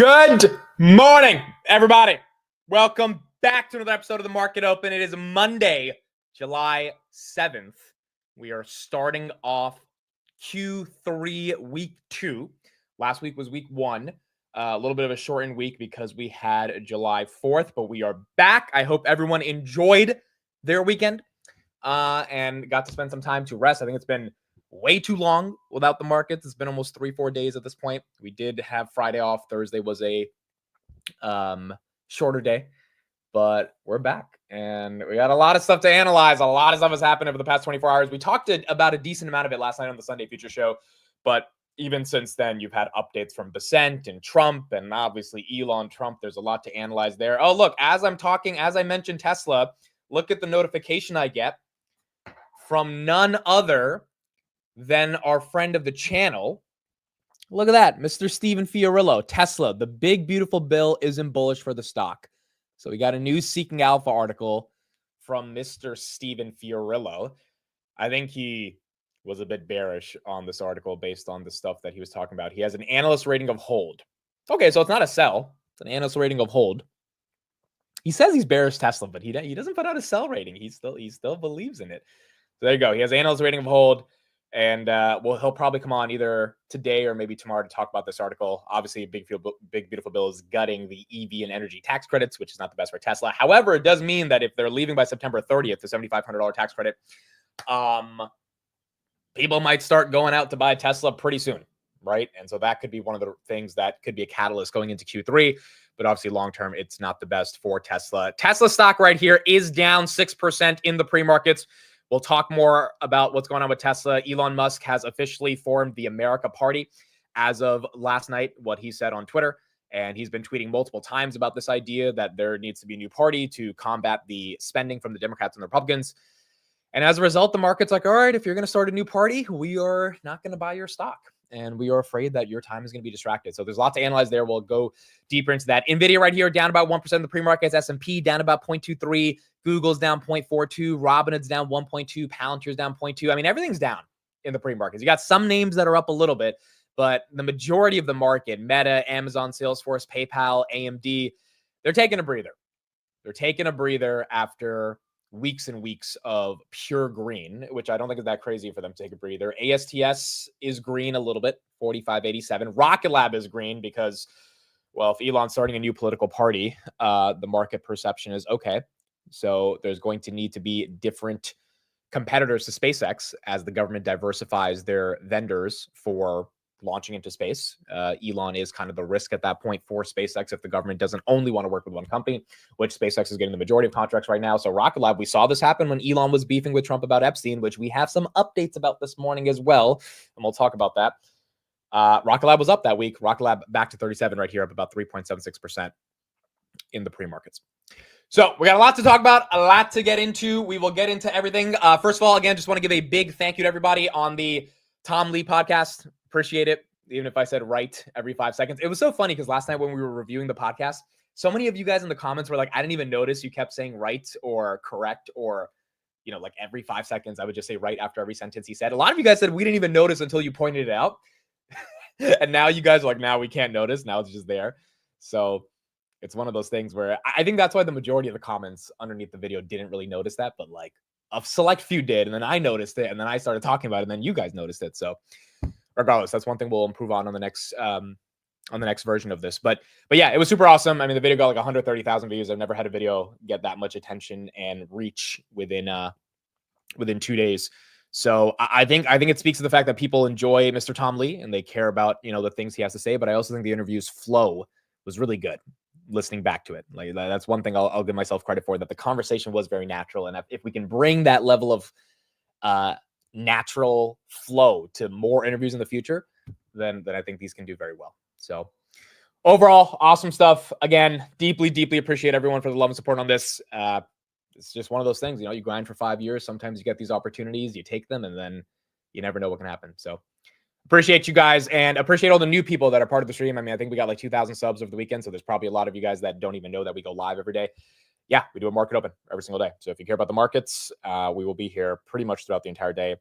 Good morning, everybody. Welcome back to another episode of the Market Open. It is Monday, July 7th. We are starting off Q3 week 2. Last week was week 1. A little bit of a shortened week because we had July 4th, but we are back. I hope everyone enjoyed their weekend and got to spend some time to rest. I think it's been way too long without the markets. It's been almost 3-4 days at this point. We did have Friday off. Thursday was a shorter day, but we're back and we got a lot of stuff to analyze. A lot of stuff has happened over the past 24 hours. We talked about a decent amount of it last night on the Sunday Future Show, but even since then, you've had updates from Bessent and Trump and obviously Elon Trump. There's a lot to analyze there. Oh, look, as I'm talking, as I mentioned Tesla, look at the notification I get from none other than our friend of the channel. Look at that, Mr. Stephen Fiorillo. Tesla, the big, beautiful bill isn't bullish for the stock. So we got a new Seeking Alpha article from Mr. Stephen Fiorillo. I think he was a bit bearish on this article based on the stuff that he was talking about. He has an analyst rating of hold. Okay, so it's not a sell. It's an analyst rating of hold. He says he's bearish Tesla, but he doesn't put out a sell rating. He still believes in it. So there you go. He has an analyst rating of hold. And he'll probably come on either today or maybe tomorrow to talk about this article. Obviously, Big Beautiful Bill is gutting the EV and energy tax credits, which is not the best for Tesla. However, it does mean that if they're leaving by September 30th, the $7,500 tax credit, people might start going out to buy Tesla pretty soon, right? And so that could be one of the things that could be a catalyst going into Q3. But obviously, long-term, it's not the best for Tesla. Tesla stock right here is down 6% in the pre-markets. We'll talk more about what's going on with Tesla. Elon Musk has officially formed the America Party as of last night, what he said on Twitter. And he's been tweeting multiple times about this idea that there needs to be a new party to combat the spending from the Democrats and the Republicans. And as a result, the market's like, all right, if you're going to start a new party, we are not going to buy your stock. And we are afraid that your time is going to be distracted. So there's a lot to analyze there. We'll go deeper into that. NVIDIA right here, down about 1% in the pre-markets. S&P down about 0.23. Google's down 0.42. Robinhood's down 1.2. Palantir's down 0.2. I mean, everything's down in the pre-markets. You got some names that are up a little bit, but the majority of the market, Meta, Amazon, Salesforce, PayPal, AMD, they're taking a breather. They're taking a breather after weeks and weeks of pure green, which I don't think is that crazy for them to take a breather. ASTS is green a little bit, 45.87. Rocket Lab is green because, well, if Elon's starting a new political party, the market perception is okay. So there's going to need to be different competitors to SpaceX as the government diversifies their vendors for launching into space. Elon is kind of the risk at that point for SpaceX if the government doesn't only want to work with one company, which SpaceX is getting the majority of contracts right now. So Rocket Lab, we saw this happen when Elon was beefing with Trump about Epstein, which we have some updates about this morning as well. And we'll talk about that. Rocket Lab was up that week. Rocket Lab back to 37 right here, up about 3.76% in the pre-markets. So we got a lot to talk about, a lot to get into. We will get into everything. First of all, again, just want to give a big thank you to everybody on the Tom Lee podcast. Appreciate it. Even if I said right every 5 seconds. It was so funny because last night when we were reviewing the podcast, so many of you guys in the comments were like, I didn't even notice you kept saying right or correct or, like every 5 seconds, I would just say right after every sentence he said. A lot of you guys said we didn't even notice until you pointed it out. And now you guys are like, now we can't notice. Now it's just there. So it's one of those things where I think that's why the majority of the comments underneath the video didn't really notice that, but like a select few did. And then I noticed it and then I started talking about it and then you guys noticed it. So regardless, that's one thing we'll improve on the next version of this. But yeah, it was super awesome. I mean, the video got like 130,000 views. I've never had a video get that much attention and reach within 2 days. So I think it speaks to the fact that people enjoy Mr. Tom Lee and they care about, the things he has to say. But I also think the interview's flow was really good. Listening back to it, like that's one thing I'll give myself credit for, that the conversation was very natural. And if we can bring that level of natural flow to more interviews in the future, then I think these can do very well. So overall, awesome stuff. Again, deeply appreciate everyone for the love and support on this. It's just one of those things, you grind for 5 years. Sometimes you get these opportunities, you take them, and then you never know what can happen. So appreciate you guys and appreciate all the new people that are part of the stream. I mean, I think we got like 2,000 subs over the weekend. So there's probably a lot of you guys that don't even know that we go live every day. Yeah, we do a market open every single day. So if you care about the markets, we will be here pretty much throughout the entire day.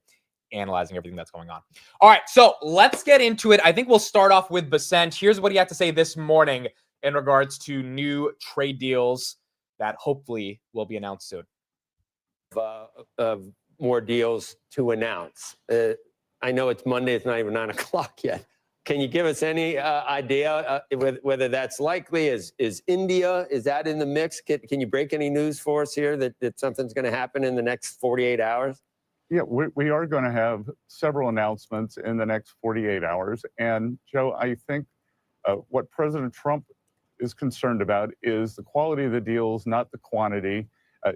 analyzing everything that's going on. All right, so let's get into it. I think we'll start off with Bessent. Here's what he had to say this morning in regards to new trade deals that hopefully will be announced soon. More deals to announce. I know it's Monday, it's not even 9 o'clock yet. Can you give us any idea whether that's likely? Is India, is that in the mix? Can you break any news for us here that something's going to happen in the next 48 hours? Yeah, we are going to have several announcements in the next 48 hours. And Joe, I think what President Trump is concerned about is the quality of the deals, not the quantity.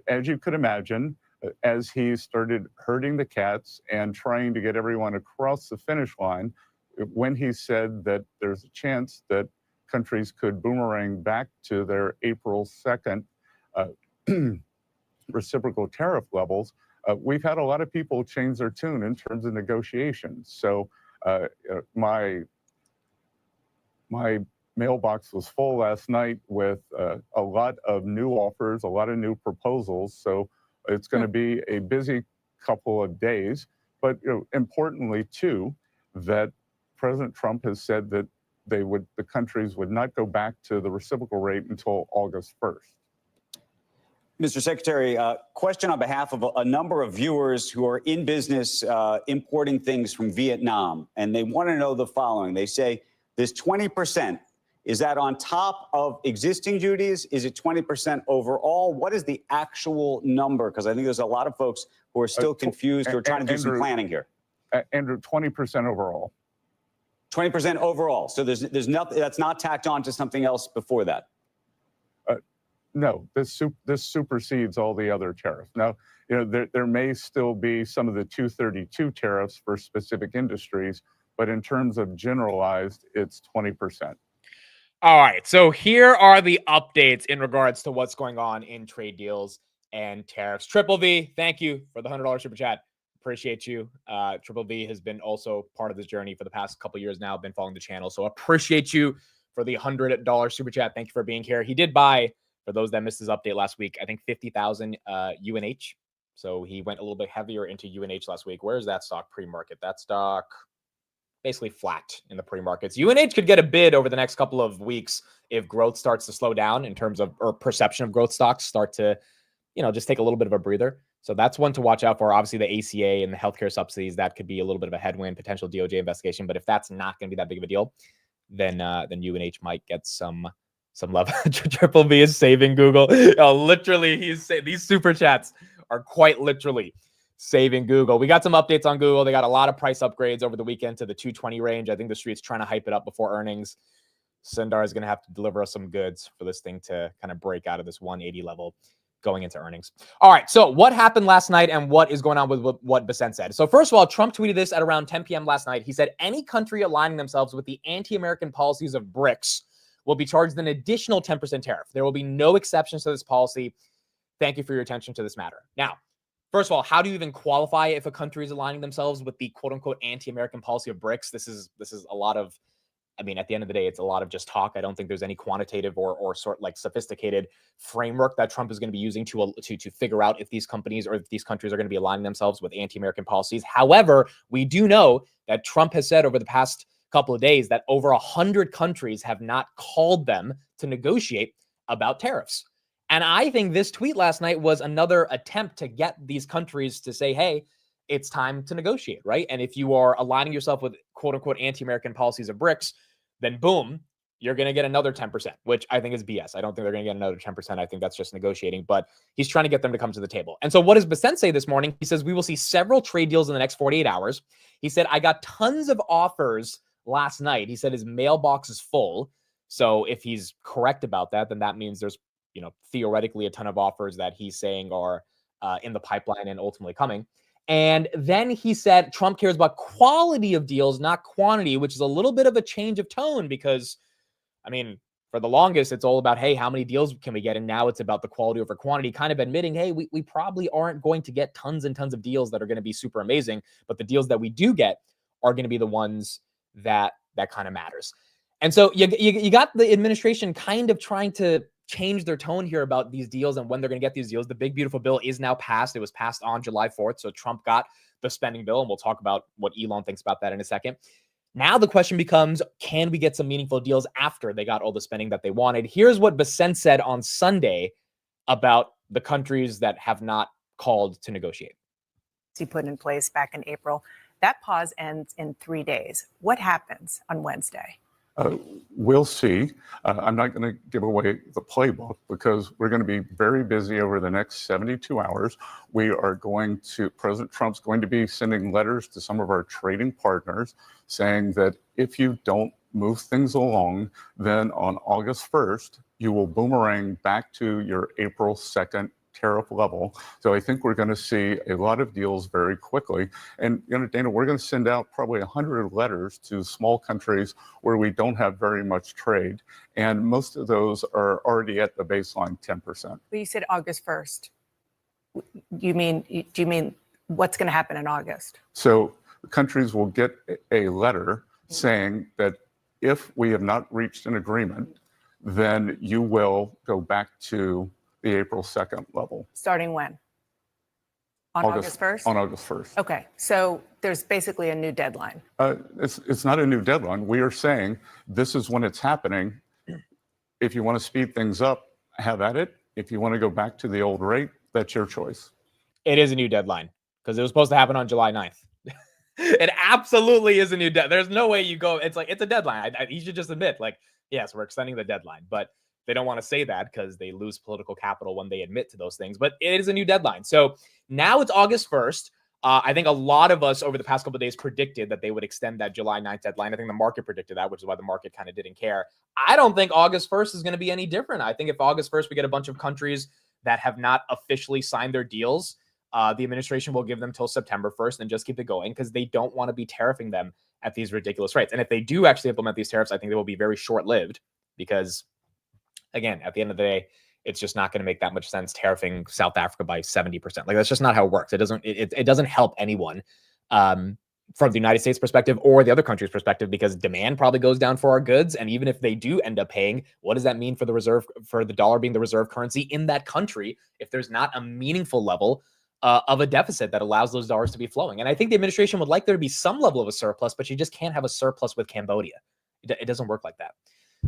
As you could imagine, as he started herding the cats and trying to get everyone across the finish line, when he said that there's a chance that countries could boomerang back to their April 2nd reciprocal tariff levels, we've had a lot of people change their tune in terms of negotiations. So my mailbox was full last night with a lot of new offers, a lot of new proposals. So it's going to be a busy couple of days. But importantly, too, that President Trump has said that the countries would not go back to the reciprocal rate until August 1st. Mr. Secretary, question on behalf of a number of viewers who are in business importing things from Vietnam, and they want to know the following. They say this 20%, is that on top of existing duties? Is it 20% overall? What is the actual number? Because I think there's a lot of folks who are still confused or trying to do some planning here. Andrew, 20% overall. 20% overall. So there's nothing that's not tacked on to something else before that. No, this supersedes all the other tariffs. Now, there may still be some of the 232 tariffs for specific industries, but in terms of generalized, it's 20%. All right, so here are the updates in regards to what's going on in trade deals and tariffs. Triple V, thank you for the $100 super chat. Appreciate you. Triple V has been also part of this journey for the past couple of years now, been following the channel. So appreciate you for the $100 super chat. Thank you for being here. He did buy, for those that missed his update last week, I think 50,000 UNH. So he went a little bit heavier into UNH last week. Where's that stock pre-market? That stock basically flat in the pre-markets. UNH could get a bid over the next couple of weeks if growth starts to slow down in terms of, or perception of growth stocks start to, just take a little bit of a breather. So that's one to watch out for. Obviously, the ACA and the healthcare subsidies, that could be a little bit of a headwind, potential DOJ investigation. But if that's not going to be that big of a deal, then UNH might get some love. Triple V is saving Google. Literally, these super chats are quite literally saving Google. We got some updates on Google. They got a lot of price upgrades over the weekend to the 220 range. I think the street's trying to hype it up before earnings. Sundar is going to have to deliver us some goods for this thing to kind of break out of this 180 level going into earnings. All right, so what happened last night and what is going on with what Bessent said? So first of all, Trump tweeted this at around 10 p.m. last night. He said, any country aligning themselves with the anti-American policies of BRICS will be charged an additional 10% tariff. There will be no exceptions to this policy. Thank you for your attention to this matter. Now, first of all, how do you even qualify if a country is aligning themselves with the quote-unquote anti-American policy of BRICS? This is a lot of, at the end of the day, it's a lot of just talk. I don't think there's any quantitative or sort like sophisticated framework that Trump is going to be using to figure out if these companies or if these countries are going to be aligning themselves with anti-American policies. However, we do know that Trump has said over the past couple of days that over 100 countries have not called them to negotiate about tariffs. And I think this tweet last night was another attempt to get these countries to say, hey, it's time to negotiate, right? And if you are aligning yourself with quote unquote anti-American policies of BRICS, then boom, you're going to get another 10%, which I think is BS. I don't think they're going to get another 10%. I think that's just negotiating, but he's trying to get them to come to the table. And so what does Bessent say this morning? He says, we will see several trade deals in the next 48 hours. He said, I got tons of offers last night. He said his mailbox is full. So if he's correct about that, then that means there's, theoretically a ton of offers that he's saying are in the pipeline and ultimately coming. And then he said Trump cares about quality of deals, not quantity, which is a little bit of a change of tone because, for the longest, it's all about, hey, how many deals can we get? And now it's about the quality over quantity, kind of admitting, hey, we probably aren't going to get tons and tons of deals that are going to be super amazing. But the deals that we do get are going to be the ones that kind of matters. And so you got the administration kind of trying to change their tone here about these deals and when they're going to get these deals. The big, beautiful bill is now passed. It was passed on July 4th. So Trump got the spending bill, and we'll talk about what Elon thinks about that in a second. Now the question becomes, can we get some meaningful deals after they got all the spending that they wanted? Here's what Bessent said on Sunday about the countries that have not called to negotiate. He put in place back in April. That pause ends in 3 days. What happens on Wednesday? We'll see. I'm not going to give away the playbook because we're going to be very busy over the next 72 hours. President Trump's going to be sending letters to some of our trading partners saying that if you don't move things along, then on August 1st, you will boomerang back to your April 2nd tariff level. So I think we're going to see a lot of deals very quickly. And, Dana, we're going to send out probably 100 letters to small countries where we don't have very much trade. And most of those are already at the baseline 10%. But you said August 1st. Do you mean what's going to happen in August? So countries will get a letter saying that if we have not reached an agreement, then you will go back to the April 2nd level. Starting when? On August 1st? On August 1st. Okay, so there's basically a new deadline. It's not a new deadline. We are saying this is when it's happening. If you want to speed things up, have at it. If you want to go back to the old rate, that's your choice. It is a new deadline because it was supposed to happen on July 9th. It absolutely is a new deadline. There's no way you go. It's like, it's a deadline. You should just admit, like, yes, we're extending the deadline, but they don't want to say that because they lose political capital when they admit to those things. But it is a new deadline. So now it's August 1st. I think a lot of us over the past couple of days predicted that they would extend that July 9th deadline. I think the market predicted that, which is why the market kind of didn't care. I don't think August 1st is going to be any different. I think if August 1st we get a bunch of countries that have not officially signed their deals, the administration will give them till September 1st and just keep it going because they don't want to be tariffing them at these ridiculous rates. And if they do actually implement these tariffs, I think they will be very short-lived because, again, at the end of the day, it's just not going to make that much sense tariffing South Africa by 70%. Like, that's just not how it works. It doesn't help anyone from the United States perspective or the other country's perspective because demand probably goes down for our goods. And even if they do end up paying, what does that mean for the dollar being the reserve currency in that country if there's not a meaningful level of a deficit that allows those dollars to be flowing? And I think the administration would like there to be some level of a surplus, but you just can't have a surplus with Cambodia. It doesn't work like that.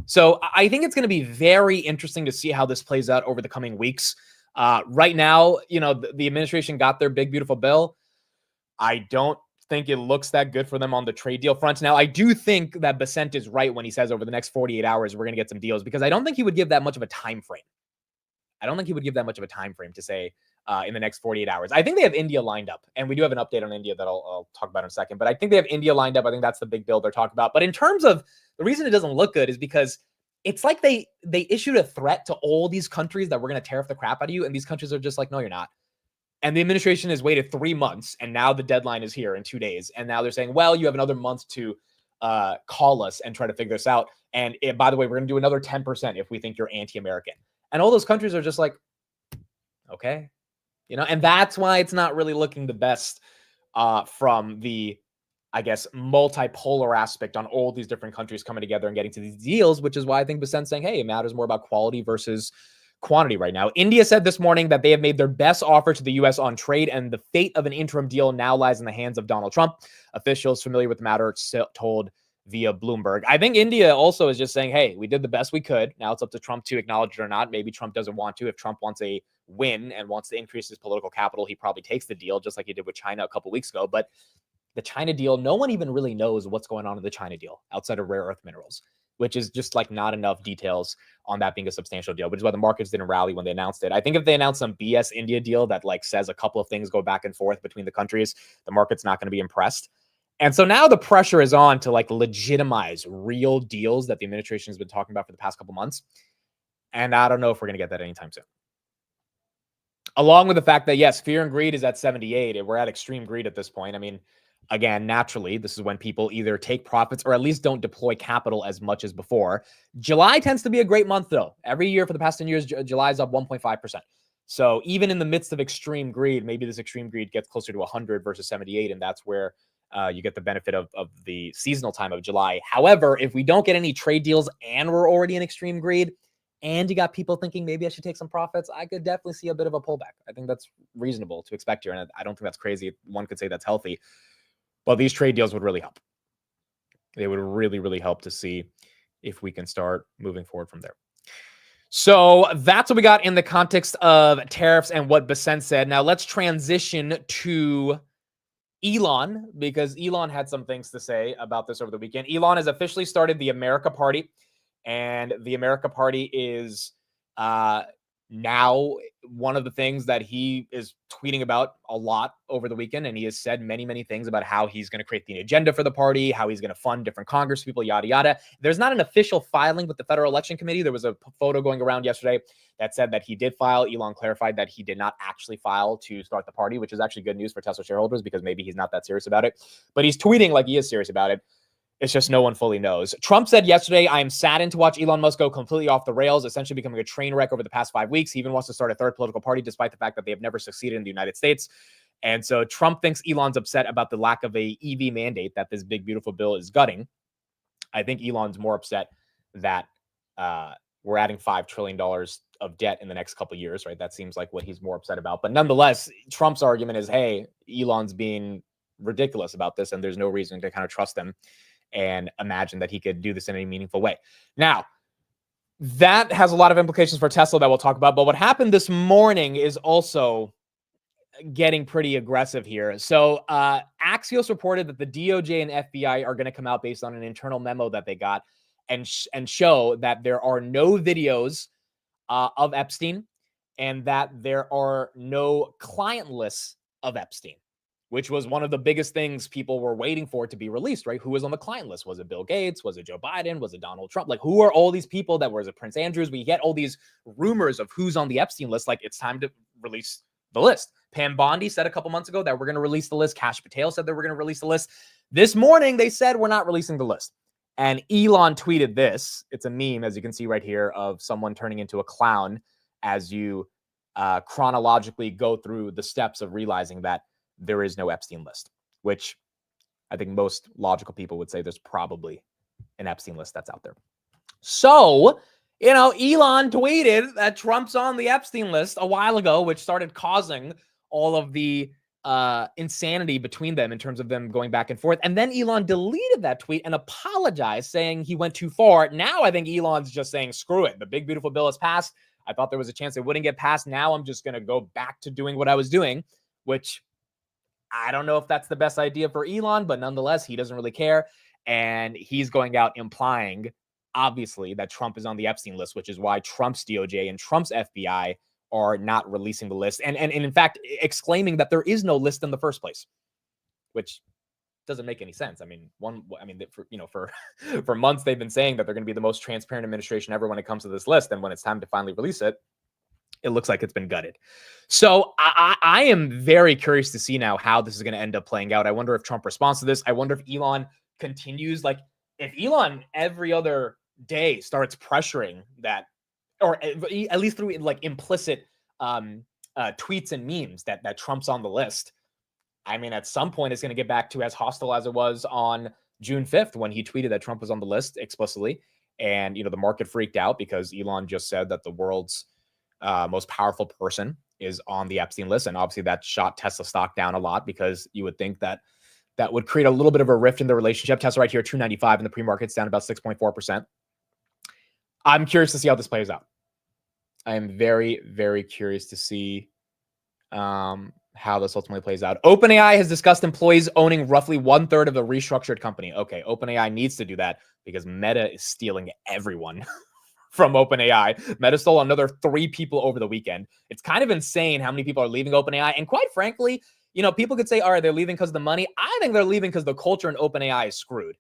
So I think it's going to be very interesting to see how this plays out over the coming weeks. Right now, the administration got their big, beautiful bill. I don't think it looks that good for them on the trade deal front. Now, I do think that Bessent is right when he says over the next 48 hours, we're going to get some deals because I don't think he would give that much of a time frame. To say in the next 48 hours. I think they have India lined up, and we do have an update on India that I'll talk about in a second, but I think they have India lined up. I think that's the big bill they're talking about. But in terms of the reason it doesn't look good is because it's like they issued a threat to all these countries that we're going to tariff the crap out of you, and these countries are just like, no, you're not. And the administration has waited 3 months, and now the deadline is here in 2 days. And now they're saying, well, you have another month to call us and try to figure this out. And by the way, we're going to do another 10% if we think you're anti-American. And all those countries are just like, okay. And that's why it's not really looking the best from the, I guess, multipolar aspect on all these different countries coming together and getting to these deals, which is why I think Bessent's saying, hey, it matters more about quality versus quantity right now. India said this morning that they have made their best offer to the U.S. on trade, and the fate of an interim deal now lies in the hands of Donald Trump. Officials familiar with the matter told via Bloomberg. I think India also is just saying, hey, we did the best we could. Now it's up to Trump to acknowledge it or not. Maybe Trump doesn't want to. If Trump wants a win and wants to increase his political capital, he probably takes the deal, just like he did with China a couple weeks ago. But the China deal, no one even really knows what's going on in the China deal outside of rare earth minerals, which is just like not enough details on that being a substantial deal, which is why the markets didn't rally when they announced it. I think if they announce some BS India deal that like says a couple of things go back and forth between the countries, the market's not going to be impressed. And so now the pressure is on to like legitimize real deals that the administration has been talking about for the past couple months. And I don't know if we're going to get that anytime soon. Along with the fact that, yes, fear and greed is at 78. And we're at extreme greed at this point. I mean, again, naturally, this is when people either take profits or at least don't deploy capital as much as before. July tends to be a great month, though. Every year for the past 10 years, July is up 1.5%. So even in the midst of extreme greed, maybe this extreme greed gets closer to 100 versus 78. And that's where you get the benefit of the seasonal time of July. However, if we don't get any trade deals and we're already in extreme greed, and you got people thinking maybe I should take some profits, I could definitely see a bit of a pullback. I think that's reasonable to expect here. And I don't think that's crazy. One could say that's healthy, but these trade deals would really help. They would really, really help to see if we can start moving forward from there. So that's what we got in the context of tariffs and what Bessent said. Now let's transition to Elon, because Elon had some things to say about this over the weekend. Elon has officially started the America Party, and the America Party is now one of the things that he is tweeting about a lot over the weekend. And he has said many, many things about how he's going to create the agenda for the party, how he's going to fund different Congress people, yada, yada. There's not an official filing with the Federal Election Committee. There was a photo going around yesterday that said that he did file. Elon clarified that he did not actually file to start the party, which is actually good news for Tesla shareholders because maybe he's not that serious about it. But he's tweeting like he is serious about it. It's just no one fully knows. Trump said yesterday, I am saddened to watch Elon Musk go completely off the rails, essentially becoming a train wreck over the past 5 weeks. He even wants to start a third political party, despite the fact that they have never succeeded in the United States. And so Trump thinks Elon's upset about the lack of a EV mandate that this big, beautiful bill is gutting. I think Elon's more upset that we're adding $5 trillion of debt in the next couple of years, right? That seems like what he's more upset about. But nonetheless, Trump's argument is, hey, Elon's being ridiculous about this, and there's no reason to kind of trust him and imagine that he could do this in any meaningful way. Now, that has a lot of implications for Tesla that we'll talk about. But what happened this morning is also getting pretty aggressive here. So Axios reported that the DOJ and FBI are going to come out based on an internal memo that they got and show that there are no videos of Epstein and that there are no client lists of Epstein, which was one of the biggest things people were waiting for it to be released, right? Who was on the client list? Was it Bill Gates? Was it Joe Biden? Was it Donald Trump? Like, who are all these people that was it Prince Andrews? We get all these rumors of who's on the Epstein list. Like, it's time to release the list. Pam Bondi said a couple months ago that we're going to release the list. Kash Patel said that we're going to release the list. This morning, they said we're not releasing the list. And Elon tweeted this. It's a meme, as you can see right here, of someone turning into a clown as you chronologically go through the steps of realizing that there is no Epstein list, which I think most logical people would say there's probably an Epstein list that's out there. So, Elon tweeted that Trump's on the Epstein list a while ago, which started causing all of the insanity between them in terms of them going back and forth. And then Elon deleted that tweet and apologized, saying he went too far. Now I think Elon's just saying, screw it. The big, beautiful bill has passed. I thought there was a chance it wouldn't get passed. Now I'm just going to go back to doing what I was doing, which I don't know if that's the best idea for Elon, but nonetheless, he doesn't really care. And he's going out implying, obviously, that Trump is on the Epstein list, which is why Trump's DOJ and Trump's FBI are not releasing the list. And in fact, exclaiming that there is no list in the first place, which doesn't make any sense. I mean, for months, they've been saying that they're going to be the most transparent administration ever when it comes to this list. And when it's time to finally release it, it looks like it's been gutted. So I am very curious to see now how this is going to end up playing out. I wonder if Trump responds to this. I wonder if Elon continues. Like, if Elon every other day starts pressuring that, or at least through like implicit tweets and memes that Trump's on the list, I mean, at some point it's going to get back to as hostile as it was on June 5th when he tweeted that Trump was on the list explicitly. And, the market freaked out because Elon just said that the world's most powerful person is on the Epstein list. And obviously that shot Tesla stock down a lot because you would think that that would create a little bit of a rift in the relationship. Tesla right here, 295 in the pre-market's down about 6.4%. I'm curious to see how this plays out. I am very, very curious to see how this ultimately plays out. OpenAI has discussed employees owning roughly 1/3 of the restructured company. Okay, OpenAI needs to do that because Meta is stealing everyone from OpenAI. Meta stole another 3 people over the weekend. It's kind of insane how many people are leaving OpenAI. And quite frankly, people could say, all right, they're leaving because of the money. I think they're leaving because the culture in OpenAI is screwed.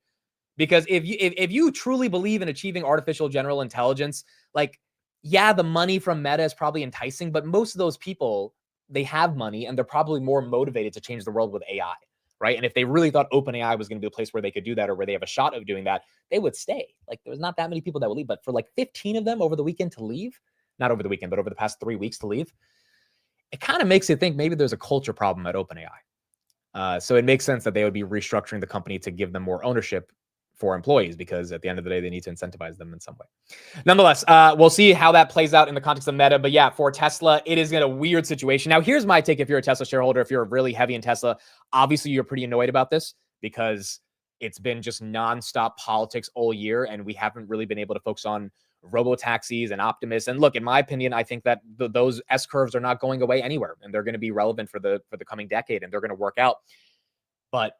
Because if you truly believe in achieving artificial general intelligence, like, yeah, the money from Meta is probably enticing, but most of those people, they have money and they're probably more motivated to change the world with AI, right? And if they really thought OpenAI was going to be a place where they could do that or where they have a shot of doing that, they would stay. Like, there's not that many people that would leave, but for like 15 of them over the weekend to leave, not over the weekend, but over the past 3 weeks to leave, it kind of makes you think maybe there's a culture problem at OpenAI. So it makes sense that they would be restructuring the company to give them more ownership for employees, because at the end of the day, they need to incentivize them in some way. Nonetheless, we'll see how that plays out in the context of Meta. But yeah, for Tesla, it is in a weird situation. Now, here's my take. If you're a Tesla shareholder, if you're really heavy in Tesla, obviously you're pretty annoyed about this because it's been just nonstop politics all year, and we haven't really been able to focus on robo-taxis and Optimus. And look, in my opinion, I think that those S-curves are not going away anywhere, and they're going to be relevant for the coming decade, and they're going to work out. But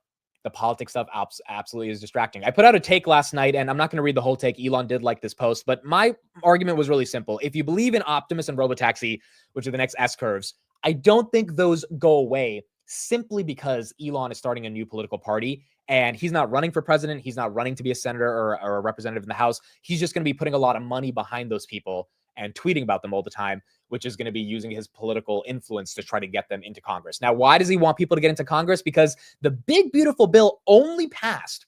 the politics stuff absolutely is distracting. I put out a take last night, and I'm not going to read the whole take. Elon did like this post, but my argument was really simple. If you believe in Optimus and robo-taxi, which are the next S-curves, I don't think those go away simply because Elon is starting a new political party, and he's not running for president. He's not running to be a senator or a representative in the House. He's just going to be putting a lot of money behind those people and tweeting about them all the time, which is going to be using his political influence to try to get them into Congress. Now, why does he want people to get into Congress? Because the big, beautiful bill only passed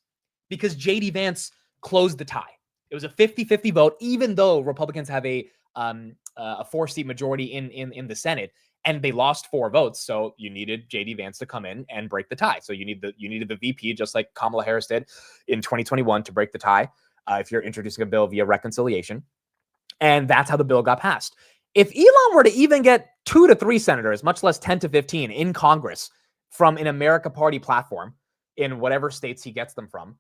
because J.D. Vance closed the tie. It was a 50-50 vote, even though Republicans have a 4-seat majority in the Senate, and they lost 4 votes. So you needed J.D. Vance to come in and break the tie. So you needed the VP, just like Kamala Harris did in 2021, to break the tie if you're introducing a bill via reconciliation. And that's how the bill got passed. If Elon were to even get 2 to 3 senators, much less 10 to 15 in Congress from an America Party platform in whatever states he gets them from,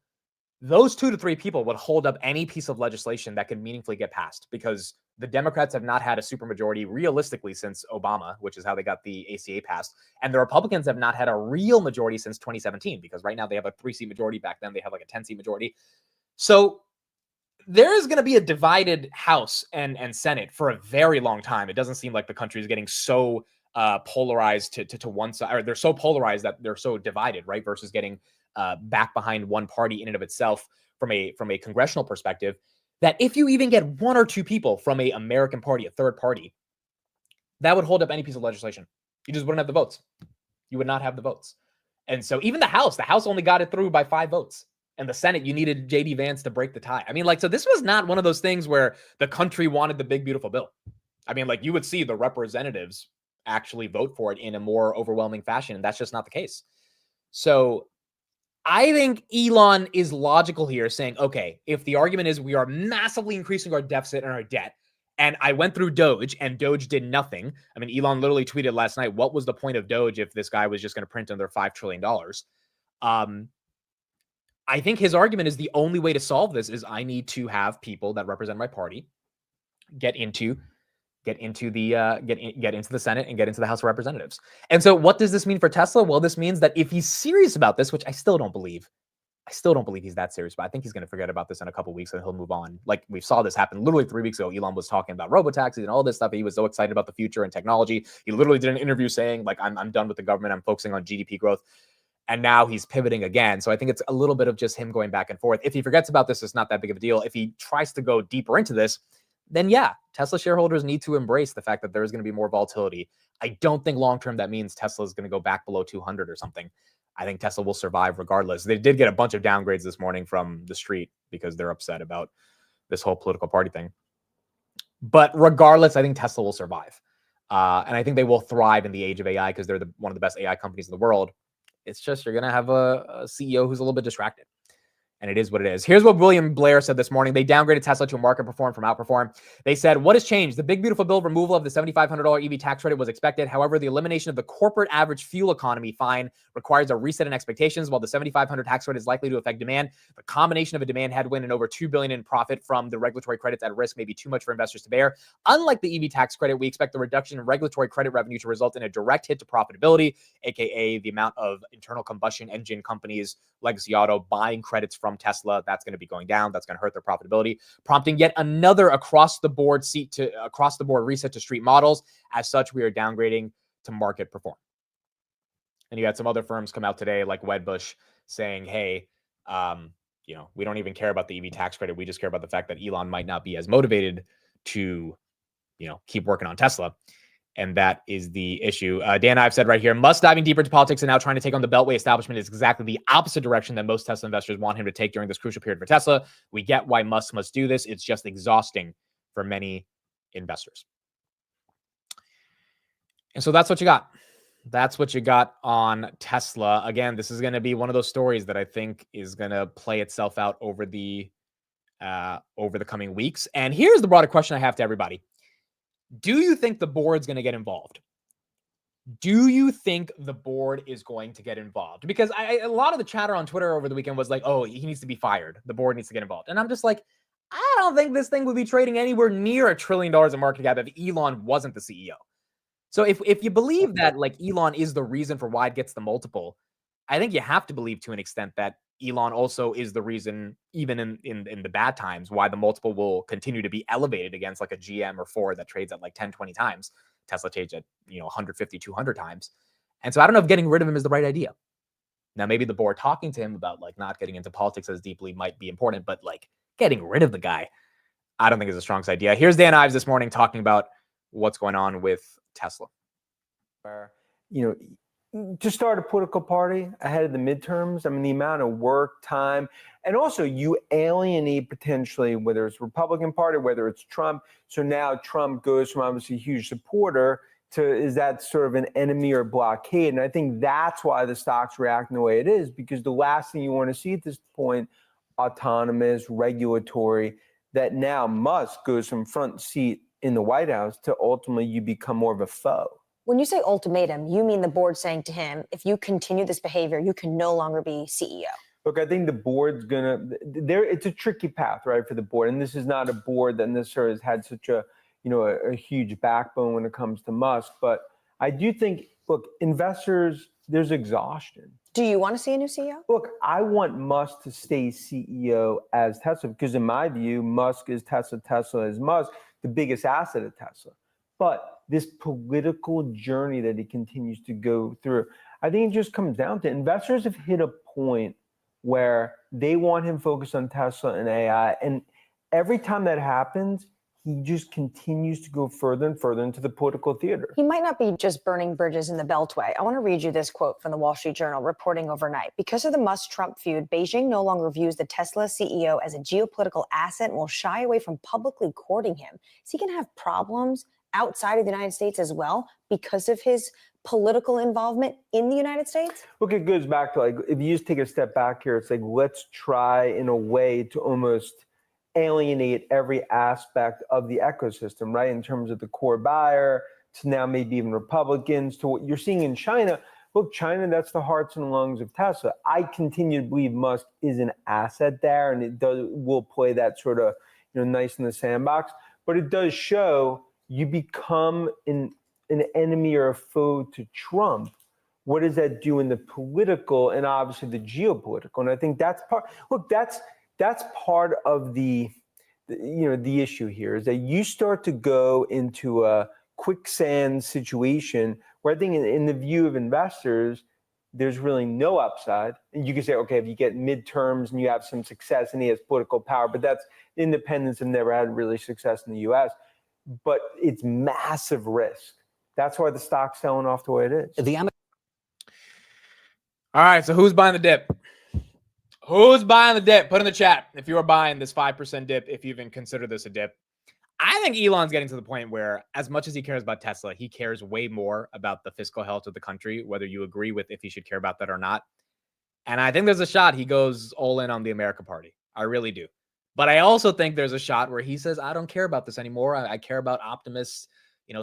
those 2 to 3 people would hold up any piece of legislation that could meaningfully get passed, because the Democrats have not had a supermajority realistically since Obama, which is how they got the ACA passed. And the Republicans have not had a real majority since 2017, because right now they have a 3-seat majority. Back then they have like a 10-seat majority. So there is going to be a divided House and Senate for a very long time. It doesn't seem like the country is getting so polarized to one side, or they're so polarized that they're so divided, right? Versus getting back behind one party in and of itself from a congressional perspective, that if you even get 1 or 2 people from a American party, a third party, that would hold up any piece of legislation. You just wouldn't have the votes. You would not have the votes. And so even the House only got it through by 5 votes. And the Senate, you needed J.D. Vance to break the tie. I mean, like, so this was not one of those things where the country wanted the big, beautiful bill. I mean, like, you would see the representatives actually vote for it in a more overwhelming fashion, and that's just not the case. So I think Elon is logical here, saying, okay, if the argument is we are massively increasing our deficit and our debt, and I went through Doge, and Doge did nothing. I mean, Elon literally tweeted last night, what was the point of Doge if this guy was just going to print another $5 trillion? I think his argument is the only way to solve this is I need to have people that represent my party get into the Senate and get into the House of Representatives. And so what does this mean for Tesla? Well, this means that if he's serious about this, which I still don't believe he's that serious, but I think he's going to forget about this in a couple of weeks and he'll move on. Like we saw this happen literally 3 weeks ago. Elon was talking about robo-taxis and all this stuff. He was so excited about the future and technology. He literally did an interview saying, like, I'm done with the government. I'm focusing on GDP growth. And now he's pivoting again. So I think it's a little bit of just him going back and forth. If he forgets about this, it's not that big of a deal. If he tries to go deeper into this, then yeah, Tesla shareholders need to embrace the fact that there is going to be more volatility. I don't think long-term that means Tesla is going to go back below 200 or something. I think Tesla will survive regardless. They did get a bunch of downgrades this morning from the street because they're upset about this whole political party thing. But regardless, I think Tesla will survive. And I think they will thrive in the age of AI because they're one of the best AI companies in the world. It's just you're going to have a CEO who's a little bit distracted. And it is what it is. Here's what William Blair said this morning. They downgraded Tesla to a market perform from outperform. They said, what has changed? The big, beautiful bill removal of the $7,500 EV tax credit was expected. However, the elimination of the corporate average fuel economy fine requires a reset in expectations. While the $7,500 tax credit is likely to affect demand, the combination of a demand headwind and over $2 billion in profit from the regulatory credits at risk may be too much for investors to bear. Unlike the EV tax credit, we expect the reduction in regulatory credit revenue to result in a direct hit to profitability, aka the amount of internal combustion engine companies, legacy auto, buying credits from Tesla. That's going to be going down. That's going to hurt their profitability, prompting yet another across the board reset to street models. As such, we are downgrading to market perform. And you had some other firms come out today, like Wedbush, saying, hey, we don't even care about the EV tax credit. We just care about the fact that Elon might not be as motivated to, keep working on Tesla. And that is the issue. Dan Ives said right here, Musk diving deeper into politics and now trying to take on the Beltway establishment is exactly the opposite direction that most Tesla investors want him to take during this crucial period for Tesla. We get why Musk must do this. It's just exhausting for many investors. And so that's what you got. That's what you got on Tesla. Again, this is going to be one of those stories that I think is going to play itself out over the coming weeks. And here's the broader question I have to everybody. Do you think the board's going to get involved? Do you think the board is going to get involved? Because a lot of the chatter on Twitter over the weekend was like, oh, he needs to be fired. The board needs to get involved. And I'm just like, I don't think this thing would be trading anywhere near $1 trillion in market cap if Elon wasn't the CEO. So if you believe that like Elon is the reason for why it gets the multiple, I think you have to believe to an extent that Elon also is the reason, even in the bad times, why the multiple will continue to be elevated against like a GM or Ford that trades at like 10, 20 times. Tesla trades at 150, 200 times. And so I don't know if getting rid of him is the right idea. Now, maybe the board talking to him about like not getting into politics as deeply might be important, but like getting rid of the guy, I don't think is the strongest idea. Here's Dan Ives this morning talking about what's going on with Tesla. Where, to start a political party ahead of the midterms, I mean, the amount of work, time, and also you alienate potentially, whether it's Republican Party, whether it's Trump. So now Trump goes from obviously a huge supporter to, is that sort of an enemy or blockade? And I think that's why the stock's reacting the way it is, because the last thing you want to see at this point, autonomous, regulatory, that now Musk goes from front seat in the White House to ultimately you become more of a foe. When you say ultimatum, you mean the board saying to him, if you continue this behavior, you can no longer be CEO. Look, I think the board's it's a tricky path, right, for the board. And this is not a board that necessarily has had such a huge backbone when it comes to Musk. But I do think, look, investors, there's exhaustion. Do you want to see a new CEO? Look, I want Musk to stay CEO as Tesla, because in my view, Musk is Tesla, Tesla is Musk, the biggest asset of Tesla. But this political journey that he continues to go through, I think it just comes down to investors have hit a point where they want him focused on Tesla and AI. And every time that happens, he just continues to go further and further into the political theater. He might not be just burning bridges in the Beltway. I want to read you this quote from the Wall Street Journal reporting overnight. Because of the Musk-Trump feud, Beijing no longer views the Tesla CEO as a geopolitical asset and will shy away from publicly courting him. Is he going to have problems outside of the United States as well because of his political involvement in the United States? Look, it goes back to, like, if you just take a step back here, it's like, let's try in a way to almost alienate every aspect of the ecosystem, right? In terms of the core buyer, to now maybe even Republicans, to what you're seeing in China. Look, China, that's the hearts and lungs of Tesla. I continue to believe Musk is an asset there, and will play that sort of, nice in the sandbox. But it does show you become an enemy or a foe to Trump. What does that do in the political and obviously the geopolitical? And I think that's part. Look, that's part of the issue here, is that you start to go into a quicksand situation where I think in the view of investors, there's really no upside. And you can say, okay, if you get midterms and you have some success and he has political power, but that's independents have never had really success in the US. But it's massive risk. That's why the stock's selling off the way it is. All right, so who's buying the dip? Who's buying the dip? Put in the chat if you are buying this 5% dip, if you even consider this a dip. I think Elon's getting to the point where, as much as he cares about Tesla, he cares way more about the fiscal health of the country, whether you agree with if he should care about that or not. And I think there's a shot he goes all in on the America Party. I really do. But I also think there's a shot where he says, I don't care about this anymore. I care about optimists,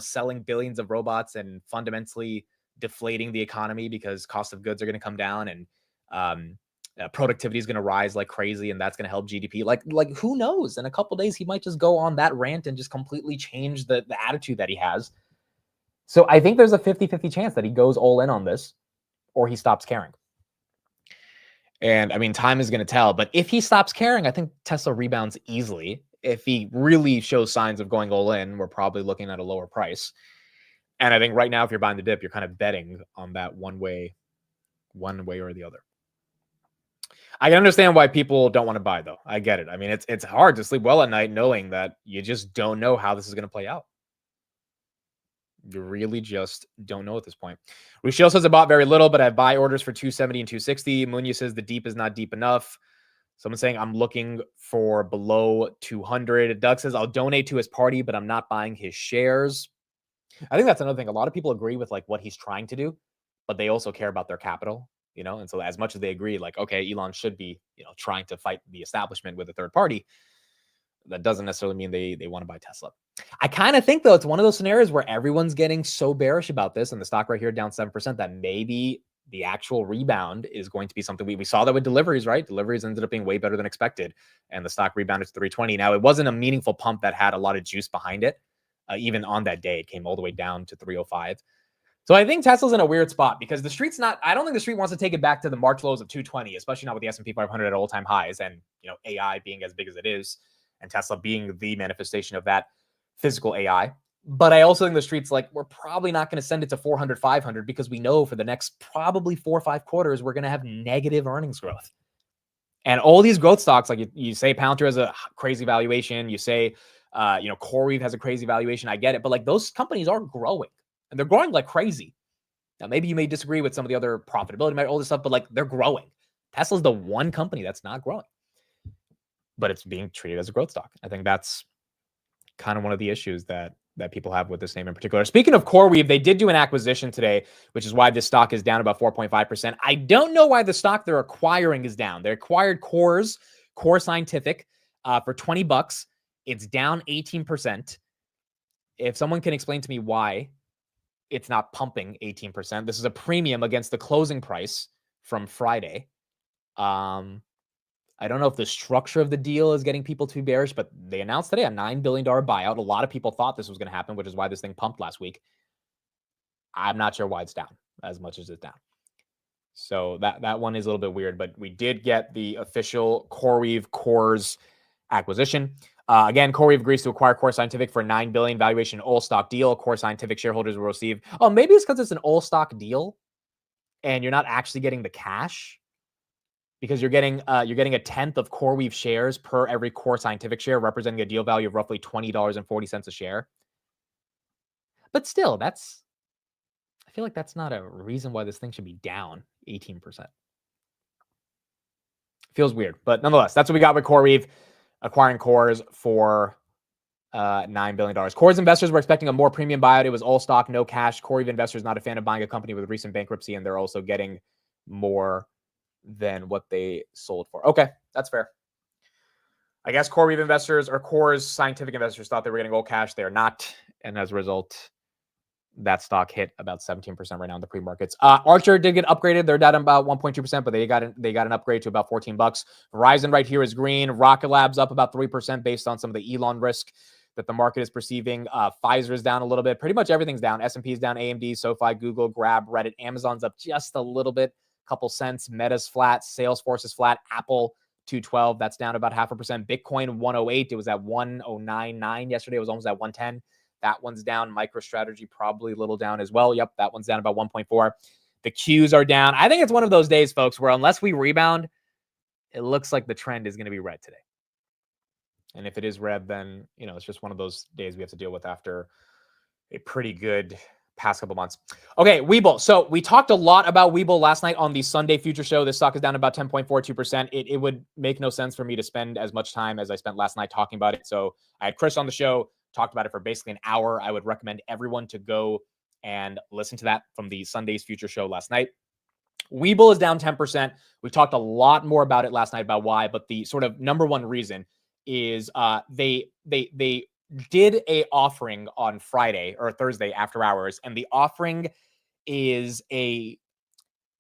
selling billions of robots and fundamentally deflating the economy because cost of goods are going to come down and productivity is going to rise like crazy. And that's going to help GDP. Like who knows? In a couple of days, he might just go on that rant and just completely change the attitude that he has. So I think there's a 50-50 chance that he goes all in on this or he stops caring. And I mean, time is going to tell. But if he stops caring, I think Tesla rebounds easily. If he really shows signs of going all in, we're probably looking at a lower price. And I think right now, if you're buying the dip, you're kind of betting on that one way or the other. I can understand why people don't want to buy, though. I get it. I mean, it's hard to sleep well at night knowing that you just don't know how this is going to play out. You really just don't know at this point. Rochelle says I bought very little, but I have buy orders for 270 and 260. Munya says the deep is not deep enough. Someone saying I'm looking for below 200. Doug says I'll donate to his party, but I'm not buying his shares. I think that's another thing. A lot of people agree with like what he's trying to do. but they also care about their capital, you know? And so as much as they agree, like, okay, Elon should be, you know, trying to fight the establishment with a third party, that doesn't necessarily mean they want to buy Tesla. I kind of think, though, it's one of those scenarios where everyone's getting so bearish about this, and the stock right here down 7%, that maybe the actual rebound is going to be something we saw that with deliveries, right? Deliveries ended up being way better than expected, and the stock rebounded to 320. Now, it wasn't a meaningful pump that had a lot of juice behind it. Even on that day, it came all the way down to 305. So I think Tesla's in a weird spot because the street's not, I don't think the street wants to take it back to the March lows of 220, especially not with the S&P 500 at all-time highs and, you know, AI being as big as it is and Tesla being the manifestation of that physical AI. But I also think the street's like, we're probably not going to send it to 400, 500 because we know for the next probably 4 or 5 quarters, we're going to have negative earnings growth. And all these growth stocks, like you say Palantir has a crazy valuation, you say, you know, CoreWeave has a crazy valuation. I get it. But like those companies are growing and they're growing like crazy. Now, maybe you may disagree with some of the other profitability, all this stuff, but like they're growing. Tesla's the one company that's not growing, but it's being treated as a growth stock. I think that's kind of one of the issues that people have with this name in particular. Speaking of CoreWeave, they did do an acquisition today, which is why this stock is down about 4.5%. I don't know why the stock they're acquiring is down. They acquired Core Scientific for $20. It's down 18%. If someone can explain to me why it's not pumping 18%, this is a premium against the closing price from Friday. I don't know if the structure of the deal is getting people to be bearish, but they announced today a $9 billion buyout. A lot of people thought this was going to happen, which is why this thing pumped last week. I'm not sure why it's down as much as it's down. So that one is a little bit weird, but we did get the official CoreWeave Cores acquisition. Again, CoreWeave agrees to acquire Core Scientific for $9 billion valuation all-stock deal. Core Scientific shareholders will receive. Oh, maybe it's because it's an all-stock deal, and you're not actually getting the cash because you're getting a tenth of CoreWeave shares per every Core Scientific share, representing a deal value of roughly $20.40 a share. But still, I feel like that's not a reason why this thing should be down 18%. Feels weird, but nonetheless, that's what we got with CoreWeave. Acquiring Cores for $9 billion. Cores investors were expecting a more premium buyout. It was all stock, no cash. CoreWeave investors not a fan of buying a company with a recent bankruptcy, and they're also getting more than what they sold for. Okay, that's fair. I guess CoreWeave investors or Cores Scientific investors thought they were getting all cash. They are not, and as a result, that stock hit about 17% right now in the pre-markets. Archer did get upgraded. They're down about 1.2%, but they got an upgrade to about $14. Verizon right here is green. Rocket Lab's up about 3% based on some of the Elon risk that the market is perceiving. Pfizer is down a little bit. Pretty much everything's down. S&P is down. AMD, SoFi, Google, Grab, Reddit. Amazon's up just a little bit, couple cents. Meta's flat. Salesforce is flat. Apple 212. That's down about 0.5%. Bitcoin 108. It was at 109.9 yesterday. It was almost at 110. That one's down. MicroStrategy probably a little down as well. Yep, that one's down about 1.4. The Qs are down. I think it's one of those days, folks, where unless we rebound, it looks like the trend is going to be red today. And if it is red, then, you know, it's just one of those days we have to deal with after a pretty good past couple months. Okay, Webull. So we talked a lot about Webull last night on the Sunday Future Show. This stock is down about 10.42%. It would make no sense for me to spend as much time as I spent last night talking about it. So I had Chris on the show, talked about it for basically an hour. I would recommend everyone to go and listen to that from the Sunday's Future Show last night. Webull is down 10%. We talked a lot more about it last night about why, but the sort of number one reason is they did a offering on Friday or Thursday after hours, and the offering is a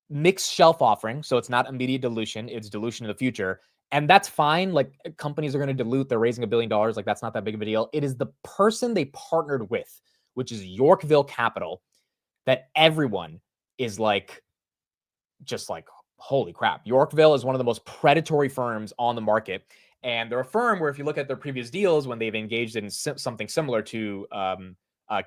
mixed shelf offering. So it's not immediate dilution, it's dilution in the future. And that's fine. Like, companies are going to dilute. They're raising $1 billion. Like, that's not that big of a deal. It is the person they partnered with, which is Yorkville Capital, that everyone is like, just like, holy crap. Yorkville is one of the most predatory firms on the market. And they're a firm where if you look at their previous deals, when they've engaged in something similar to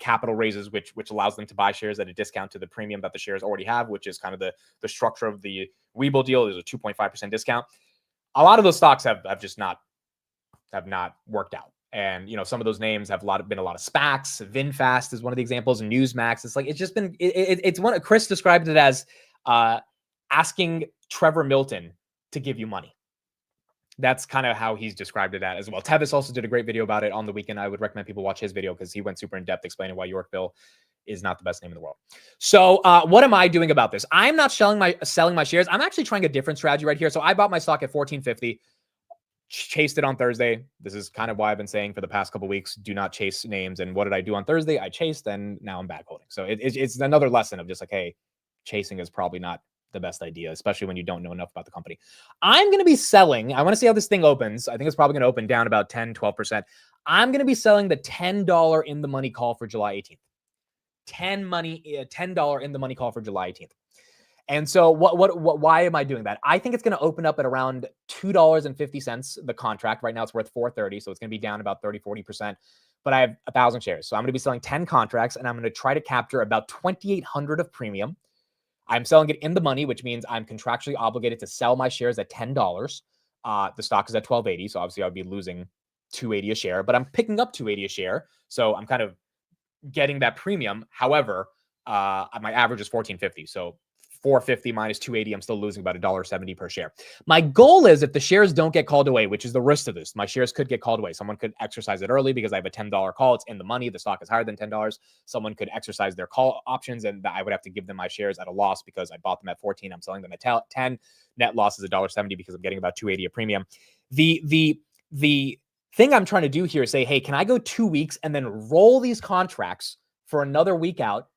capital raises, which allows them to buy shares at a discount to the premium that the shares already have, which is kind of the structure of the Webull deal. There's a 2.5% discount. A lot of those stocks have not worked out. And, you know, some of those names have been a lot of SPACs. VinFast is one of the examples. Newsmax. It's like, it's just been, it's one. Chris described it as asking Trevor Milton to give you money. That's kind of how he's described it as well. Tevis also did a great video about it on the weekend. I would recommend people watch his video because he went super in depth explaining why Yorkville is not the best name in the world. So what am I doing about this? I'm not selling my shares. I'm actually trying a different strategy right here. So I bought my stock at $14.50, chased it on Thursday. This is kind of why I've been saying for the past couple of weeks, do not chase names. And what did I do on Thursday? I chased, and now I'm back holding. So it's another lesson of just like, hey, chasing is probably not the best idea, especially when you don't know enough about the company. I'm going to be selling. I want to see how this thing opens. I think it's probably going to open down about 10, 12%. I'm going to be selling the $10 in the money call for July 18th. $10 in the money call for July 18th. And so why am I doing that? I think it's going to open up at around $2.50 the contract. Right now it's worth $4.30, so it's going to be down about 30, 40%. But I have 1,000 shares. So I'm going to be selling 10 contracts, and I'm going to try to capture about 2,800 of premium. I'm selling it in the money, which means I'm contractually obligated to sell my shares at $10. The stock is at $12.80, so obviously I'd be losing $2.80 a share, but I'm picking up $2.80 a share. So I'm kind of getting that premium. However, my average is $14.50. So $4.50 minus $2.80, I'm still losing about $1.70 per share. My goal is, if the shares don't get called away, which is the risk of this, my shares could get called away. Someone could exercise it early because I have a $10 call. It's in the money. The stock is higher than $10. Someone could exercise their call options, and I would have to give them my shares at a loss because I bought them at 14. I'm selling them at 10. Net loss is $1.70 because I'm getting about $2.80 a premium. The thing I'm trying to do here is say, hey, can I go 2 weeks and then roll these contracts for another week out,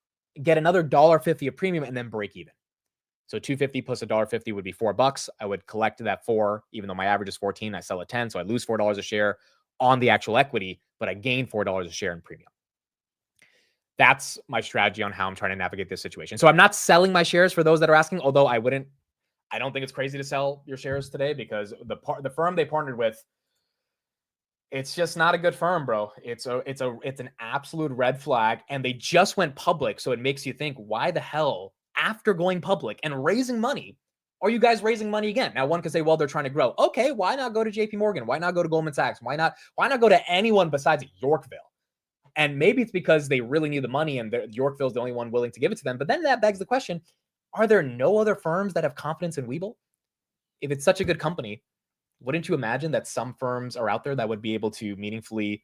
get another $1.50 a premium, and then break even? So $2.50 plus $1.50 would be $4. I would collect that $4, even though my average is 14. I sell at 10, so I lose $4 a share on the actual equity, but I gain $4 a share in premium. That's my strategy on how I'm trying to navigate this situation. So I'm not selling my shares for those that are asking, although I don't think it's crazy to sell your shares today because the firm they partnered with, it's just not a good firm, bro. It's an absolute red flag, and they just went public. So it makes you think, why the hell, after going public and raising money, are you guys raising money again? Now, one could say, well, they're trying to grow. Okay, why not go to JP Morgan? Why not go to Goldman Sachs? Why not go to anyone besides Yorkville? And maybe it's because they really need the money and Yorkville's the only one willing to give it to them. But then that begs the question, are there no other firms that have confidence in Webull? If it's such a good company, wouldn't you imagine that some firms are out there that would be able to meaningfully,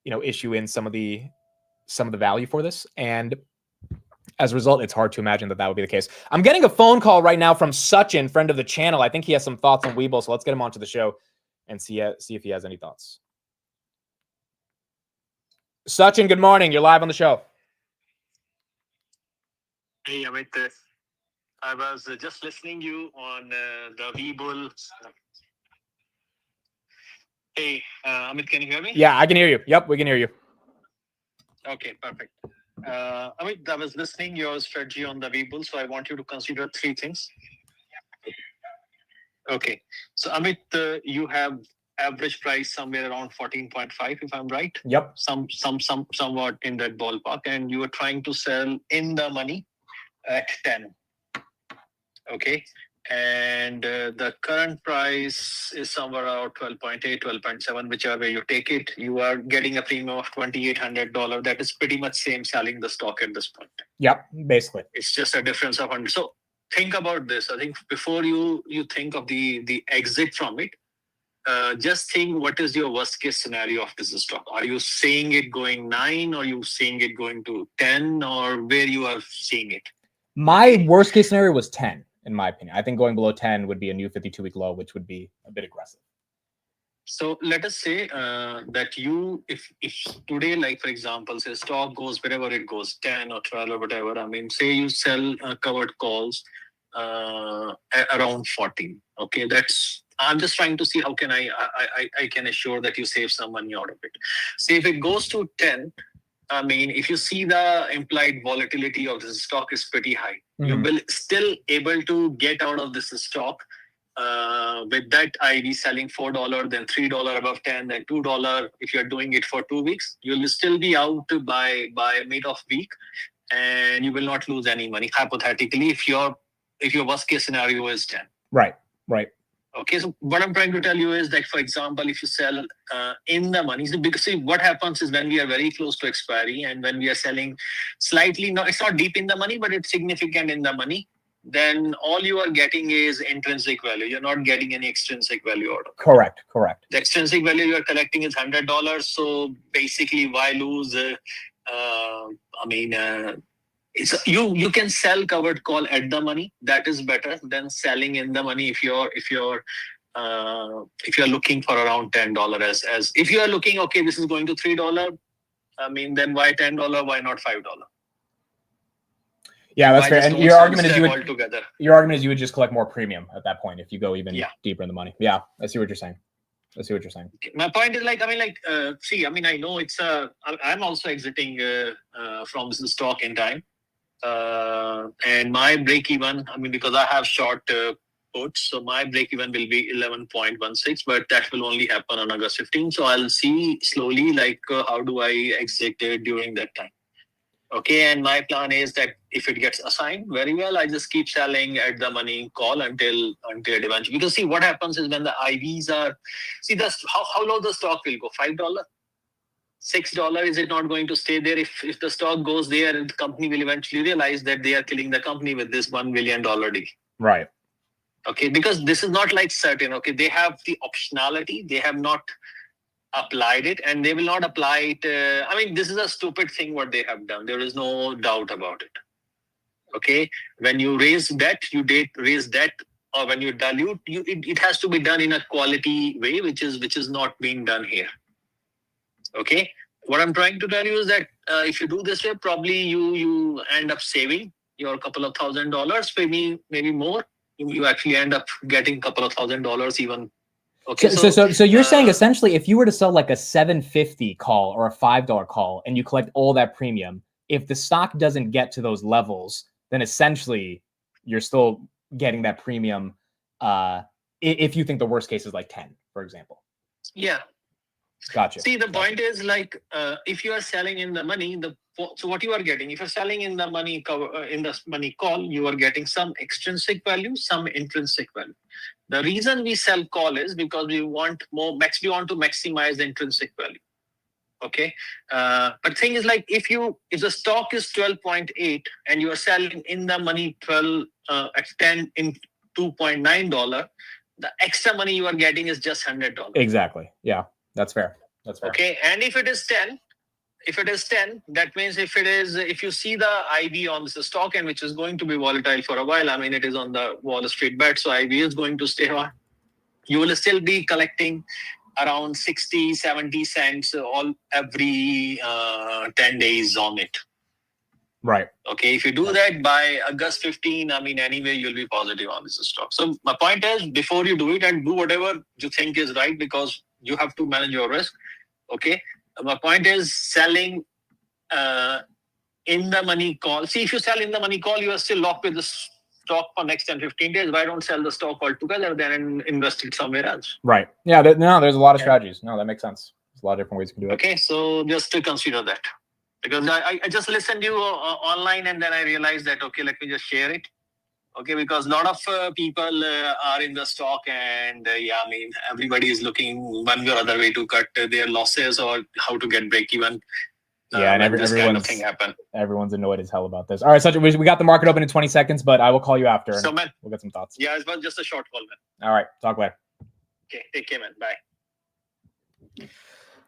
issue in some of the value for this? And as a result, it's hard to imagine that would be the case. I'm getting a phone call right now from Sachin, friend of the channel. I think he has some thoughts on Webull, so let's get him onto the show and see if he has any thoughts. Sachin, good morning. You're live on the show. Hey, Amit. I was just listening you on the Webull. Hey, Amit, can you hear me? Yeah, I can hear you. Yep, we can hear you. Okay, perfect. Amit, I was listening your strategy on the Webull, so I want you to consider 3 things. Okay, so Amit, you have average price somewhere around 14.5, if I'm right. Yep. Somewhat in that ballpark, and you are trying to sell in the money at 10. Okay. And the current price is somewhere around 12.8, 12.7, whichever way you take it. You are getting a premium of $2,800. That is pretty much same selling the stock at this point. Yep, basically. It's just a difference of 100. So think about this. I think before you think of the exit from it, just think what is your worst case scenario of this stock. Are you seeing it going 9, or are you seeing it going to 10, or where you are seeing it? My worst case scenario was 10, in my opinion. I think going below 10 would be a new 52-week low, which would be a bit aggressive. So let us say that if today, like for example, say stock goes wherever it goes, 10 or 12 or whatever. I mean, say you sell covered calls around 14. Okay, I'm just trying to see how can I can assure that you save some money out of it. Say if it goes to 10. I mean, if you see the implied volatility of this stock is pretty high, you will still able to get out of this stock with that IV selling $4, then $3 above 10, then $2. If you're doing it for 2 weeks, you'll still be out by mid of week, and you will not lose any money hypothetically if your worst case scenario is 10. Right. Okay, so what I'm trying to tell you is that, for example, if you sell in the money, so because see, what happens is when we are very close to expiry and when we are selling slightly, it's not deep in the money, but it's significant in the money, then all you are getting is intrinsic value. You're not getting any extrinsic value out of it. Correct. The extrinsic value you're collecting is $100. So basically, why lose I mean, you can sell covered call at the money. That is better than selling in the money if you're looking for around $10 as if you are looking, okay, this is going to $3. I mean, then why $10? Why not $5? Yeah, that's fair. And your argument is you would just collect more premium at that point if you go even deeper in the money. Yeah, I see what you're saying. My point is see, I mean, I know I'm also exiting from the stock in time. And my break even, I mean, because I have short puts, so my break even will be 11.16, but that will only happen on August 15. So I'll see slowly, how do I exit during that time. Okay, and my plan is that if it gets assigned very well, I just keep selling at the money call until it eventually. Because see, what happens is when the IVs are, see, that's how low the stock will go. $5, $6. Is it not going to stay there? If the stock goes there, the company will eventually realize that they are killing the company with this $1 billion deal. Right. Okay, because this is not like certain. Okay, they have the optionality. They have not applied it, and they will not apply it. I mean, this is a stupid thing what they have done. There is no doubt about it. Okay, when you raise debt, or when you dilute, it has to be done in a quality way, which is not being done here. Okay, what I'm trying to tell you is that if you do this way, probably you end up saving your couple of $1,000s, maybe more. You actually end up getting a couple of $1,000s even. Okay, so you're saying essentially if you were to sell like a $7.50 call or a $5 call and you collect all that premium, if the stock doesn't get to those levels, then essentially you're still getting that premium. If you think the worst case is like 10, for example. Yeah. Gotcha. See, the point is if you are selling in the money, so what you are getting, if you're selling in the money call, you are getting some extrinsic value, some intrinsic value. The reason we sell call is because we want to maximize the intrinsic value. Okay, but thing is if the stock is 12.8 and you are selling in the money 12 at 10 in $2.9, the extra money you are getting is just $100. Exactly. Yeah, that's fair. Okay, and if it is 10, that means if you see the IV on the stock and which is going to be volatile for a while, I mean, it is on the Wall Street bet, so IV is going to stay on. You will still be collecting around 60, 70 cents every 10 days on it. Right. Okay, if you do that by August 15, I mean, anyway, you'll be positive on this stock. So my point is, before you do it, and do whatever you think is right, because you have to manage your risk. Okay, my point is selling in the money call. See, if you sell in the money call, you are still locked with the stock for next 10, 15 days. Why don't sell the stock altogether then and invest it somewhere else? Right. Yeah, there's a lot of strategies. No, that makes sense. There's a lot of different ways you can do it. Okay, so just to consider that. Because I just listened to you online and then I realized that, okay, let me just share it. Okay, because a lot of people are in the stock and I mean, everybody is looking one or other way to cut their losses or how to get break even. Yeah, and this kind of thing happen. Everyone's annoyed as hell about this. All right, Sachin, we got the market open in 20 seconds, but I will call you after. So, man, we'll get some thoughts. Yeah, it was just a short call, man. All right, talk later. Okay, take care, man. Bye.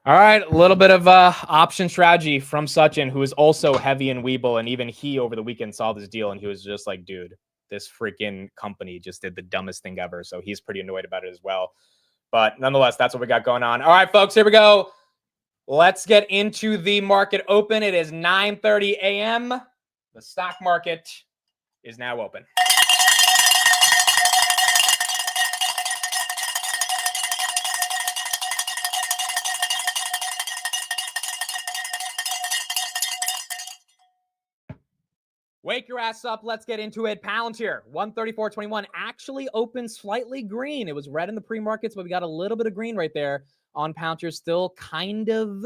All right, a little bit of option strategy from Sachin, who is also heavy in Webull, and even he over the weekend saw this deal, and he was just like, dude, this freaking company just did the dumbest thing ever. So he's pretty annoyed about it as well. But nonetheless, that's what we got going on. All right, folks, here we go. Let's get into the market open. It is 9:30 a.m. The stock market is now open. Wake your ass up. Let's get into it. Palantir, 134.21, actually opened slightly green. It was red in the pre-markets, but we got a little bit of green right there on Palantir. Still kind of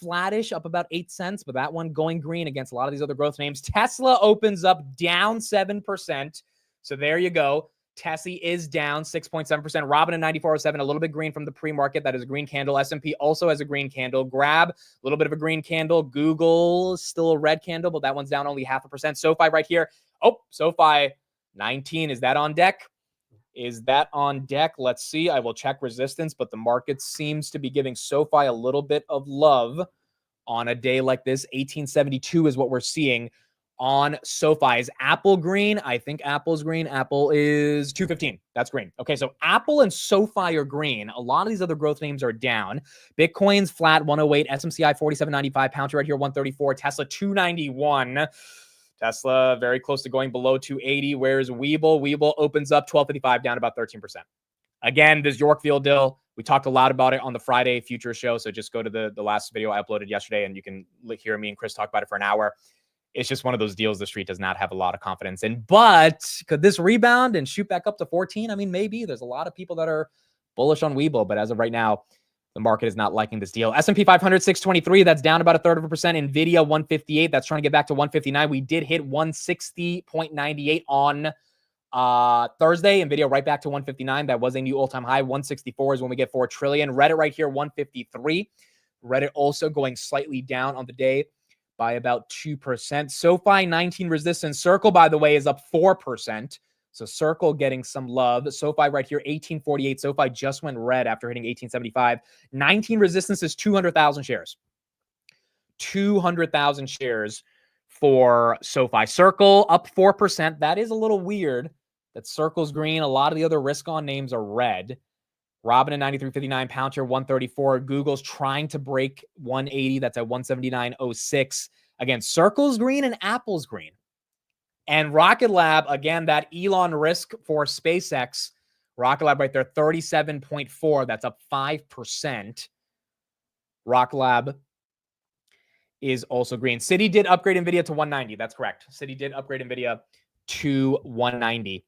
flattish, up about 8 cents, but that one going green against a lot of these other growth names. Tesla opens up down 7%. So there you go. Tesla is down 6.7%. Robin at 94.07, a little bit green from the pre-market. That is a green candle. S&P also has a green candle. Grab, a little bit of a green candle. Google, still a red candle, but that one's down only 0.5%. SoFi right here. Oh, SoFi 19. Is that on deck? Is that on deck? Let's see. I will check resistance, but the market seems to be giving SoFi a little bit of love on a day like this. 1872 is what we're seeing on SoFi. Is Apple green? I think Apple's green. Apple is 215. That's green. Okay, so Apple and SoFi are green. A lot of these other growth names are down. Bitcoin's flat, 108. SMCI 47.95. Pounds right here, 134. Tesla 291. Tesla very close to going below 280. Where's Webull? Webull opens up 1255, down about 13%. Again, this Yorkville deal, we talked a lot about it on the Friday Future show. So just go to the last video I uploaded yesterday and you can hear me and Chris talk about it for an hour. It's just one of those deals the street does not have a lot of confidence in. But could this rebound and shoot back up to 14? I mean, maybe. There's a lot of people that are bullish on Webull, but as of right now, the market is not liking this deal. S&P 500, 623. That's down about 1/3%. NVIDIA, 158. That's trying to get back to 159. We did hit 160.98 on Thursday. NVIDIA right back to 159. That was a new all-time high. 164 is when we get 4 trillion. Reddit right here, 153. Reddit also going slightly down on the day by about 2%. SoFi 19 resistance. Circle, by the way, is up 4%. So Circle getting some love. SoFi right here, 1848. SoFi just went red after hitting 1875. 19 resistance is 200,000 shares. 200,000 shares for SoFi. Circle up 4%. That is a little weird that Circle's green. A lot of the other risk-on names are red. Robin at 93.59, Palantir 134. Google's trying to break 180. That's at 179.06. Again, Circle's green and Apple's green. And Rocket Lab, again, that Elon risk for SpaceX. Rocket Lab right there, 37.4. That's up 5%. Rocket Lab is also green. Citi did upgrade NVIDIA to 190. That's correct. Citi did upgrade NVIDIA to 190.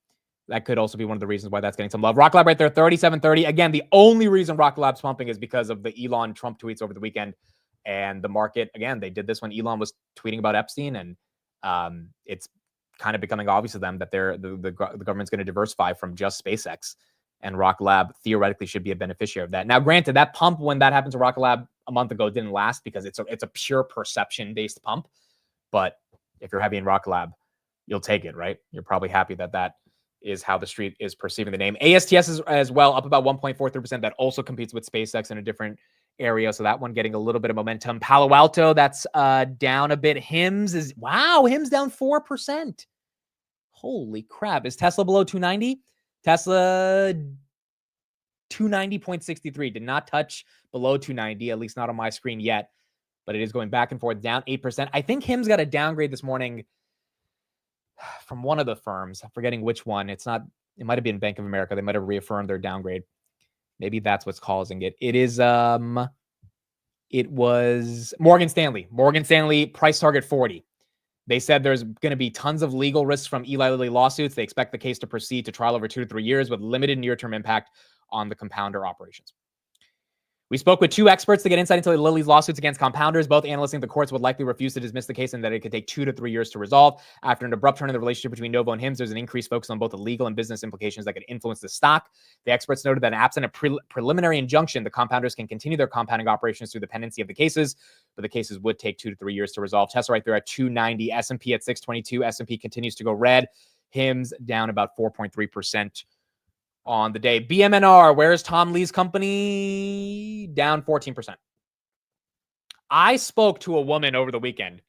That could also be one of the reasons why that's getting some love. Rocket Lab right there, 37.30. Again, the only reason Rocket Lab's pumping is because of the Elon Trump tweets over the weekend. And the market, again, they did this when Elon was tweeting about Epstein. And it's kind of becoming obvious to them that the government's going to diversify from just SpaceX. And Rocket Lab theoretically should be a beneficiary of that. Now, granted, that pump, when that happened to Rocket Lab a month ago, didn't last because it's a pure perception-based pump. But if you're heavy in Rocket Lab, you'll take it, right? You're probably happy that is how the street is perceiving the name. ASTS is as well up about 1.43%. That also competes with SpaceX in a different area. So that one getting a little bit of momentum. Palo Alto, that's down a bit. HIMS down 4%. Holy crap. Is Tesla below 290? Tesla 290.63. Did not touch below 290, at least not on my screen yet. But it is going back and forth, down 8%. I think HIMS got a downgrade this morning from one of the firms. I'm forgetting which one. It might have been Bank of America. They might have reaffirmed their downgrade. Maybe that's what's causing it. It was Morgan Stanley. Morgan Stanley price target 40. They said there's going to be tons of legal risks from Eli Lilly lawsuits. They expect the case to proceed to trial over 2 to 3 years with limited near-term impact on the compounder operations. We spoke with 2 experts to get insight into Lilly's lawsuits against compounders. Both analysts think the courts would likely refuse to dismiss the case and that it could take 2 to 3 years to resolve. After an abrupt turn in the relationship between Novo and HIMS, there's an increased focus on both the legal and business implications that could influence the stock. The experts noted that absent a preliminary injunction, the compounders can continue their compounding operations through the pendency of the cases, but the cases would take 2 to 3 years to resolve. Tesla right there at 290, S&P at 622. S&P continues to go red. HIMS down about 4.3%. on the day. BMNR, where's Tom Lee's company? Down 14%. I spoke to a woman over the weekend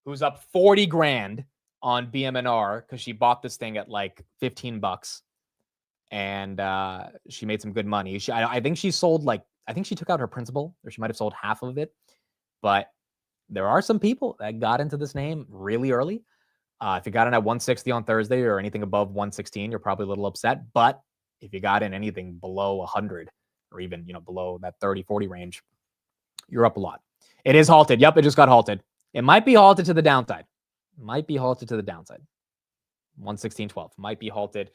who's up 40 grand on BMNR because she bought this thing at like $15 and she made some good money. I think she sold I think she took out her principal, or she might have sold half of it. But there are some people that got into this name really early. If you got in at 160 on Thursday or anything above 116, you're probably a little upset. But if you got in anything below 100 or even, below that 30, 40 range, you're up a lot. It is halted. Yep, it just got halted. It might be halted to the downside. 116.12 might be halted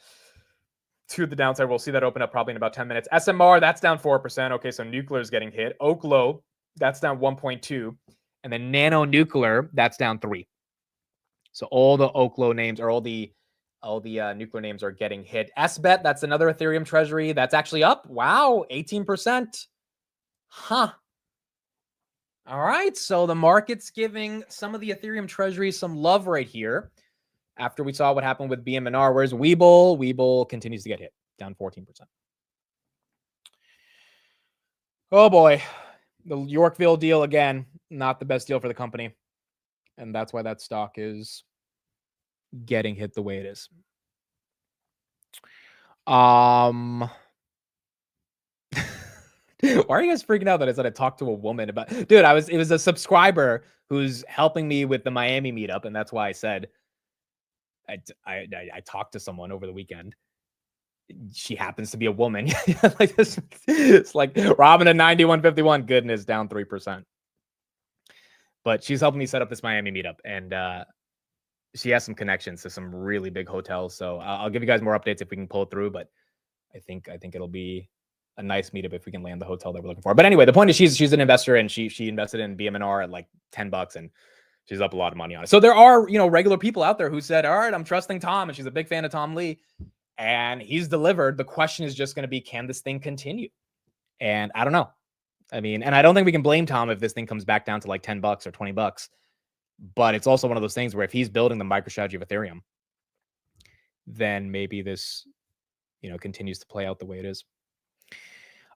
to the downside. We'll see that open up probably in about 10 minutes. SMR, that's down 4%. Okay, so nuclear is getting hit. Oklo, that's down 1.2. And then nano nuclear, that's down 3. So all the Oklo names, or all the nuclear names are getting hit. SBET, that's another Ethereum treasury. That's actually up. Wow, 18%. Huh. All right, so the market's giving some of the Ethereum treasuries some love right here after we saw what happened with BMNR. Where's Webull? Webull continues to get hit, down 14%. Oh boy. The Yorkville deal, again, not the best deal for the company. And that's why that stock is getting hit the way it is. Why are you guys freaking out that I said I talked to a woman about? Dude, it was a subscriber who's helping me with the Miami meetup, and that's why I said I talked to someone over the weekend. She happens to be a woman. Like this, it's like Robin at 91.51. Goodness, down 3%. But she's helping me set up this Miami meetup, and she has some connections to some really big hotels. So I'll give you guys more updates if we can pull it through. But I think it'll be a nice meetup if we can land the hotel that we're looking for. But anyway, the point is she's an investor, and she invested in BMNR at like $10, and she's up a lot of money on it. So there are, regular people out there who said, all right, I'm trusting Tom, and she's a big fan of Tom Lee, and he's delivered. The question is just going to be, can this thing continue? And I don't know. I mean, and I don't think we can blame Tom if this thing comes back down to like $10 or $20. But it's also one of those things where if he's building the MicroStrategy of Ethereum, then maybe this, continues to play out the way it is.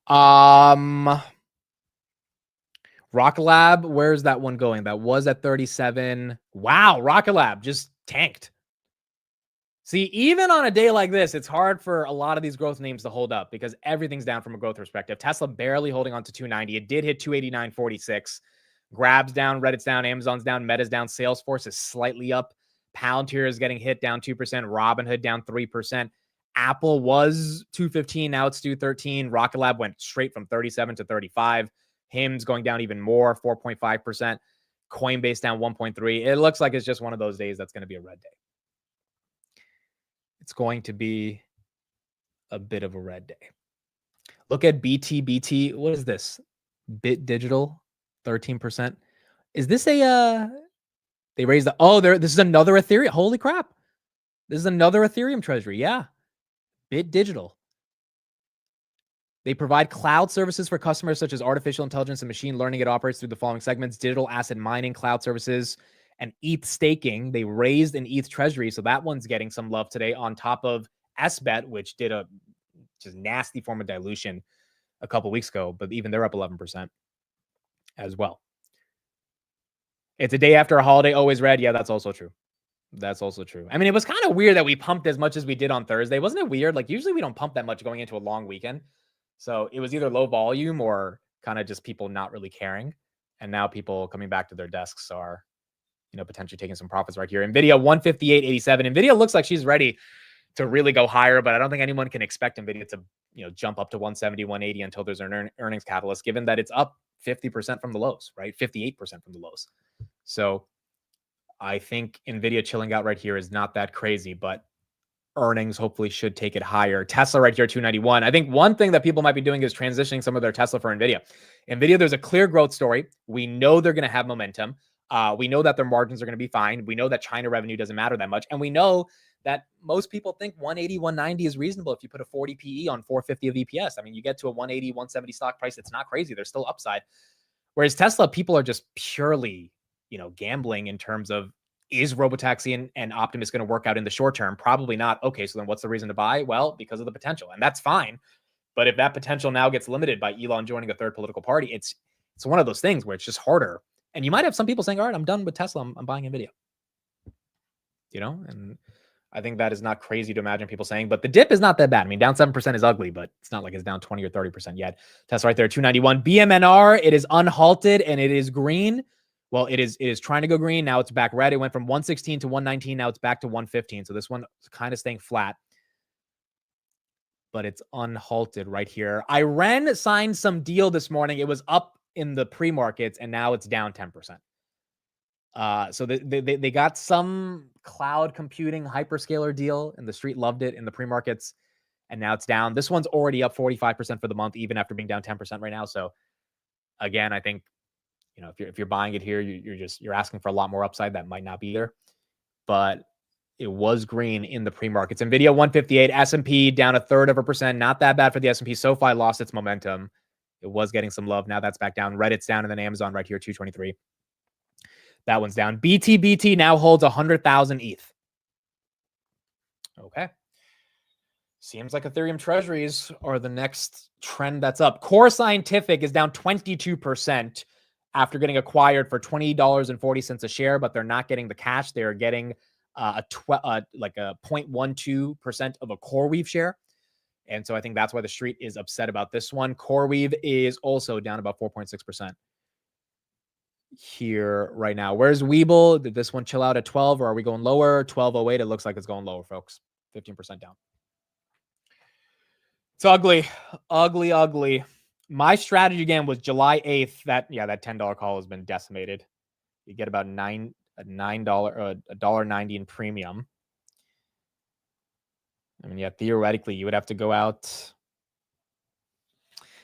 Rocket Lab, where's that one going? That was at 37. Wow, Rocket Lab just tanked. See, even on a day like this, it's hard for a lot of these growth names to hold up because everything's down from a growth perspective. Tesla barely holding on to 290. It did hit 289.46. Grab's down, Reddit's down, Amazon's down, Meta's down, Salesforce is slightly up. Palantir is getting hit, down 2%. Robinhood down 3%. Apple was 215, now it's 213. Rocket Lab went straight from 37 to 35. HIM's going down even more, 4.5%. Coinbase down 1.3. It looks like it's just one of those days that's going to be a red day. It's going to be a bit of a red day. Look at BT. What is this? Bit Digital, 13%. Is this a they raised the this is another Ethereum. Holy crap. This is another Ethereum treasury. Yeah. Bit Digital. They provide cloud services for customers such as artificial intelligence and machine learning. It operates through the following segments: digital asset mining, cloud services, and ETH staking. They raised an ETH treasury, so that one's getting some love today on top of SBET, which did a just nasty form of dilution a couple weeks ago, but even they're up 11% as well. It's a day after a holiday, always red. Yeah, that's also true. That's also true. I mean, it was kind of weird that we pumped as much as we did on Thursday. Wasn't it weird? Like usually we don't pump that much going into a long weekend. So it was either low volume or kind of just people not really caring. And now people coming back to their desks are, potentially taking some profits right here. NVIDIA 158.87. NVIDIA looks like she's ready to really go higher, but I don't think anyone can expect NVIDIA to, jump up to 170, 180 until there's an earnings catalyst, given that it's up 50% from the lows, right? 58% from the lows. So I think NVIDIA chilling out right here is not that crazy, but earnings hopefully should take it higher. Tesla right here, 291. I think one thing that people might be doing is transitioning some of their Tesla for NVIDIA. NVIDIA, there's a clear growth story. We know they're going to have momentum. We know that their margins are going to be fine. We know that China revenue doesn't matter that much. And we know that most people think 180, 190 is reasonable if you put a 40 PE on 450 of EPS. I mean, you get to a 180, 170 stock price. It's not crazy. There's still upside. Whereas Tesla, people are just purely, gambling in terms of, is Robotaxi and Optimus going to work out in the short term? Probably not. Okay, so then what's the reason to buy? Well, because of the potential, and that's fine. But if that potential now gets limited by Elon joining a third political party, it's one of those things where it's just harder. And you might have some people saying, all right, I'm done with Tesla. I'm buying NVIDIA. And I think that is not crazy to imagine people saying, but the dip is not that bad. I mean, down 7% is ugly, but it's not like it's down 20 or 30% yet. Tesla right there, 291. BMNR, it is unhalted and it is green. Well, it is trying to go green. Now it's back red. It went from 116 to 119. Now it's back to 115. So this one is kind of staying flat, but it's unhalted right here. Iran signed some deal this morning. It was up in the pre-markets and now it's down 10%. So they got some cloud computing hyperscaler deal and the street loved it in the pre-markets and now it's down. This one's already up 45% for the month, even after being down 10% right now. So again, I think, if you're buying it here, you're asking for a lot more upside that might not be there, but it was green in the pre-markets. NVIDIA 158, S&P down 1/3%. Not that bad for the S&P. SoFi lost its momentum. It was getting some love. Now that's back down. Reddit's down, and then Amazon right here, 223. That one's down. BT now holds 100,000 ETH. Okay. Seems like Ethereum treasuries are the next trend that's up. Core Scientific is down 22% after getting acquired for $20.40 a share, but they're not getting the cash. They are getting like a 0.12% of a CoreWeave share. And so I think that's why the street is upset about this one. CoreWeave is also down about 4.6% here right now. Where's Weeble? Did this one chill out at 12 or are we going lower? 12.08. It looks like it's going lower, folks. 15% down. It's ugly, ugly, ugly. My strategy again was July 8th. That $10 call has been decimated. You get about $1.90 in premium. I mean, yeah, theoretically, you would have to go out.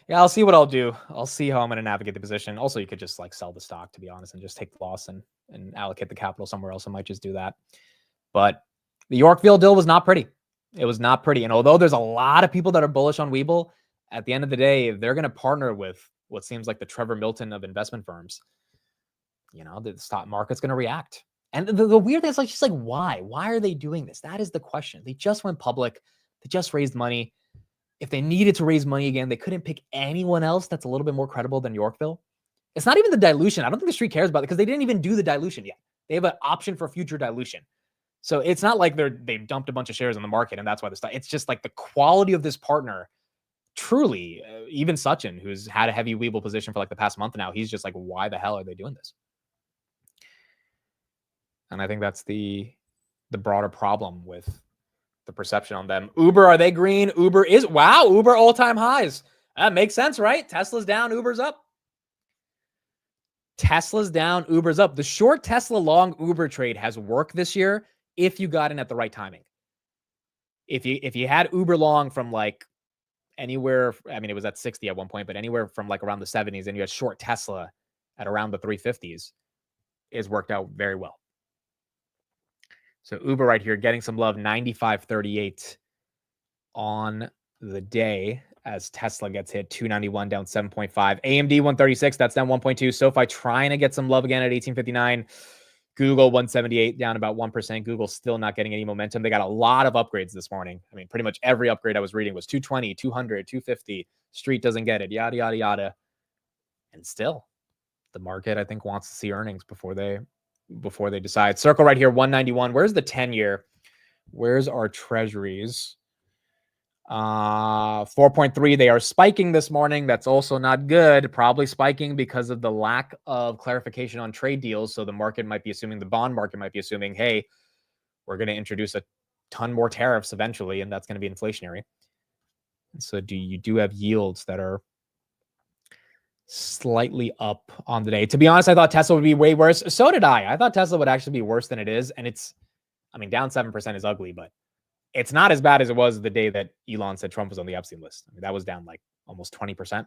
Yeah, I'll see what I'll do. I'll see how I'm going to navigate the position. Also, you could just like sell the stock, to be honest, and just take the loss and allocate the capital somewhere else. I might just do that. But the Yorkville deal was not pretty. It was not pretty. And although there's a lot of people that are bullish on Weeble, at the end of the day, they're going to partner with what seems like the Trevor Milton of investment firms. You know, the stock market's going to react. And the weird thing is like, just like, why? Why are they doing this? That is the question. They just went public. They just raised money. If they needed to raise money again, they couldn't pick anyone else that's a little bit more credible than Yorkville. It's not even the dilution. I don't think the street cares about it because they didn't even do the dilution yet. They have an option for future dilution. So it's not like they dumped a bunch of shares in the market and that's why the stock. It's just like the quality of this partner. Truly, even Sachin, who's had a heavy Weeble position for like the past month now, he's just like, why the hell are they doing this? And I think that's the broader problem with the perception on them. Uber, are they green? Uber is, wow, Uber all-time highs. That makes sense, right? Tesla's down, Uber's up. Tesla's down, Uber's up. The short Tesla long Uber trade has worked this year if you got in at the right timing. If you had Uber long from like anywhere, I mean, it was at 60 at one point, but anywhere from like around the 70s, and you had short Tesla at around the 350s, it's worked out very well. So Uber right here getting some love, 95.38 on the day as Tesla gets hit, 291 down 7.5. AMD 136, that's down 1.2. SoFi trying to get some love again at 1859. Google 178 down about 1%. Google still not getting any momentum. They got a lot of upgrades this morning. I mean, pretty much every upgrade I was reading was 220, 200, 250. Street doesn't get it, yada, yada, yada. And still, the market, I think, wants to see earnings before they decide. Circle right here, 191. Where's the 10-year? Where's our treasuries? 4.3. They are spiking this morning. That's also not good. Probably spiking because of the lack of clarification on trade deals. So the market might be assuming, the bond market might be assuming, hey, we're going to introduce a ton more tariffs eventually, and that's going to be inflationary. And so you do have yields that are slightly up on the day. To be honest, I thought Tesla would be way worse. So did I. I thought Tesla would actually be worse than it is. And it's, I mean, down 7% is ugly, but it's not as bad as it was the day that Elon said Trump was on the Epstein list. I mean, that was down like almost 20%.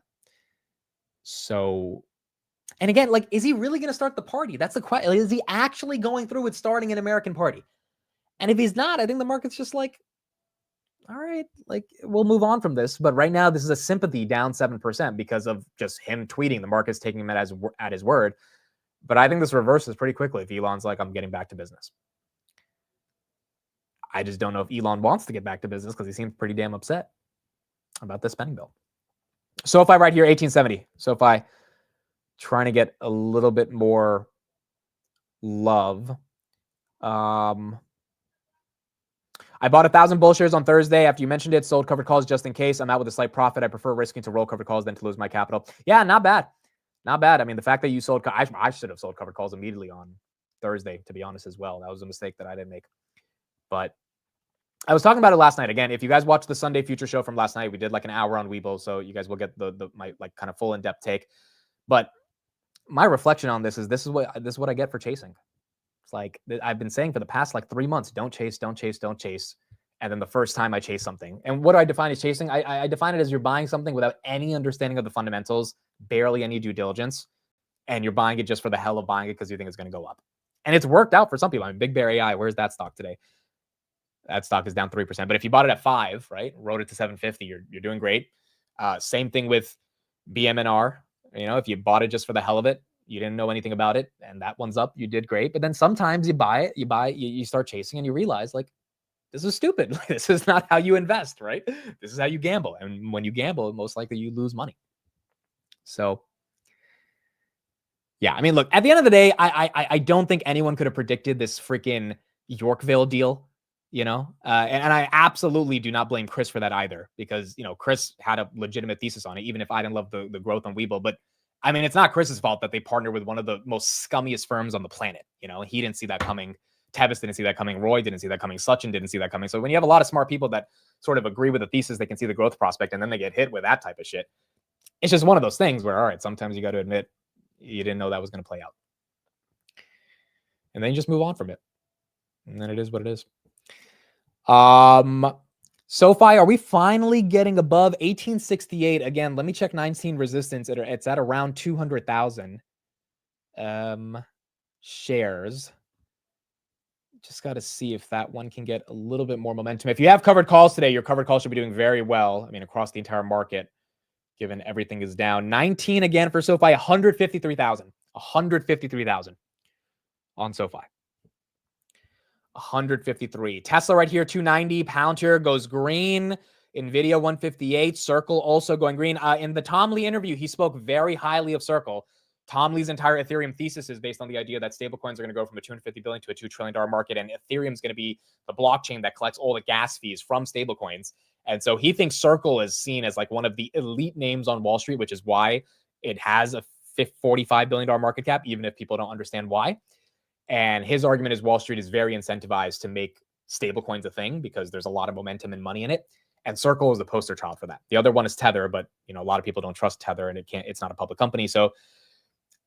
So, and again, like, is he really going to start the party? That's the question. Is he actually going through with starting an American party? And if he's not, I think the market's just like, all right, like, we'll move on from this. But right now, this is a sympathy down 7% because of just him tweeting. The market's taking him at his word. But I think this reverses pretty quickly if Elon's like, I'm getting back to business. I just don't know if Elon wants to get back to business because he seems pretty damn upset about the spending bill. SoFi right here, 1870. SoFi trying to get a little bit more love. I bought 1,000 bull shares on Thursday after you mentioned it. Sold covered calls just in case. I'm out with a slight profit. I prefer risking to roll covered calls than to lose my capital. Yeah, not bad. Not bad. I mean, the fact that you sold, I should have sold covered calls immediately on Thursday, to be honest, as well. That was a mistake that I didn't make. But I was talking about it last night. Again, if you guys watched the Sunday Future show from last night, we did like an hour on Weeble, so you guys will get my like kind of full in-depth take. But my reflection on this is what I get for chasing. It's like I've been saying for the past like 3 months, don't chase, don't chase, don't chase. And then the first time I chase something, and what do I define as chasing? I define it as you're buying something without any understanding of the fundamentals, barely any due diligence, and you're buying it just for the hell of buying it because you think it's going to go up. And it's worked out for some people. I mean, Big Bear AI, where's that stock today? That stock is down 3%. But if you bought it at 5, right, rode it to 750, you're doing great. Same thing with BMNR. You know, if you bought it just for the hell of it, you didn't know anything about it, and that one's up, you did great. But then sometimes you buy it, you start chasing, and you realize like this is stupid. This is not how you invest, right? This is how you gamble. And when you gamble, most likely you lose money. So, yeah, I mean, look, at the end of the day, I don't think anyone could have predicted this freaking Yorkville deal, and I absolutely do not blame Chris for that either, because, Chris had a legitimate thesis on it, even if I didn't love the growth on Webull. But I mean, it's not Chris's fault that they partnered with one of the most scummiest firms on the planet. He didn't see that coming. Tevis didn't see that coming. Roy didn't see that coming. Sachin didn't see that coming. So when you have a lot of smart people that sort of agree with the thesis, they can see the growth prospect, and then they get hit with that type of shit. It's just one of those things where, all right, sometimes you got to admit you didn't know that was going to play out. And then you just move on from it. And then it is what it is. SoFi, are we finally getting above 1868? Again, let me check 19 resistance. It's at around 200,000 shares. Just got to see if that one can get a little bit more momentum. If you have covered calls today, your covered calls should be doing very well. I mean, across the entire market, given everything is down. 19 again for SoFi, 153,000. 153,000 on SoFi. 153. Tesla right here, 290. Palantir goes green. NVIDIA 158. Circle also going green. In the Tom Lee interview, he spoke very highly of Circle. Tom Lee's entire Ethereum thesis is based on the idea that stablecoins are going to go from a $250 billion to a $2 trillion market, and Ethereum is going to be the blockchain that collects all the gas fees from stablecoins. And so he thinks Circle is seen as like one of the elite names on Wall Street, which is why it has a $45 billion market cap, even if people don't understand why. And his argument is Wall Street is very incentivized to make stablecoins a thing because there's a lot of momentum and money in it. And Circle is the poster child for that. The other one is Tether, but a lot of people don't trust Tether, and it's not a public company. So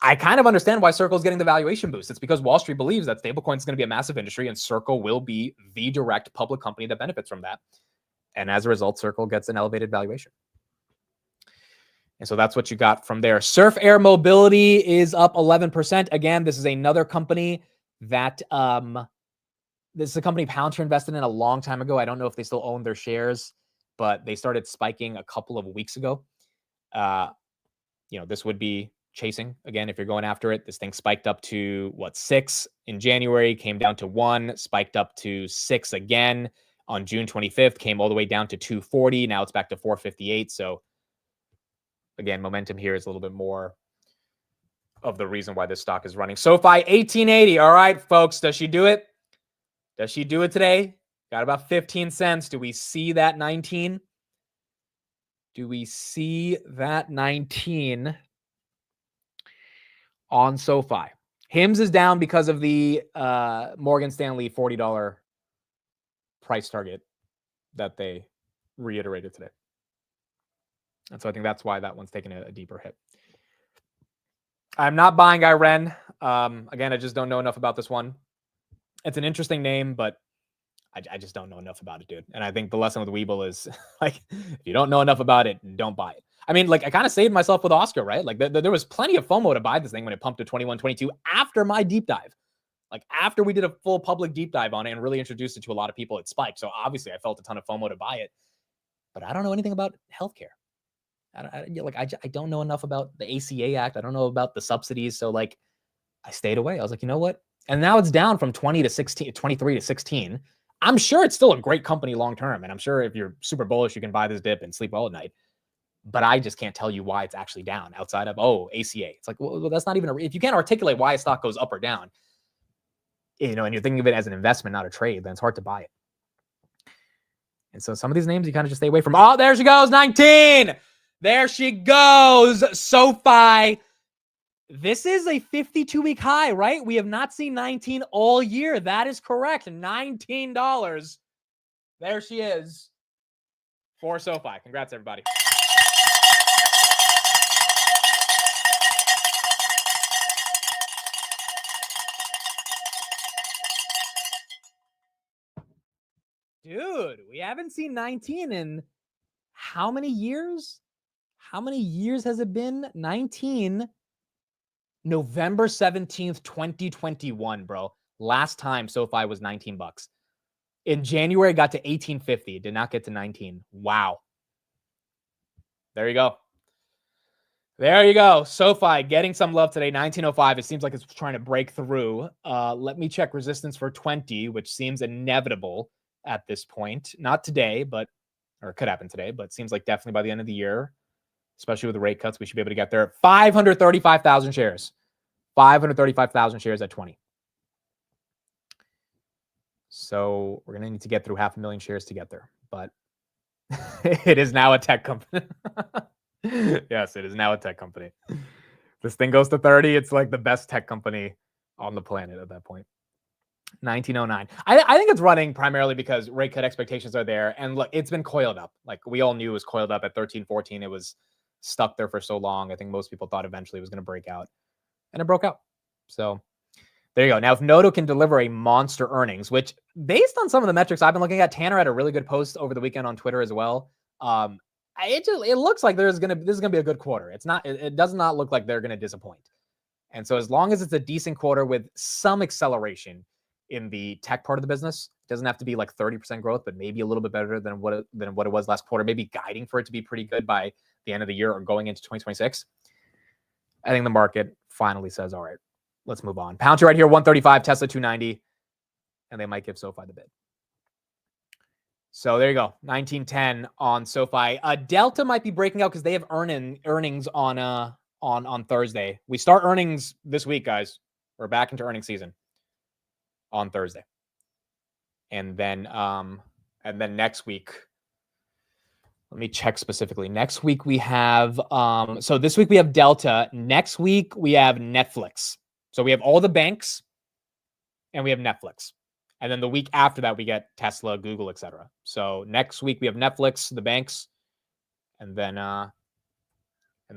I kind of understand why Circle is getting the valuation boost. It's because Wall Street believes that stablecoin is going to be a massive industry, and Circle will be the direct public company that benefits from that. And as a result, Circle gets an elevated valuation. And so that's what you got from there. Surf Air Mobility is up 11%. Again, this is another company that this is a company Palantir invested in a long time ago. I don't know if they still own their shares, but they started spiking a couple of weeks ago. This would be chasing again if you're going after it. This thing spiked up to 6 in January, came down to 1, spiked up to 6 again on June 25th, came all the way down to 240. Now it's back to 458. So again, momentum here is a little bit more of the reason why this stock is running. SoFi 1880. All right, folks, does she do it? Does she do it today? Got about 15 cents. Do we see that 19? Do we see that 19 on SoFi? HIMS is down because of the Morgan Stanley $40 price target that they reiterated today. And so I think that's why that one's taking a deeper hit. I'm not buying Iren. Again, I just don't know enough about this one. It's an interesting name, but I just don't know enough about it, dude. And I think the lesson with Webull is, like, if you don't know enough about it, don't buy it. I mean, like, I kind of saved myself with Oscar, right? Like, there was plenty of FOMO to buy this thing when it pumped to 21, 22 after my deep dive. Like, after we did a full public deep dive on it and really introduced it to a lot of people, it spiked. So obviously I felt a ton of FOMO to buy it, but I don't know anything about healthcare. I don't know enough about the ACA Act. I don't know about the subsidies. So like, I stayed away. I was like, you know what? And now it's down from 20 to 16, 23 to 16. I'm sure it's still a great company long-term. And I'm sure if you're super bullish, you can buy this dip and sleep well at night. But I just can't tell you why it's actually down outside of, ACA. It's like, well, that's not even, if you can't articulate why a stock goes up or down, and you're thinking of it as an investment, not a trade, then it's hard to buy it. And so some of these names you kind of just stay away from. Oh, there she goes, 19. There she goes, SoFi. This is a 52-week high, right? We have not seen 19 all year. That is correct. $19. There she is for SoFi. Congrats, everybody. Dude, we haven't seen 19 in how many years? How many years has it been? 19. November 17th, 2021, bro. Last time SoFi was $19. In January, it got to $18.50. It did not get to 19. Wow. There you go. There you go. SoFi getting some love today. 1905. It seems like it's trying to break through. Let me check resistance for 20, which seems inevitable. at this point. Not today, or it could happen today, but it seems like definitely by the end of the year, especially with the rate cuts, we should be able to get there. 535,000 shares. 535,000 shares at 20. So we're going to need to get through 500,000 shares to get there. But it is now a tech company. Yes, it is now a tech company. This thing goes to 30. It's like the best tech company on the planet at that point. 1909. I think it's running primarily because rate cut expectations are there. And look, it's been coiled up. Like we all knew it was coiled up at 13, 14. It was stuck there for so long. I think most people thought eventually it was going to break out. And it broke out. So there you go. Now, if Noto can deliver a monster earnings, which based on some of the metrics I've been looking at, Tanner had a really good post over the weekend on Twitter as well. It looks like this is gonna be a good quarter. It does not look like they're gonna disappoint. And so as long as it's a decent quarter with some acceleration in the tech part of the business, it doesn't have to be like 30% growth, but maybe a little bit better than what it was last quarter, maybe guiding for it to be pretty good by the end of the year or going into 2026. I think the market finally says, all right, let's move on. Pound right here, 135, Tesla 290, and they might give SoFi the bid. So there you go, 1910 on SoFi. Delta might be breaking out because they have earnings on Thursday. We start earnings this week, guys. We're back into earnings season on Thursday, and then next week. Let me check specifically. Next week we have so this week we have Delta. Next week we have Netflix. So we have all the banks, and we have Netflix. And then the week after that, we get Tesla, Google, etc. So next week we have Netflix, the banks, and then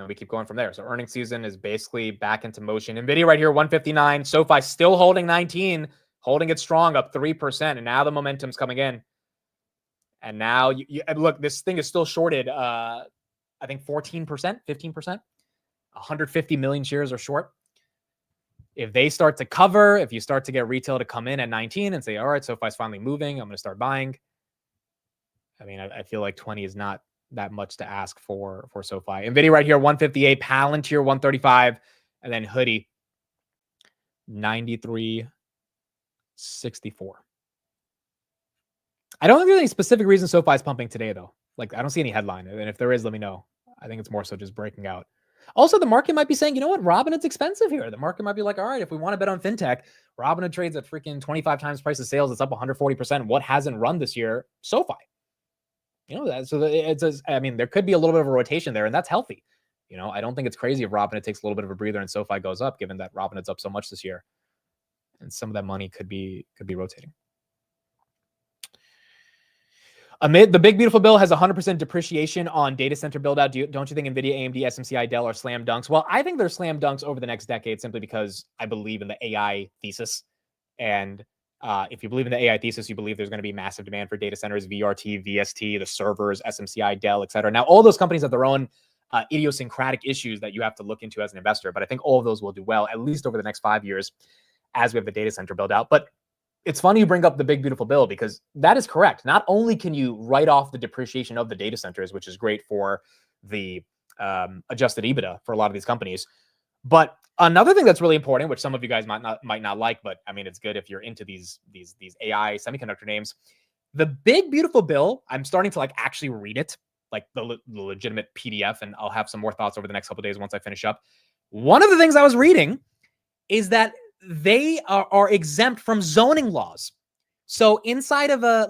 we keep going from there. So earnings season is basically back into motion. NVIDIA right here, 159. SoFi still holding 19, holding it strong, up 3%. And now the momentum's coming in. And now, and look, this thing is still shorted, I think 14%, 15%. 150 million shares are short. If they start to cover, if you start to get retail to come in at 19 and say, all right, SoFi's finally moving, I'm going to start buying. I mean, I feel like 20 is not that much to ask for SoFi. NVIDIA right here, 158, Palantir, 135, and then Hoodie, 93.64. I don't think there's any specific reason SoFi is pumping today, though. Like, I don't see any headline. And if there is, let me know. I think it's more so just breaking out. Also, the market might be saying, you know what? Robinhood's expensive here. The market might be like, all right, if we want to bet on fintech, Robinhood trades at freaking 25 times price of sales. It's up 140%. What hasn't run this year? SoFi. You know, I mean, there could be a little bit of a rotation there, and that's healthy. You know, I don't think it's crazy if Robinhood takes a little bit of a breather and SoFi goes up, given that Robinhood's up so much this year. And some of that money could be rotating. Amid the big beautiful bill has 100% depreciation on data center build out. Don't you think NVIDIA, AMD, SMCI, Dell are slam dunks? Well, I think they're slam dunks over the next decade simply because I believe in the AI thesis. And if you believe in the AI thesis, you believe there's going to be massive demand for data centers, VRT, VST, the servers, SMCI, Dell, et cetera. Now, all those companies have their own idiosyncratic issues that you have to look into as an investor. But I think all of those will do well, at least over the next 5 years as we have the data center build out. But it's funny you bring up the big beautiful bill because that is correct. Not only can you write off the depreciation of the data centers, which is great for the adjusted EBITDA for a lot of these companies, but another thing that's really important, which some of you guys might not like, but I mean it's good if you're into these AI semiconductor names. The big beautiful bill, I'm starting to like actually read it, like the legitimate PDF, and I'll have some more thoughts over the next couple of days once I finish up. One of the things I was reading is that they are exempt from zoning laws. So inside of a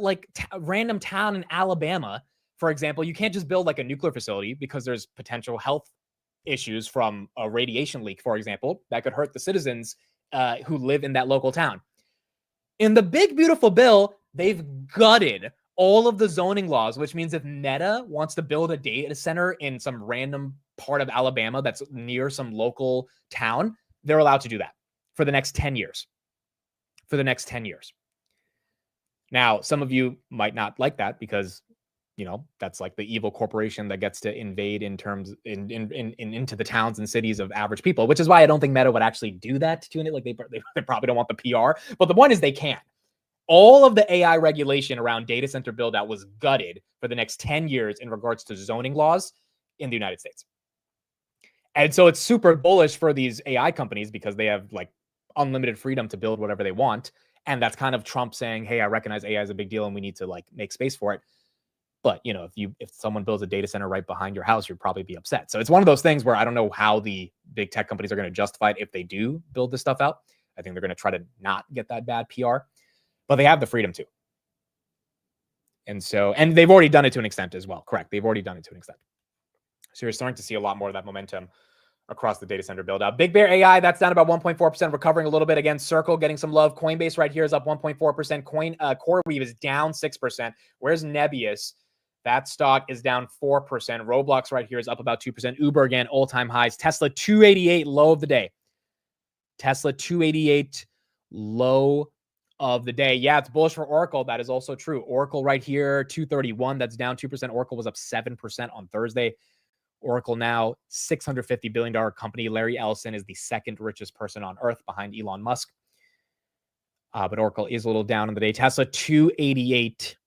random town in Alabama, for example, you can't just build like a nuclear facility because there's potential health issues from a radiation leak, for example, that could hurt the citizens who live in that local town. In the big beautiful bill, they've gutted all of the zoning laws, which means if Meta wants to build a data center in some random part of Alabama that's near some local town, they're allowed to do that for the next 10 years. For the next 10 years. Now, some of you might not like that because, you know, that's like the evil corporation that gets to invade into the towns and cities of average people, which is why I don't think Meta would actually do that to it. Like they probably don't want the PR, but the point is they can. All of the AI regulation around data center build out was gutted for the next 10 years in regards to zoning laws in the United States. And so it's super bullish for these AI companies because they have like unlimited freedom to build whatever they want. And that's kind of Trump saying, hey, I recognize AI is a big deal and we need to like make space for it. But, you know, if someone builds a data center right behind your house, you'd probably be upset. So it's one of those things where I don't know how the big tech companies are going to justify it if they do build this stuff out. I think they're going to try to not get that bad PR, but they have the freedom to. And so, and they've already done it to an extent as well. Correct. They've already done it to an extent. So you're starting to see a lot more of that momentum across the data center build out. Big Bear AI, that's down about 1.4%, recovering a little bit. Again, Circle getting some love. Coinbase right here is up 1.4%. CoreWeave is down 6%. Where's Nebius? That stock is down 4%. Roblox right here is up about 2%. Uber again, all-time highs. Tesla 288, low of the day. Tesla 288, low of the day. Yeah, it's bullish for Oracle. That is also true. Oracle right here, 231. That's down 2%. Oracle was up 7% on Thursday. Oracle now $650 billion company. Larry Ellison is the second richest person on earth behind Elon Musk. But Oracle is a little down on the day. Tesla 288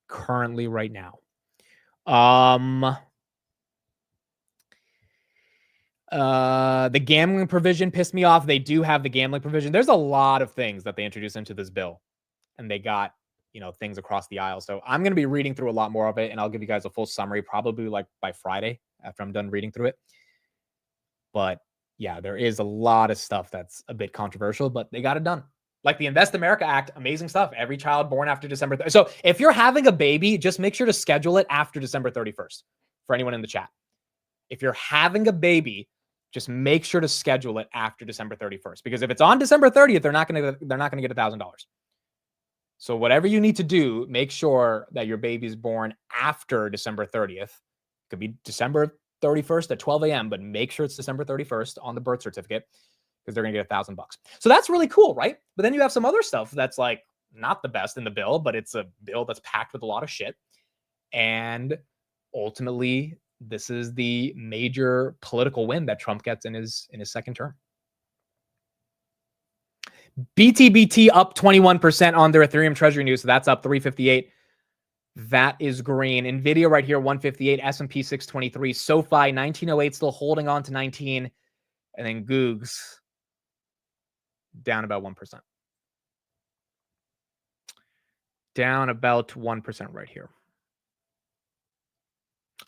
currently right now. The gambling provision pissed me off. They do have the gambling provision. There's a lot of things that they introduced into this bill, and they got, you know, things across the aisle. So I'm going to be reading through a lot more of it, and I'll give you guys a full summary probably like by Friday after I'm done reading through it. But yeah, there is a lot of stuff that's a bit controversial, but they got it done. Like the Invest America Act, amazing stuff. Every child born after December. So if you're having a baby, just make sure to schedule it after December 31st for anyone in the chat. If you're having a baby, just make sure to schedule it after December 31st, because if it's on December 30th, they're not going to get $1,000. So whatever you need to do, make sure that your baby's born after December 30th. It could be December 31st at 12 a.m., but make sure it's December 31st on the birth certificate, because they're going to get $1,000. So that's really cool, right? But then you have some other stuff that's like not the best in the bill, but it's a bill that's packed with a lot of shit. And ultimately, this is the major political win that Trump gets in his second term. BTBT up 21% on their Ethereum Treasury news. So that's up 358. That is green. NVIDIA right here, 158. S&P 623. SoFi 1908, still holding on to 19. And then Googs down about 1%. Down about 1% right here.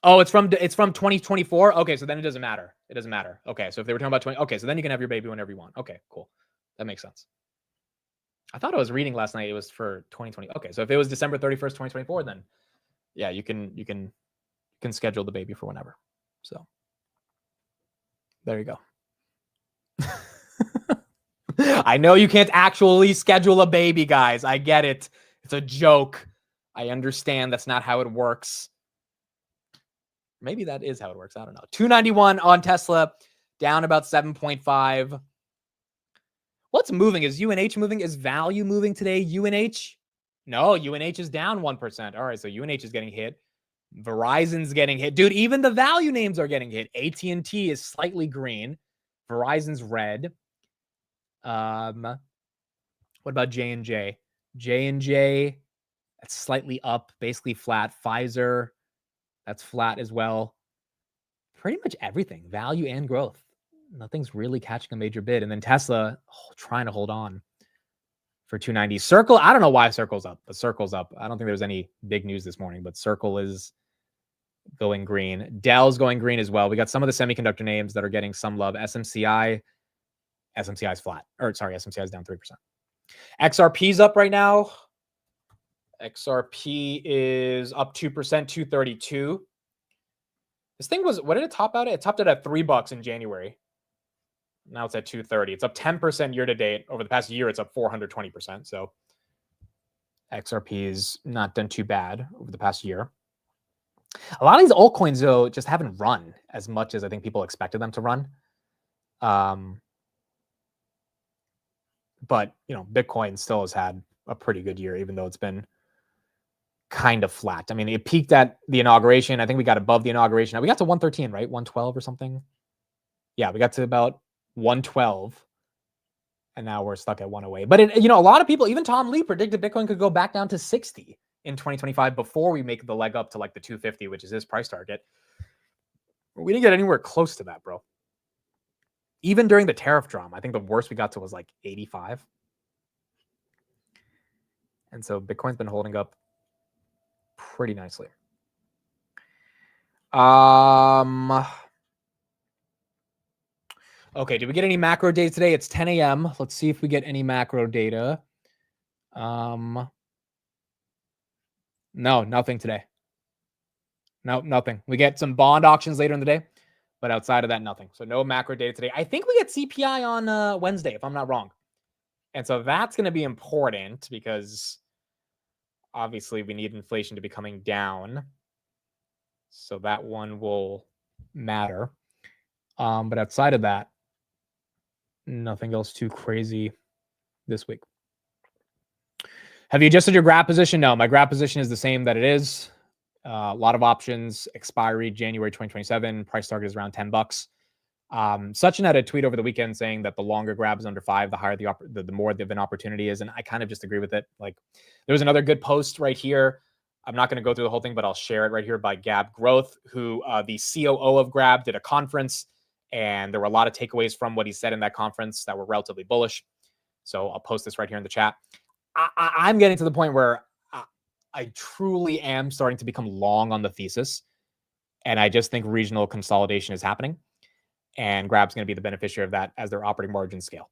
Oh, it's from 2024. Okay, so then it doesn't matter. It doesn't matter. Okay, so if they were talking about 20, okay, so then you can have your baby whenever you want. Okay, cool. That makes sense. I thought I was reading last night. It was for 2020. Okay, so if it was December 31st, 2024, then yeah, you can schedule the baby for whenever. So there you go. I know you can't actually schedule a baby, guys. I get it. It's a joke. I understand that's not how it works. Maybe that is how it works. I don't know. 291 on Tesla, down about 7.5. What's moving? Is UNH moving? Is value moving today? UNH? No, UNH is down 1%. All right, so UNH is getting hit. Verizon's getting hit. Dude, even the value names are getting hit. AT&T is slightly green. Verizon's red. What about J&J? J&J, that's slightly up, basically flat. Pfizer, that's flat as well. Pretty much everything, value and growth. Nothing's really catching a major bid. And then Tesla trying to hold on for 290. Circle, I don't know why Circle's up, but Circle's up. I don't think there's any big news this morning, but Circle is going green. Dell's going green as well. We got some of the semiconductor names that are getting some love. SMCI is flat. Or sorry, SMCI is down 3%. XRP's up right now. XRP is up 2%, 232. This thing was, what did it top out at? It topped out at $3 in January. Now it's at 230. It's up 10% year to date. Over the past year, it's up 420%. So XRP is not done too bad over the past year. A lot of these altcoins, though, just haven't run as much as I think people expected them to run. But, you know, Bitcoin still has had a pretty good year, even though it's been kind of flat. I mean, it peaked at the inauguration. I think we got above the inauguration. We got to 113, right? 112 or something. Yeah, we got to about 112. And now we're stuck at 108. But, you know, a lot of people, even Tom Lee, predicted Bitcoin could go back down to 60 in 2025 before we make the leg up to like the 250, which is his price target. We didn't get anywhere close to that, bro. Even during the tariff drama, I think the worst we got to was like 85. And so Bitcoin's been holding up pretty nicely. Okay, did we get any macro data today? It's 10 a.m. Let's see if we get any macro data. No, nothing today. No, nothing. We get some bond auctions later in the day, but outside of that, nothing. So no macro data today. I think we get CPI on Wednesday, if I'm not wrong. And so that's going to be important because obviously we need inflation to be coming down. So that one will matter. But outside of that, nothing else too crazy this week. Have you adjusted your grab position? No, my grab position is the same that it is. A lot of options, expiry January 2027. Price target is around $10. Sachin had a tweet over the weekend saying that the longer grab is under 5, the higher the more of an opportunity is. And I kind of just agree with it. Like, there was another good post right here. I'm not going to go through the whole thing, but I'll share it right here by Gab Growth, who the COO of Grab did a conference. And there were a lot of takeaways from what he said in that conference that were relatively bullish. So I'll post this right here in the chat. I'm getting to the point where I truly am starting to become long on the thesis. And I just think regional consolidation is happening. And Grab's going to be the beneficiary of that as their operating margins scale.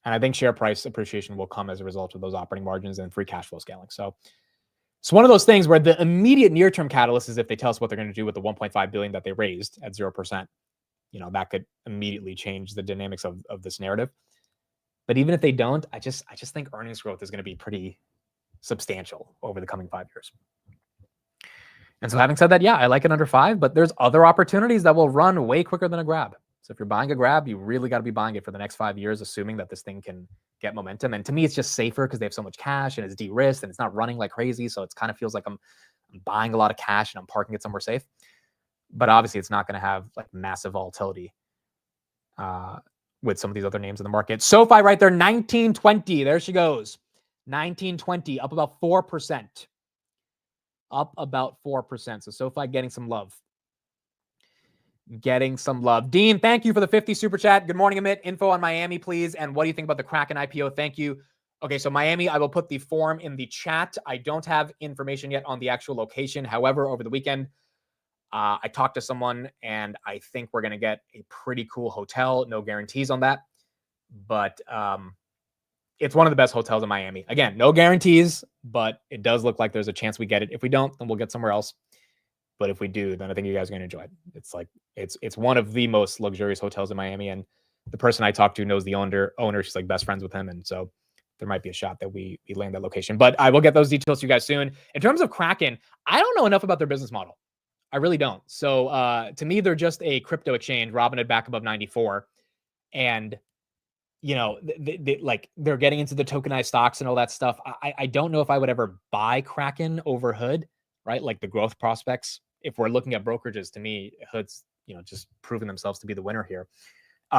And I think share price appreciation will come as a result of those operating margins and free cash flow scaling. So it's one of those things where the immediate near-term catalyst is if they tell us what they're going to do with the $1.5 billion that they raised at 0%. You know, that could immediately change the dynamics of this narrative. But even if they don't, I just think earnings growth is going to be pretty substantial over the coming 5 years. And so having said that, yeah, I like it under 5, but there's other opportunities that will run way quicker than a grab. So if you're buying a grab, you really got to be buying it for the next 5 years, assuming that this thing can get momentum. And to me, it's just safer because they have so much cash and it's de-risked and it's not running like crazy. So it kind of feels like I'm buying a lot of cash and I'm parking it somewhere safe. But obviously, it's not going to have like massive volatility with some of these other names in the market. SoFi right there, 1920. There she goes. 1920, up about 4%. Up about 4%. So SoFi getting some love. Getting some love. Dean, thank you for the 50 super chat. Good morning, Amit. Info on Miami, please. And what do you think about the Kraken IPO? Thank you. Okay, so Miami, I will put the form in the chat. I don't have information yet on the actual location. However, over the weekend, I talked to someone and I think we're going to get a pretty cool hotel. No guarantees on that, but it's one of the best hotels in Miami. Again, no guarantees, but it does look like there's a chance we get it. If we don't, then we'll get somewhere else. But if we do, then I think you guys are going to enjoy it. It's like, it's one of the most luxurious hotels in Miami. And the person I talked to knows the owner. She's like best friends with him. And so there might be a shot that we land that location, but I will get those details to you guys soon. In terms of Kraken, I don't know enough about their business model. I really don't. So to me, they're just a crypto exchange. Robinhood back above 94. And, you know, they're getting into the tokenized stocks and all that stuff. I don't know if I would ever buy Kraken over Hood, right? Like the growth prospects. If we're looking at brokerages, to me, Hood's, you know, just proving themselves to be the winner here.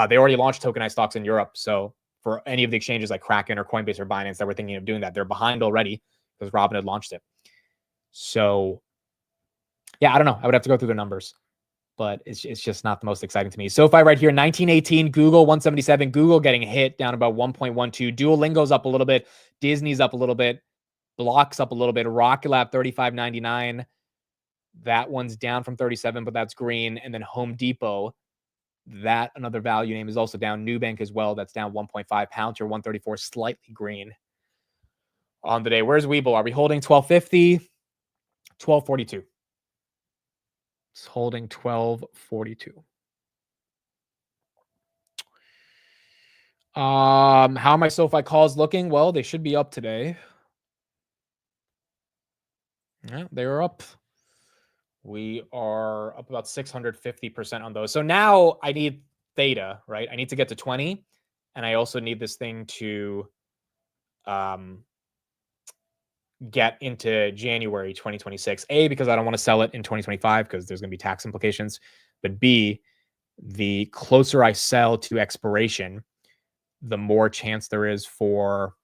They already launched tokenized stocks in Europe. So for any of the exchanges like Kraken or Coinbase or Binance that were thinking of doing that, they're behind already because Robinhood launched it. So yeah, I don't know. I would have to go through the numbers, but it's just not the most exciting to me. SoFi right here, 1918, Google 177, Google getting hit down about 1.12. Duolingo's up a little bit. Disney's up a little bit. Block's up a little bit. Rocket Lab 35.99. That one's down from 37, but that's green. And then Home Depot, that another value name is also down. Nubank as well. That's down 1.5. Palantir 134, slightly green on the day. Where's Webull? Are we holding 1250? 1242. It's holding 1242. How are my SoFi calls looking? Well, they should be up today. Yeah, they are up. We are up about 650% on those. So now I need theta, right? I need to get to 20. And I also need this thing to get into January 2026. A, because I don't want to sell it in 2025 because there's going to be tax implications. But B, the closer I sell to expiration, the more chance there is for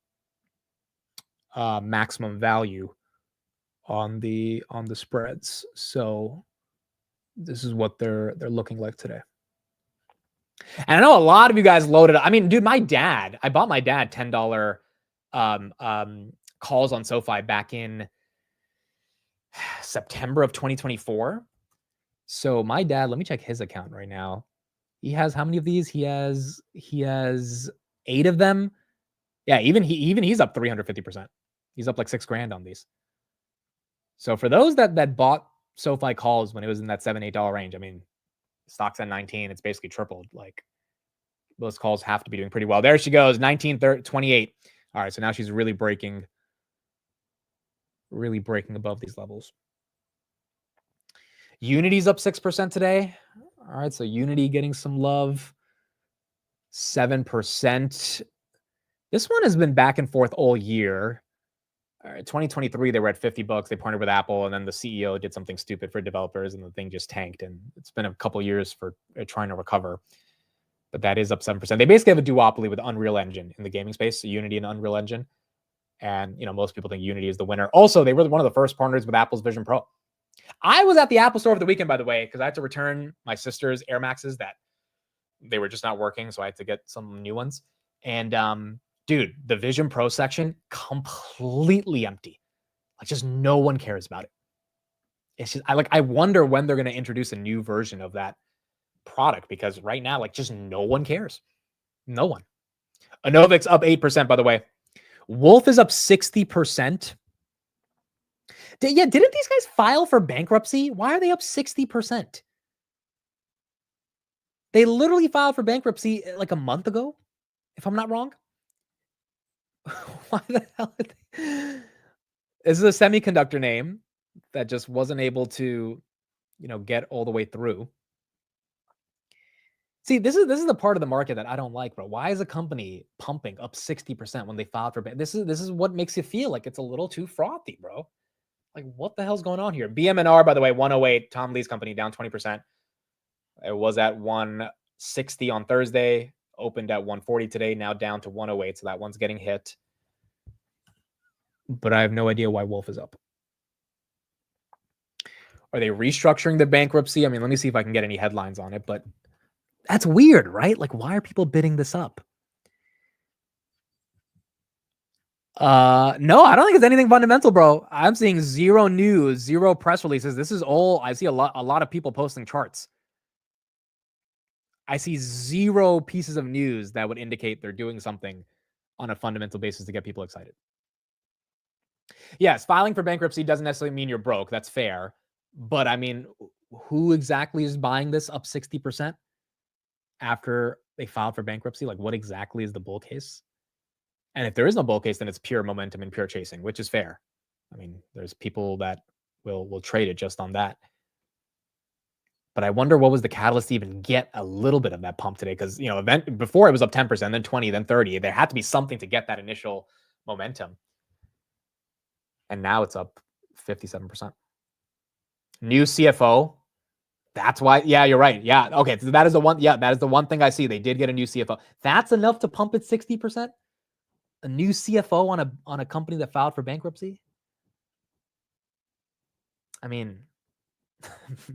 maximum value on the spreads. So this is what they're looking like today. And I know a lot of you guys loaded up. I mean, dude, I bought my dad $10 calls on SoFi back in September of 2024. So my dad, let me check his account right now. He has how many of these? He has 8 of them. Yeah, even he's up 350%. He's up like $6,000 on these. So for those that bought SoFi calls when it was in that $7-8 range, I mean, stock's at 19, it's basically tripled. Like those calls have to be doing pretty well. There she goes, 19.28. All right, so now she's really breaking above these levels. Unity's up 6% today. All right, so Unity getting some love. 7%. This one has been back and forth all year. All right, 2023, they were at $50. They partnered with Apple, and then the CEO did something stupid for developers, and the thing just tanked. And it's been a couple years for trying to recover. But that is up 7%. They basically have a duopoly with Unreal Engine in the gaming space, so Unity and Unreal Engine. And, you know, most people think Unity is the winner. Also, they were one of the first partners with Apple's Vision Pro. I was at the Apple store over the weekend, by the way, because I had to return my sister's Air Maxes that they were just not working, so I had to get some new ones. And, dude, the Vision Pro section, completely empty. Like, just no one cares about it. It's just, I wonder when they're going to introduce a new version of that product, because right now, like, just no one cares. No one. Anovix up 8%, by the way. Wolf is up 60%. Didn't these guys file for bankruptcy? Why are they up 60%? They literally filed for bankruptcy like a month ago, if I'm not wrong. Why the hell? This is a semiconductor name that just wasn't able to, you know, get all the way through. See, this is the part of the market that I don't like, bro. Why is a company pumping up 60% when they filed for bankruptcy? This is what makes you feel like it's a little too frothy, bro. Like, what the hell's going on here? BMNR, by the way, 108. Tom Lee's company down 20%. It was at 160 on Thursday, opened at 140 today, now down to 108. So that one's getting hit. But I have no idea why Wolf is up. Are they restructuring the bankruptcy? I mean, let me see if I can get any headlines on it, but that's weird, right? Like, why are people bidding this up? No, I don't think it's anything fundamental, bro. I'm seeing zero news, zero press releases. This is all I see. A lot of people posting charts. I see zero pieces of news that would indicate they're doing something on a fundamental basis to get people excited. Yes, filing for bankruptcy doesn't necessarily mean you're broke. That's fair. But I mean, who exactly is buying this up 60% after they filed for bankruptcy? Like, what exactly is the bull case? And if there is no bull case, then it's pure momentum and pure chasing, which is fair. I mean, there's people that will trade it just on that. But I wonder what was the catalyst to even get a little bit of that pump today? Because, you know, before it was up 10%, then 20, then 30. There had to be something to get that initial momentum. And now it's up 57%. New CFO. That's why. Yeah, you're right. Yeah. Okay. So that is the one. Yeah, that is the one thing I see. They did get a new CFO. That's enough to pump it 60%. A new CFO on a company that filed for bankruptcy. I mean,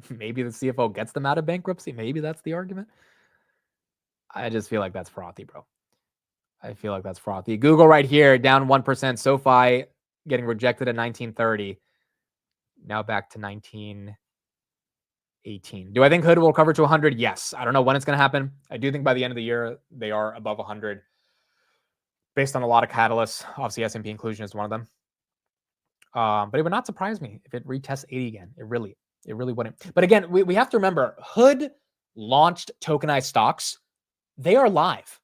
maybe the CFO gets them out of bankruptcy. Maybe that's the argument. I just feel like that's frothy, bro. I feel like that's frothy. Google right here, down 1%. SoFi getting rejected at 1930. Now back to 1918. Do I think Hood will recover to 100? Yes. I don't know when it's going to happen. I do think by the end of the year, they are above 100 based on a lot of catalysts. Obviously, S&P inclusion is one of them. But it would not surprise me if it retests 80 again. It really wouldn't. But again, we have to remember, Hood launched tokenized stocks. They are live.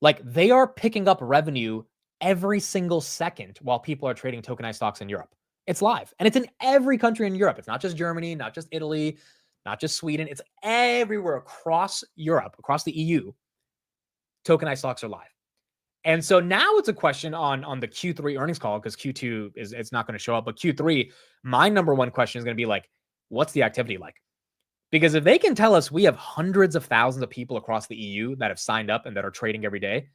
Like, they are picking up revenue every single second while people are trading tokenized stocks in Europe. It's live. And it's in every country in Europe. It's not just Germany, not just Italy, not just Sweden. It's everywhere across Europe, across the EU. Tokenized stocks are live. And so now it's a question on the Q3 earnings call, because Q2 it's not going to show up. But Q3, my number one question is going to be like, what's the activity like? Because if they can tell us we have hundreds of thousands of people across the EU that have signed up and that are trading every day,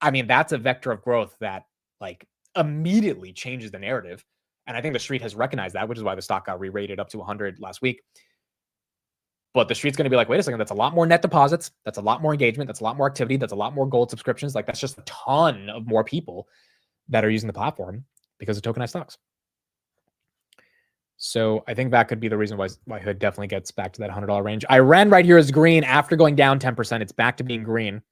I mean, that's a vector of growth that like immediately changes the narrative. And I think the street has recognized that, which is why the stock got re-rated up to 100 last week. But the street's going to be like, wait a second, that's a lot more net deposits. That's a lot more engagement. That's a lot more activity. That's a lot more gold subscriptions. Like, that's just a ton of more people that are using the platform. because of tokenized stocks. So I think that could be the reason why Hood definitely gets back to that $100 range. Iran right here is green after going down 10%. It's back to being green.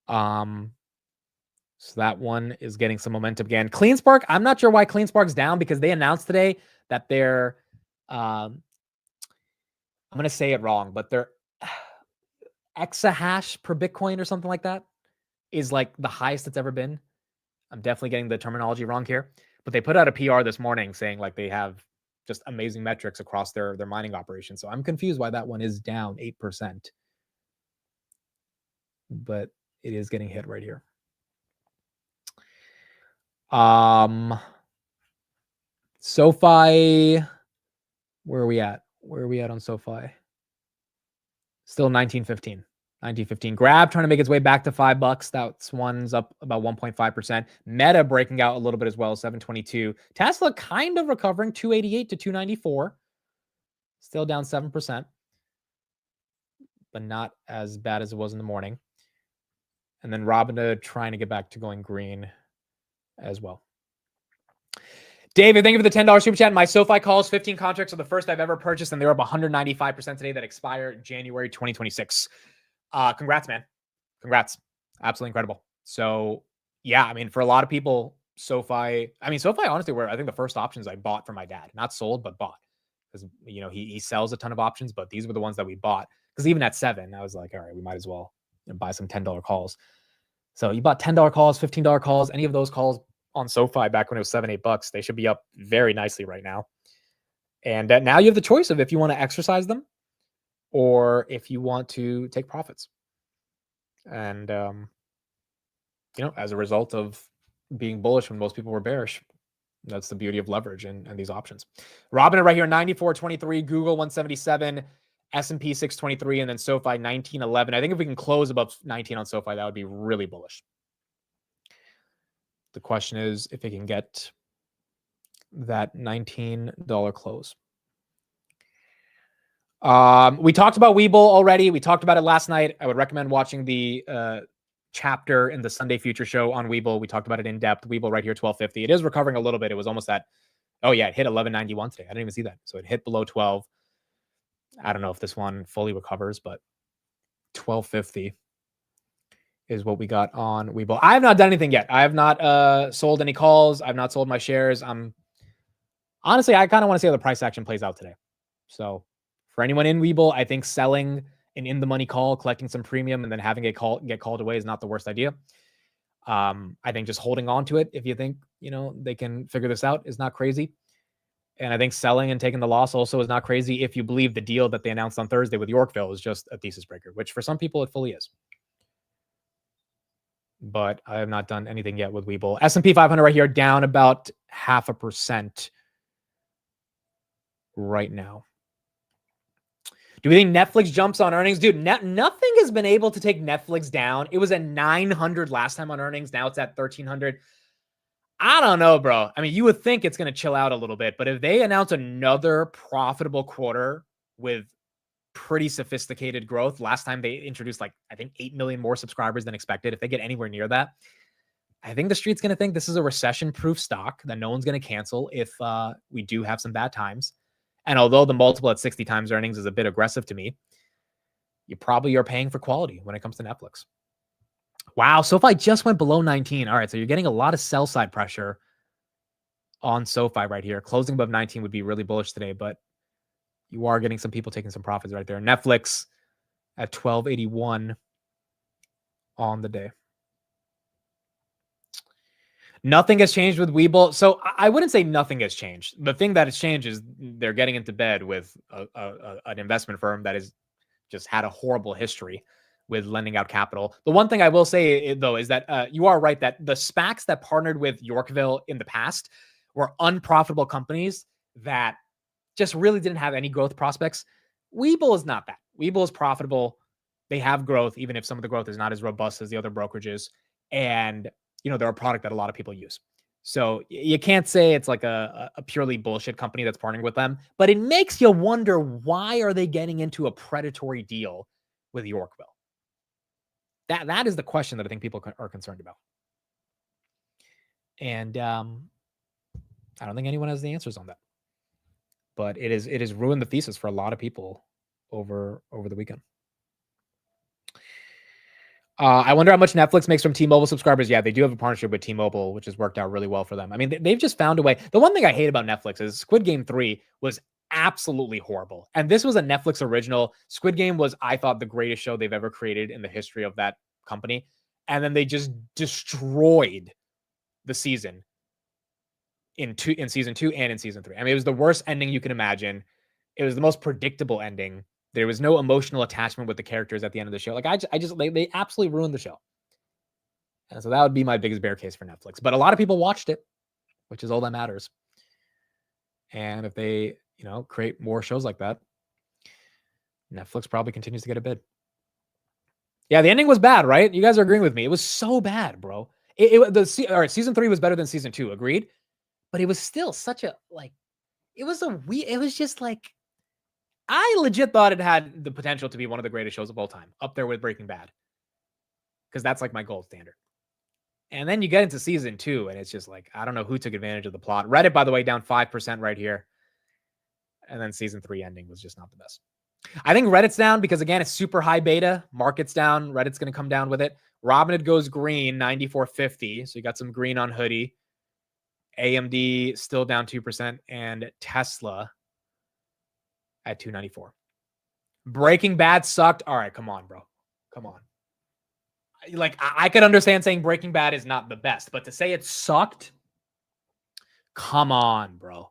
So that one is getting some momentum again. CleanSpark, I'm not sure why CleanSpark's down because they announced today that they're, I'm going to say it wrong, but their exahash per Bitcoin or something like that is like the highest it's ever been. I'm definitely getting the terminology wrong here, but they put out a PR this morning saying like they have just amazing metrics across their mining operation. So I'm confused why that one is down 8%, but it is getting hit right here. SoFi, where are we at? Where are we at on SoFi? Still 1915. 1915. Grab trying to make its way back to $5. That's one's up about 1.5%. Meta breaking out a little bit as well, 722. Tesla kind of recovering, 288 to 294. Still down 7%, but not as bad as it was in the morning. And then Robinhood trying to get back to going green as well. David, thank you for the $10 super chat. My SoFi calls, 15 contracts are the first I've ever purchased, and they're up 195% today that expire January 2026. Congrats, man. Congrats. Absolutely incredible. So, yeah, I mean, for a lot of people, SoFi honestly were, I think, the first options I bought for my dad. Not sold, but bought. Because, you know, he sells a ton of options, but these were the ones that we bought. Because even at 7, I was like, all right, we might as well buy some $10 calls. So you bought $10 calls, $15 calls, any of those calls on SoFi back when it was $7, $8, they should be up very nicely right now. And now you have the choice of if you want to exercise them or if you want to take profits. And, you know, as a result of being bullish when most people were bearish, that's the beauty of leverage and these options. Robinhood right here, 94.23, Google 177, S&P 623, and then SoFi 1911. I think if we can close above 19 on SoFi, that would be really bullish. The question is if it can get that $19 close. We talked about Webull already. We talked about it last night. I would recommend watching the chapter in the Sunday Future Show on Webull. We talked about it in depth. Webull right here, 1250. It is recovering a little bit. It was almost at, oh yeah, it hit 1191 today. I didn't even see that. So it hit below 12. I don't know if this one fully recovers, but 1250 is what we got on Webull. I have not done anything yet. I have not sold any calls. I've not sold my shares. Honestly, I kind of want to see how the price action plays out today. So for anyone in Webull, I think selling an in-the-money call, collecting some premium, and then having it get called away is not the worst idea. I think just holding on to it, if you think, you know, they can figure this out, is not crazy. And I think selling and taking the loss also is not crazy if you believe the deal that they announced on Thursday with Yorkville is just a thesis breaker, which for some people it fully is. But I have not done anything yet with Webull. S&P 500 right here, down about 0.5% right now. Do we think Netflix jumps on earnings? Dude, nothing has been able to take Netflix down. It was at 900 last time on earnings. Now it's at 1,300. I don't know, bro. I mean, you would think it's going to chill out a little bit, but if they announce another profitable quarter with pretty sophisticated growth, last time they introduced like, I think 8 million more subscribers than expected. If they get anywhere near that, I think the street's going to think this is a recession-proof stock that no one's going to cancel if we do have some bad times. And although the multiple at 60 times earnings is a bit aggressive to me, you probably are paying for quality when it comes to Netflix. Wow, SoFi just went below 19. All right, so you're getting a lot of sell side pressure on SoFi right here. Closing above 19 would be really bullish today, but you are getting some people taking some profits right there. Netflix at 1281 on the day. Nothing has changed with Webull. So I wouldn't say nothing has changed. The thing that has changed is they're getting into bed with an investment firm that has just had a horrible history with lending out capital. The one thing I will say, though, is that you are right that the SPACs that partnered with Yorkville in the past were unprofitable companies that just really didn't have any growth prospects. Webull is not that. Webull is profitable. They have growth, even if some of the growth is not as robust as the other brokerages. And you know, they're a product that a lot of people use. So you can't say it's like a purely bullshit company that's partnering with them, but it makes you wonder, why are they getting into a predatory deal with Yorkville? That is the question that I think people are concerned about. And I don't think anyone has the answers on that. But it is ruined the thesis for a lot of people over the weekend. I wonder how much Netflix makes from T-Mobile subscribers. Yeah, they do have a partnership with T-Mobile, which has worked out really well for them. I mean, they've just found a way. The one thing I hate about Netflix is Squid Game 3 was absolutely horrible. And this was a Netflix original. Squid Game was, I thought, the greatest show they've ever created in the history of that company. And then they just destroyed the season in season 2 and in season 3. I mean, it was the worst ending you can imagine. It was the most predictable ending. There was no emotional attachment with the characters at the end of the show. Like they absolutely ruined the show. And so that would be my biggest bear case for Netflix. But a lot of people watched it, which is all that matters. And if they, create more shows like that, Netflix probably continues to get a bid. Yeah, the ending was bad, right? You guys are agreeing with me. It was so bad, bro. All right, season 3 was better than season 2, agreed? But it was still such a, it was just like, I legit thought it had the potential to be one of the greatest shows of all time, up there with Breaking Bad. Because that's like my gold standard. And then you get into season 2, and it's just like, I don't know who took advantage of the plot. Reddit, by the way, down 5% right here. And then season 3 ending was just not the best. I think Reddit's down because, again, it's super high beta. Market's down. Reddit's going to come down with it. Robinhood goes green, 94.50. So you got some green on hoodie. AMD still down 2%. And Tesla at 294. Breaking Bad sucked. All right, come on, bro. Come on. Like, I could understand saying Breaking Bad is not the best, but to say it sucked, come on, bro.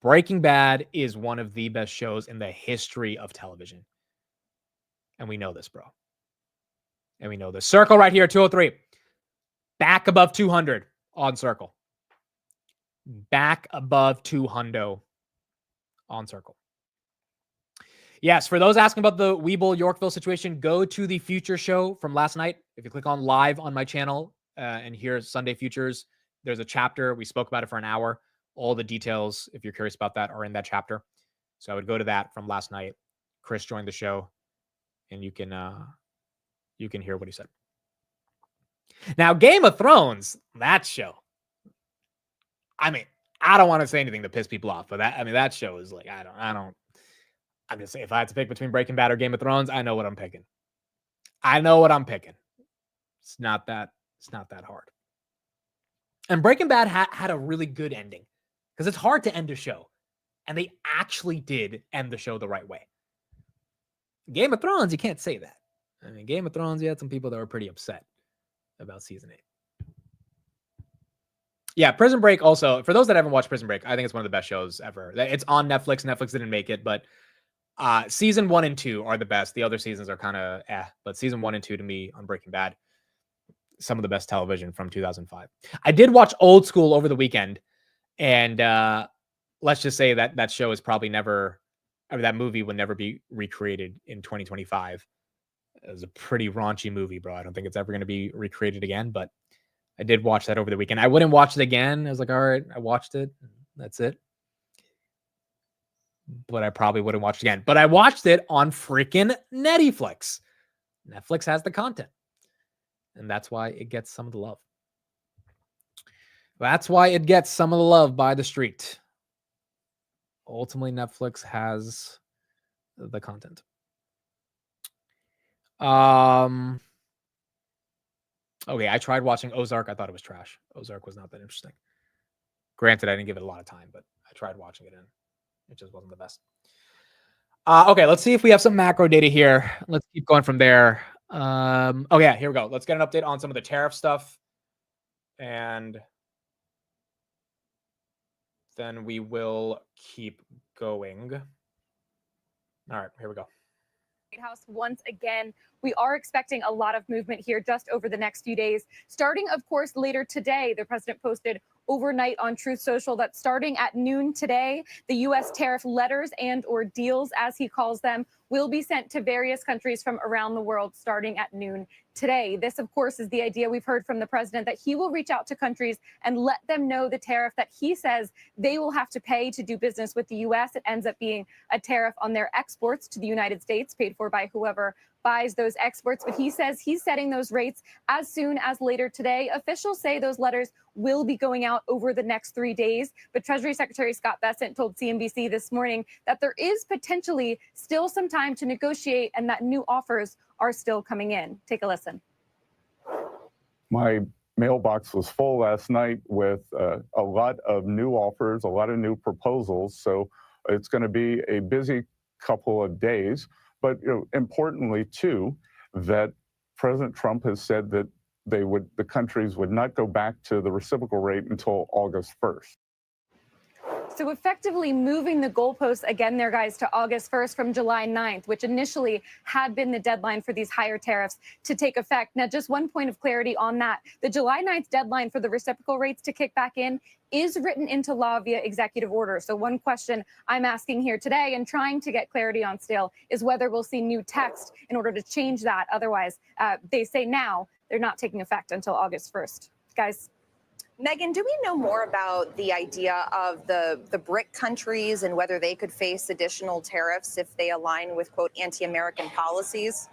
Breaking Bad is one of the best shows in the history of television. And we know this, bro. And we know this. Circle right here, 203. Back above 200 on Circle. Back above 200 on Circle. Yes, for those asking about the Weeble Yorkville situation, go to the future show from last night. If you click on live on my channel and here's Sunday Futures, there's a chapter. We spoke about it for an hour. All the details, if you're curious about that, are in that chapter. So I would go to that from last night. Chris joined the show, and you can hear what he said. Now, Game of Thrones, that show. I mean, I don't want to say anything to piss people off, but that show is like, I'm just saying, if I had to pick between Breaking Bad or Game of Thrones, I know what I'm picking. It's not that hard. And Breaking Bad had a really good ending because it's hard to end a show. And they actually did end the show the right way. Game of Thrones, you can't say that. I mean, Game of Thrones, you had some people that were pretty upset about season 8. Yeah, Prison Break also, for those that haven't watched Prison Break, I think it's one of the best shows ever. It's on Netflix. Netflix didn't make it, but season 1 and 2 are the best. The other seasons are kind of but season 1 and 2 to me on Breaking Bad, some of the best television from 2005. I did watch Old School over the weekend, and let's just say that show is probably never, that movie would never be recreated in 2025. It was a pretty raunchy movie, bro. I don't think it's ever going to be recreated again, but I did watch that over the weekend. I wouldn't watch it again. I was like, all right, I watched it. That's it. But I probably wouldn't watch it again. But I watched it on freaking Netflix. Netflix has the content. And that's why it gets some of the love. That's why it gets some of the love by the street. Ultimately, Netflix has the content. Okay, I tried watching Ozark. I thought it was trash. Ozark was not that interesting. Granted, I didn't give it a lot of time, but I tried watching it and it just wasn't the best. Okay, let's see if we have some macro data here. Let's keep going from there. Oh yeah, here we go. Let's get an update on some of the tariff stuff. And then we will keep going. All right, here we go. White House once again. We are expecting a lot of movement here just over the next few days. Starting, of course, later today, the president posted overnight on Truth Social that starting at noon today, the U.S. tariff letters and or deals, as he calls them, will be sent to various countries from around the world starting at noon today. This, of course, is the idea we've heard from the president that he will reach out to countries and let them know the tariff that he says they will have to pay to do business with the U.S. It ends up being a tariff on their exports to the United States, paid for by whoever buys those exports, but he says he's setting those rates as soon as later today. Officials say those letters will be going out over the next 3 days, but Treasury Secretary Scott Bessent told CNBC this morning that there is potentially still some time to negotiate and that new offers are still coming in. Take a listen. My mailbox was full last night with a lot of new offers, a lot of new proposals. So it's going to be a busy couple of days. But importantly, too, that President Trump has said that the countries would not go back to the reciprocal rate until August 1st. So effectively moving the goalposts again there, guys, to August 1st from July 9th, which initially had been the deadline for these higher tariffs to take effect. Now, just one point of clarity on that. The July 9th deadline for the reciprocal rates to kick back in is written into law via executive order. So one question I'm asking here today and trying to get clarity on still is whether we'll see new text in order to change that. Otherwise, they say now they're not taking effect until August 1st. Guys. Megan, do we know more about the idea of the BRIC countries and whether they could face additional tariffs if they align with, quote, anti-American policies?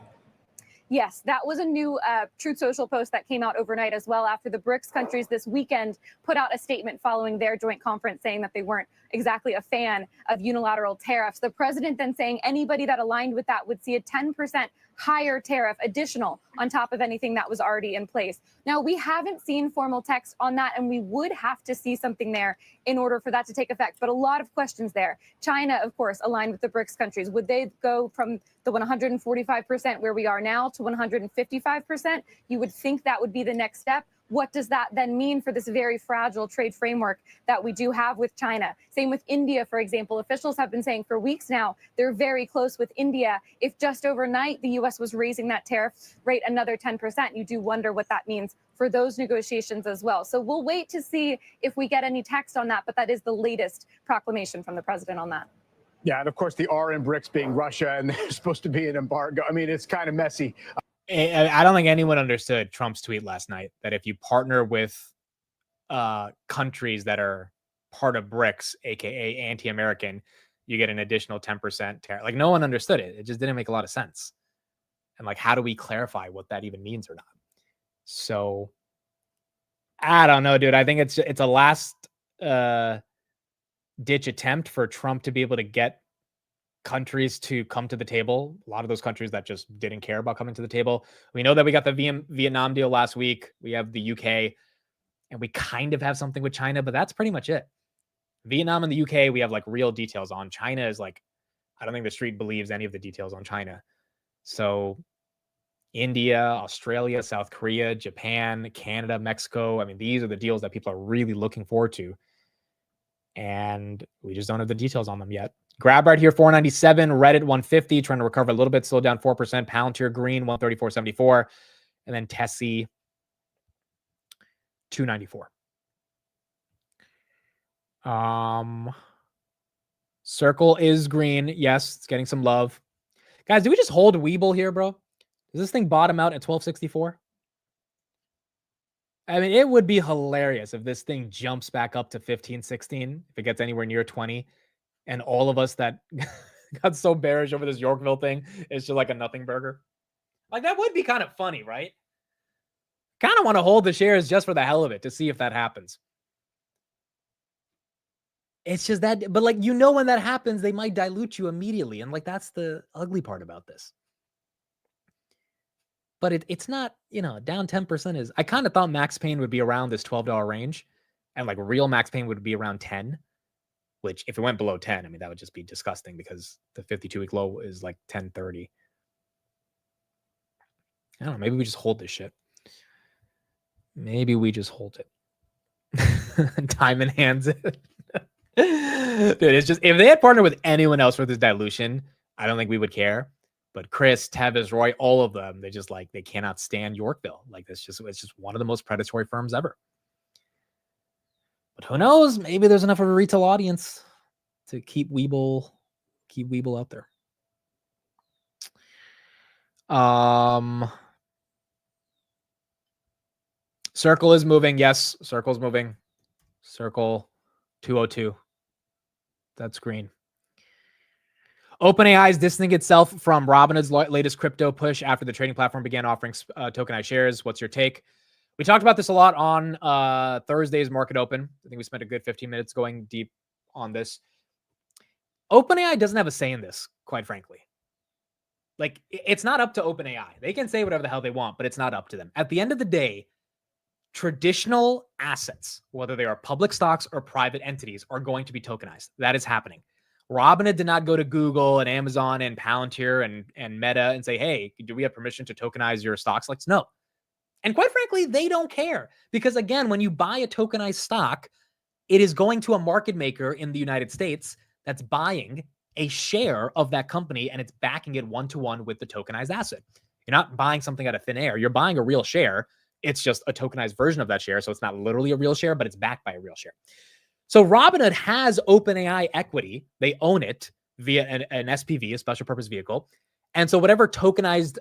Yes, that was a new Truth Social post that came out overnight as well after the BRICS countries this weekend put out a statement following their joint conference saying that they weren't exactly a fan of unilateral tariffs. The president then saying anybody that aligned with that would see a 10% higher tariff additional on top of anything that was already in place. Now, we haven't seen formal text on that, and we would have to see something there in order for that to take effect. But a lot of questions there. China, of course, aligned with the BRICS countries. Would they go from the 145% where we are now to 155%? You would think that would be the next step. What does that then mean for this very fragile trade framework that we do have with China? Same with India, for example. Officials have been saying for weeks now they're very close with India. If just overnight the U.S. was raising that tariff rate another 10%, you do wonder what that means for those negotiations as well. So we'll wait to see if we get any text on that, but that is the latest proclamation from the president on that. Yeah, and of course the R in BRICS being Russia, and there's supposed to be an embargo. I mean, it's kind of messy. I don't think anyone understood Trump's tweet last night that if you partner with countries that are part of BRICS, aka anti-American, you get an additional 10% tariff. Like, no one understood it. It just didn't make a lot of sense. And like, how do we clarify what that even means or not? So I don't know, dude. I think it's a last ditch attempt for Trump to be able to get countries to come to the table. A lot of those countries that just didn't care about coming to the table. We know that we got the Vietnam deal last week. We have the UK, and we kind of have something with China, but that's pretty much it. Vietnam and the UK, we have like real details on. China is like, I don't think the street believes any of the details on China. So India, Australia, South Korea, Japan, Canada, Mexico. I mean, these are the deals that people are really looking forward to. And we just don't have the details on them yet. Grab right here, 497, Reddit 150, trying to recover a little bit, slow down 4%. Palantir Green 134.74, and then Tessie 294. Circle is green. Yes, it's getting some love. Guys, do we just hold Weeble here, bro? Does this thing bottom out at 1264? I mean, it would be hilarious if this thing jumps back up to 15, 16, if it gets anywhere near 20. And all of us that got so bearish over this Yorkville thing is just like a nothing burger. Like, that would be kind of funny, right? Kind of want to hold the shares just for the hell of it to see if that happens. It's just that, but like, when that happens, they might dilute you immediately. And like, that's the ugly part about this. But it's not, down 10% is, I kind of thought max pain would be around this $12 range, and like real max pain would be around 10. Which, if it went below 10, I mean, that would just be disgusting because the 52-week low is like 1030. I don't know. Maybe we just hold this shit. Maybe we just hold it. Time enhance it. Dude, it's just, if they had partnered with anyone else for this dilution, I don't think we would care. But Chris, Tevis, Roy, all of them, they cannot stand Yorkville. Like, it's just one of the most predatory firms ever. But who knows? Maybe there's enough of a retail audience to keep Weeble out there. Circle is moving. Yes, Circle's moving. Circle 202. That's green. OpenAI is distancing itself from Robinhood's latest crypto push after the trading platform began offering tokenized shares. What's your take? We talked about this a lot on Thursday's Market Open. I think we spent a good 15 minutes going deep on this. OpenAI doesn't have a say in this, quite frankly. Like, it's not up to OpenAI. They can say whatever the hell they want, but it's not up to them. At the end of the day, traditional assets, whether they are public stocks or private entities, are going to be tokenized. That is happening. Robinhood did not go to Google and Amazon and Palantir and Meta and say, hey, do we have permission to tokenize your stocks? Like, no. And quite frankly, they don't care. Because again, when you buy a tokenized stock, it is going to a market maker in the United States that's buying a share of that company, and it's backing it one-to-one with the tokenized asset. You're not buying something out of thin air. You're buying a real share. It's just a tokenized version of that share. So it's not literally a real share, but it's backed by a real share. So Robinhood has OpenAI equity. They own it via an SPV, a special purpose vehicle. And so whatever tokenized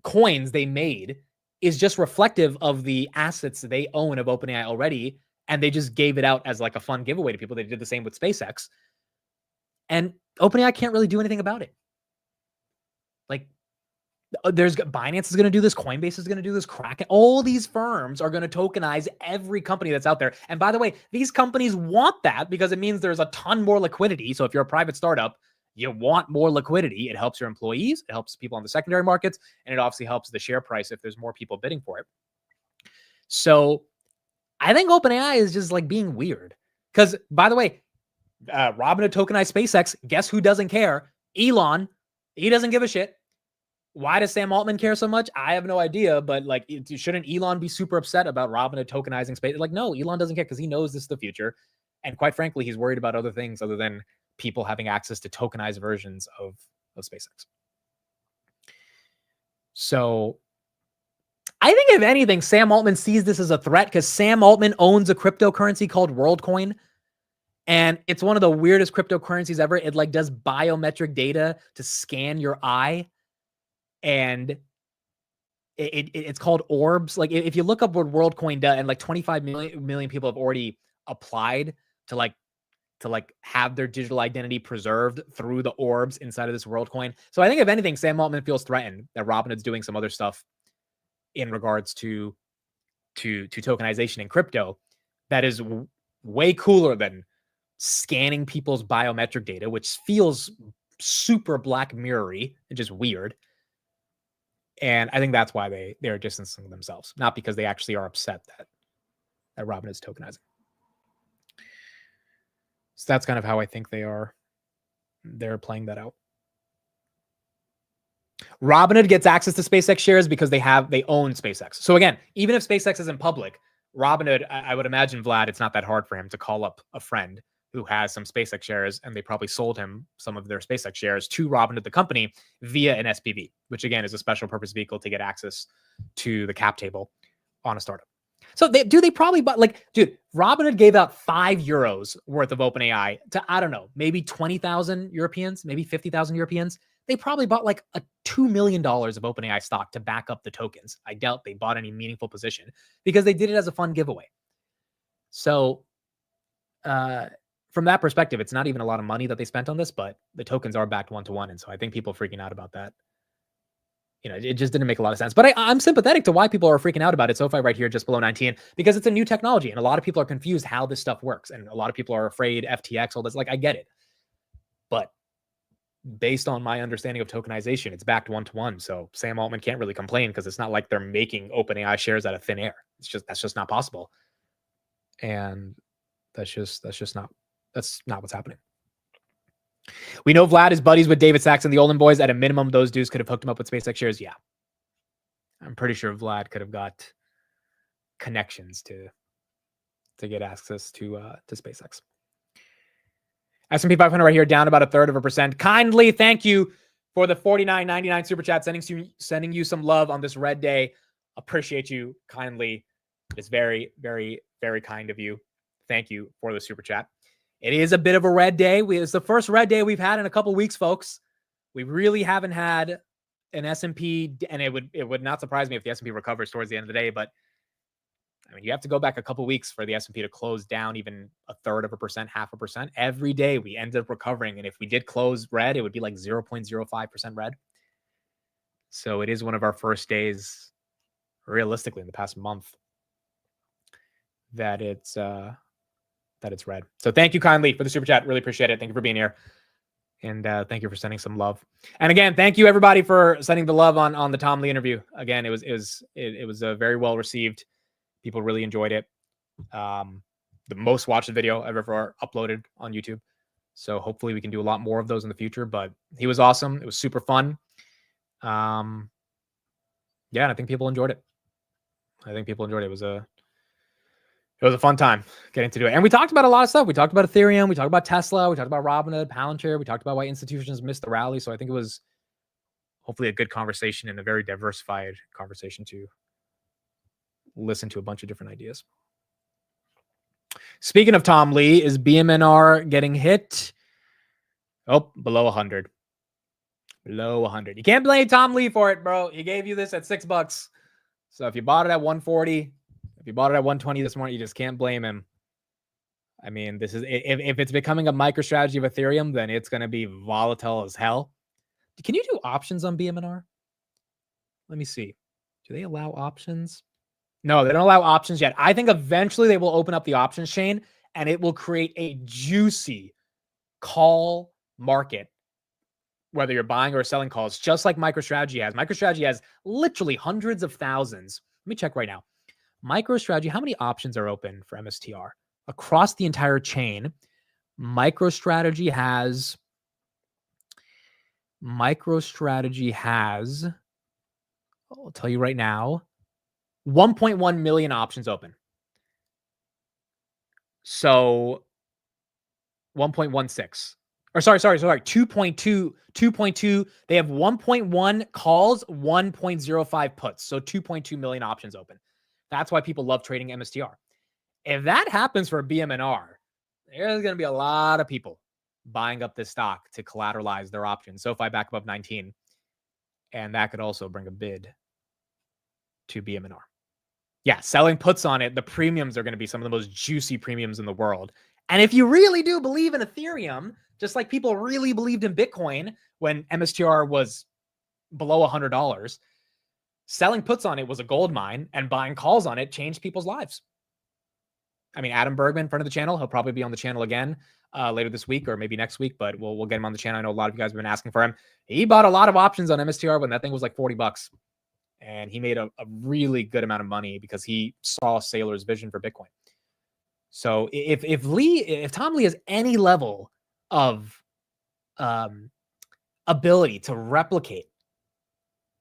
coins they made is just reflective of the assets they own of OpenAI already. And they just gave it out as like a fun giveaway to people. They did the same with SpaceX. And OpenAI can't really do anything about it. Like, there's Binance is going to do this. Coinbase is going to do this. Kraken. All these firms are going to tokenize every company that's out there. And by the way, these companies want that because it means there's a ton more liquidity. So if you're a private startup, you want more liquidity. It helps your employees. It helps people on the secondary markets. And it obviously helps the share price if there's more people bidding for it. So I think OpenAI is just like being weird. Because, by the way, Robinhood tokenized SpaceX. Guess who doesn't care? Elon. He doesn't give a shit. Why does Sam Altman care so much? I have no idea. But like, shouldn't Elon be super upset about Robinhood tokenizing space? Like, no, Elon doesn't care because he knows this is the future. And quite frankly, he's worried about other things other than people having access to tokenized versions of SpaceX. So I think if anything, Sam Altman sees this as a threat because Sam Altman owns a cryptocurrency called WorldCoin. And it's one of the weirdest cryptocurrencies ever. It like does biometric data to scan your eye. And it's called Orbs. Like if you look up what WorldCoin does, and like 25 million people have already applied to have their digital identity preserved through the orbs inside of this WorldCoin. So I think if anything, Sam Altman feels threatened that Robinhood's doing some other stuff in regards to tokenization in crypto that is way cooler than scanning people's biometric data, which feels super Black Mirror-y and just weird. And I think that's why they're distancing themselves, not because they actually are upset that Robinhood is tokenizing. So that's kind of how I think they're playing that out. Robinhood gets access to SpaceX shares because they own SpaceX. So again, even if SpaceX isn't public, Robinhood, I would imagine, Vlad, it's not that hard for him to call up a friend who has some SpaceX shares, and they probably sold him some of their SpaceX shares to Robinhood, the company, via an SPV, which again is a special purpose vehicle to get access to the cap table on a startup. So they probably bought, like, dude, Robinhood gave out €5 worth of OpenAI to, I don't know, maybe 20,000 Europeans, maybe 50,000 Europeans. They probably bought like a $2 million of OpenAI stock to back up the tokens. I doubt they bought any meaningful position because they did it as a fun giveaway. So from that perspective, it's not even a lot of money that they spent on this, but the tokens are backed one-to-one. And so I think people are freaking out about that. You know, it just didn't make a lot of sense. But I'm sympathetic to why people are freaking out about it. SoFi right here, just below 19, because it's a new technology. And a lot of people are confused how this stuff works. And a lot of people are afraid FTX, all this. Like, I get it. But based on my understanding of tokenization, it's backed one-to-one. So Sam Altman can't really complain because it's not like they're making OpenAI shares out of thin air. That's just not possible. And that's not what's happening. We know Vlad is buddies with David Sachs and the Olin boys. At a minimum, those dudes could have hooked him up with SpaceX shares. Yeah. I'm pretty sure Vlad could have got connections to get access to SpaceX. S&P 500 right here, down about 1/3%. Kindly thank you for the $49.99 super chat, sending you some love on this red day. Appreciate you kindly. It's very, very, very kind of you. Thank you for the super chat. It is a bit of a red day. It's the first red day we've had in a couple weeks, folks. We really haven't had an S&P, and it would not surprise me if the S&P recovers towards the end of the day. But I mean, you have to go back a couple weeks for the S&P to close down even 1/3 of a percent, 0.5%. Every day we ended up recovering. And if we did close red, it would be like 0.05% red. So it is one of our first days, realistically, in the past month that it's red. So thank you kindly for the super chat. Really appreciate it. Thank you for being here. And thank you for sending some love. And again, thank you everybody for sending the love on the Tom Lee interview. Again, it was very well received. People really enjoyed it. The most watched video I've ever uploaded on YouTube. So hopefully we can do a lot more of those in the future. But he was awesome. It was super fun. Yeah, and I think people enjoyed it. It was a fun time getting to do it. And we talked about a lot of stuff. We talked about Ethereum. We talked about Tesla. We talked about Robinhood, Palantir. We talked about why institutions missed the rally. So I think it was hopefully a good conversation and a very diversified conversation to listen to a bunch of different ideas. Speaking of Tom Lee, is BMNR getting hit? Oh, below 100. Below 100. You can't blame Tom Lee for it, bro. He gave you this at $6. So if you bought it at 140, if you bought it at 120 this morning, you just can't blame him. I mean, this is if it's becoming a MicroStrategy of Ethereum, then it's going to be volatile as hell. Can you do options on BMNR? Let me see. Do they allow options? No, they don't allow options yet. I think eventually they will open up the options chain and it will create a juicy call market, whether you're buying or selling calls, just like MicroStrategy has. MicroStrategy has literally hundreds of thousands. Let me check right now. MicroStrategy, how many options are open for MSTR? Across the entire chain, MicroStrategy has, I'll tell you right now, 1.1 million options open. So 1.16. Or sorry, 2.2. They have 1.1 calls, 1.05 puts. So 2.2 million options open. That's why people love trading MSTR. If that happens for BMNR, there's going to be a lot of people buying up this stock to collateralize their options. SoFi back above 19. And that could also bring a bid to BMNR. Yeah, selling puts on it, the premiums are going to be some of the most juicy premiums in the world. And if you really do believe in Ethereum, just like people really believed in Bitcoin when MSTR was below $100, selling puts on it was a gold mine, and buying calls on it changed people's lives. I mean, Adam Bergman, friend of the channel, he'll probably be on the channel again later this week or maybe next week, but we'll get him on the channel. I know a lot of you guys have been asking for him. He bought a lot of options on MSTR when that thing was like $40. And he made a really good amount of money because he saw Saylor's vision for Bitcoin. So if Tom Lee has any level of ability to replicate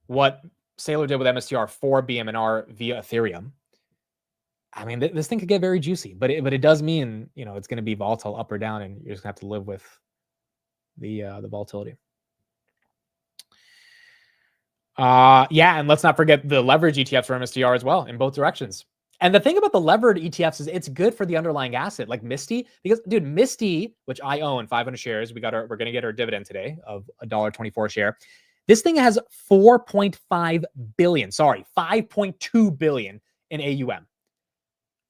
what Saylor did with MSTR for BMNR via Ethereum, I mean, this thing could get very juicy. But it does mean, it's going to be volatile up or down, and you're just going to have to live with the volatility. Yeah, and let's not forget the leverage ETFs for MSTR as well in both directions. And the thing about the levered ETFs is it's good for the underlying asset, like Misty, because dude, Misty, which I own 500 shares, we're going to get our dividend today of $1.24 a share. This thing has 5.2 billion in AUM.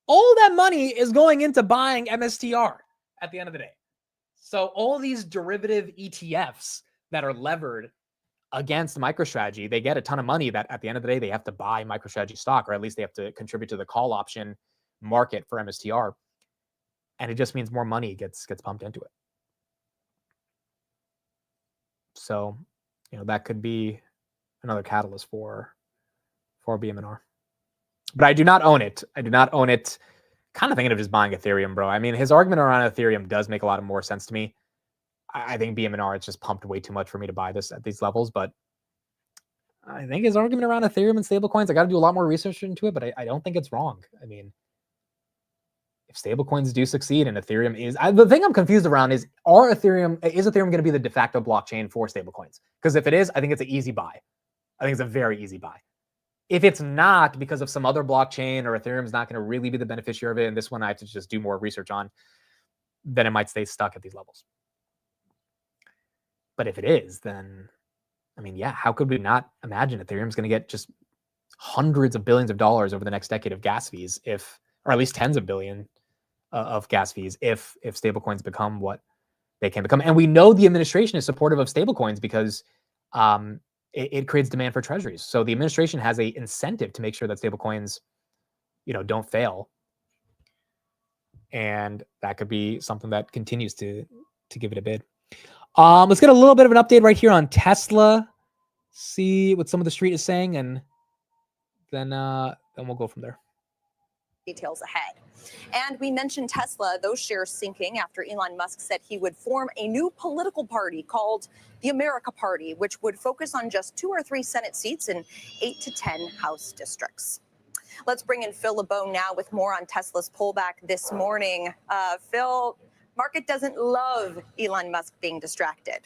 All that money is going into buying MSTR at the end of the day. So all these derivative ETFs that are levered against MicroStrategy, they get a ton of money that at the end of the day, they have to buy MicroStrategy stock, or at least they have to contribute to the call option market for MSTR. And it just means more money gets pumped into it. So, that could be another catalyst for BMNR. But I do not own it. Kind of thinking of just buying Ethereum, bro. I mean, his argument around Ethereum does make a lot of more sense to me. I think BMNR, it's just pumped way too much for me to buy this at these levels. But I think his argument around Ethereum and stablecoins, I got to do a lot more research into it, but I don't think it's wrong. I mean, if stablecoins do succeed and Ethereum is, the thing I'm confused around is Ethereum going to be the de facto blockchain for stablecoins? Because if it is, I think it's an easy buy. I think it's a very easy buy. If it's not, because of some other blockchain, or Ethereum's not going to really be the beneficiary of it, and this one I have to just do more research on, then it might stay stuck at these levels. But if it is, then, I mean, yeah, how could we not imagine Ethereum's going to get just hundreds of billions of dollars over the next decade of gas fees, or at least tens of billion of gas fees, if stablecoins become what they can become. And we know the administration is supportive of stablecoins because it creates demand for treasuries. So the administration has a incentive to make sure that stablecoins, don't fail. And that could be something that continues to give it a bid. Let's get a little bit of an update right here on Tesla. See what some of the street is saying, and then we'll go from there. Details ahead. And we mentioned Tesla, those shares sinking after Elon Musk said he would form a new political party called the America Party, which would focus on just 2 or 3 Senate seats and 8 to 10 House districts. Let's bring in Phil LeBeau now with more on Tesla's pullback this morning. Phil, market doesn't love Elon Musk being distracted.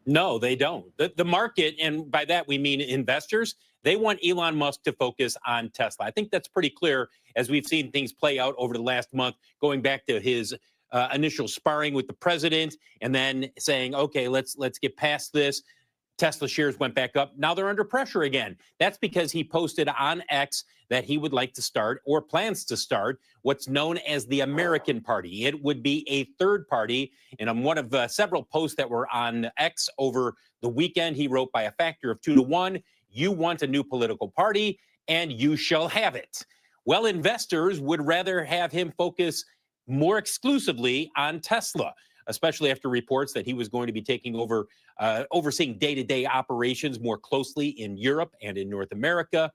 No, they don't. The market, and by that we mean investors, they want Elon Musk to focus on Tesla. I think that's pretty clear as we've seen things play out over the last month, going back to his initial sparring with the president and then saying, okay, let's get past this. Tesla shares went back up. Now they're under pressure again. That's because he posted on X that he would like to start, or plans to start, what's known as the American Party. It would be a third party. And on one of several posts that were on X over the weekend, he wrote, by a factor of 2 to 1, you want a new political party and you shall have it. Well, investors would rather have him focus more exclusively on Tesla, especially after reports that he was going to be taking over, overseeing day-to-day operations more closely in Europe and in North America.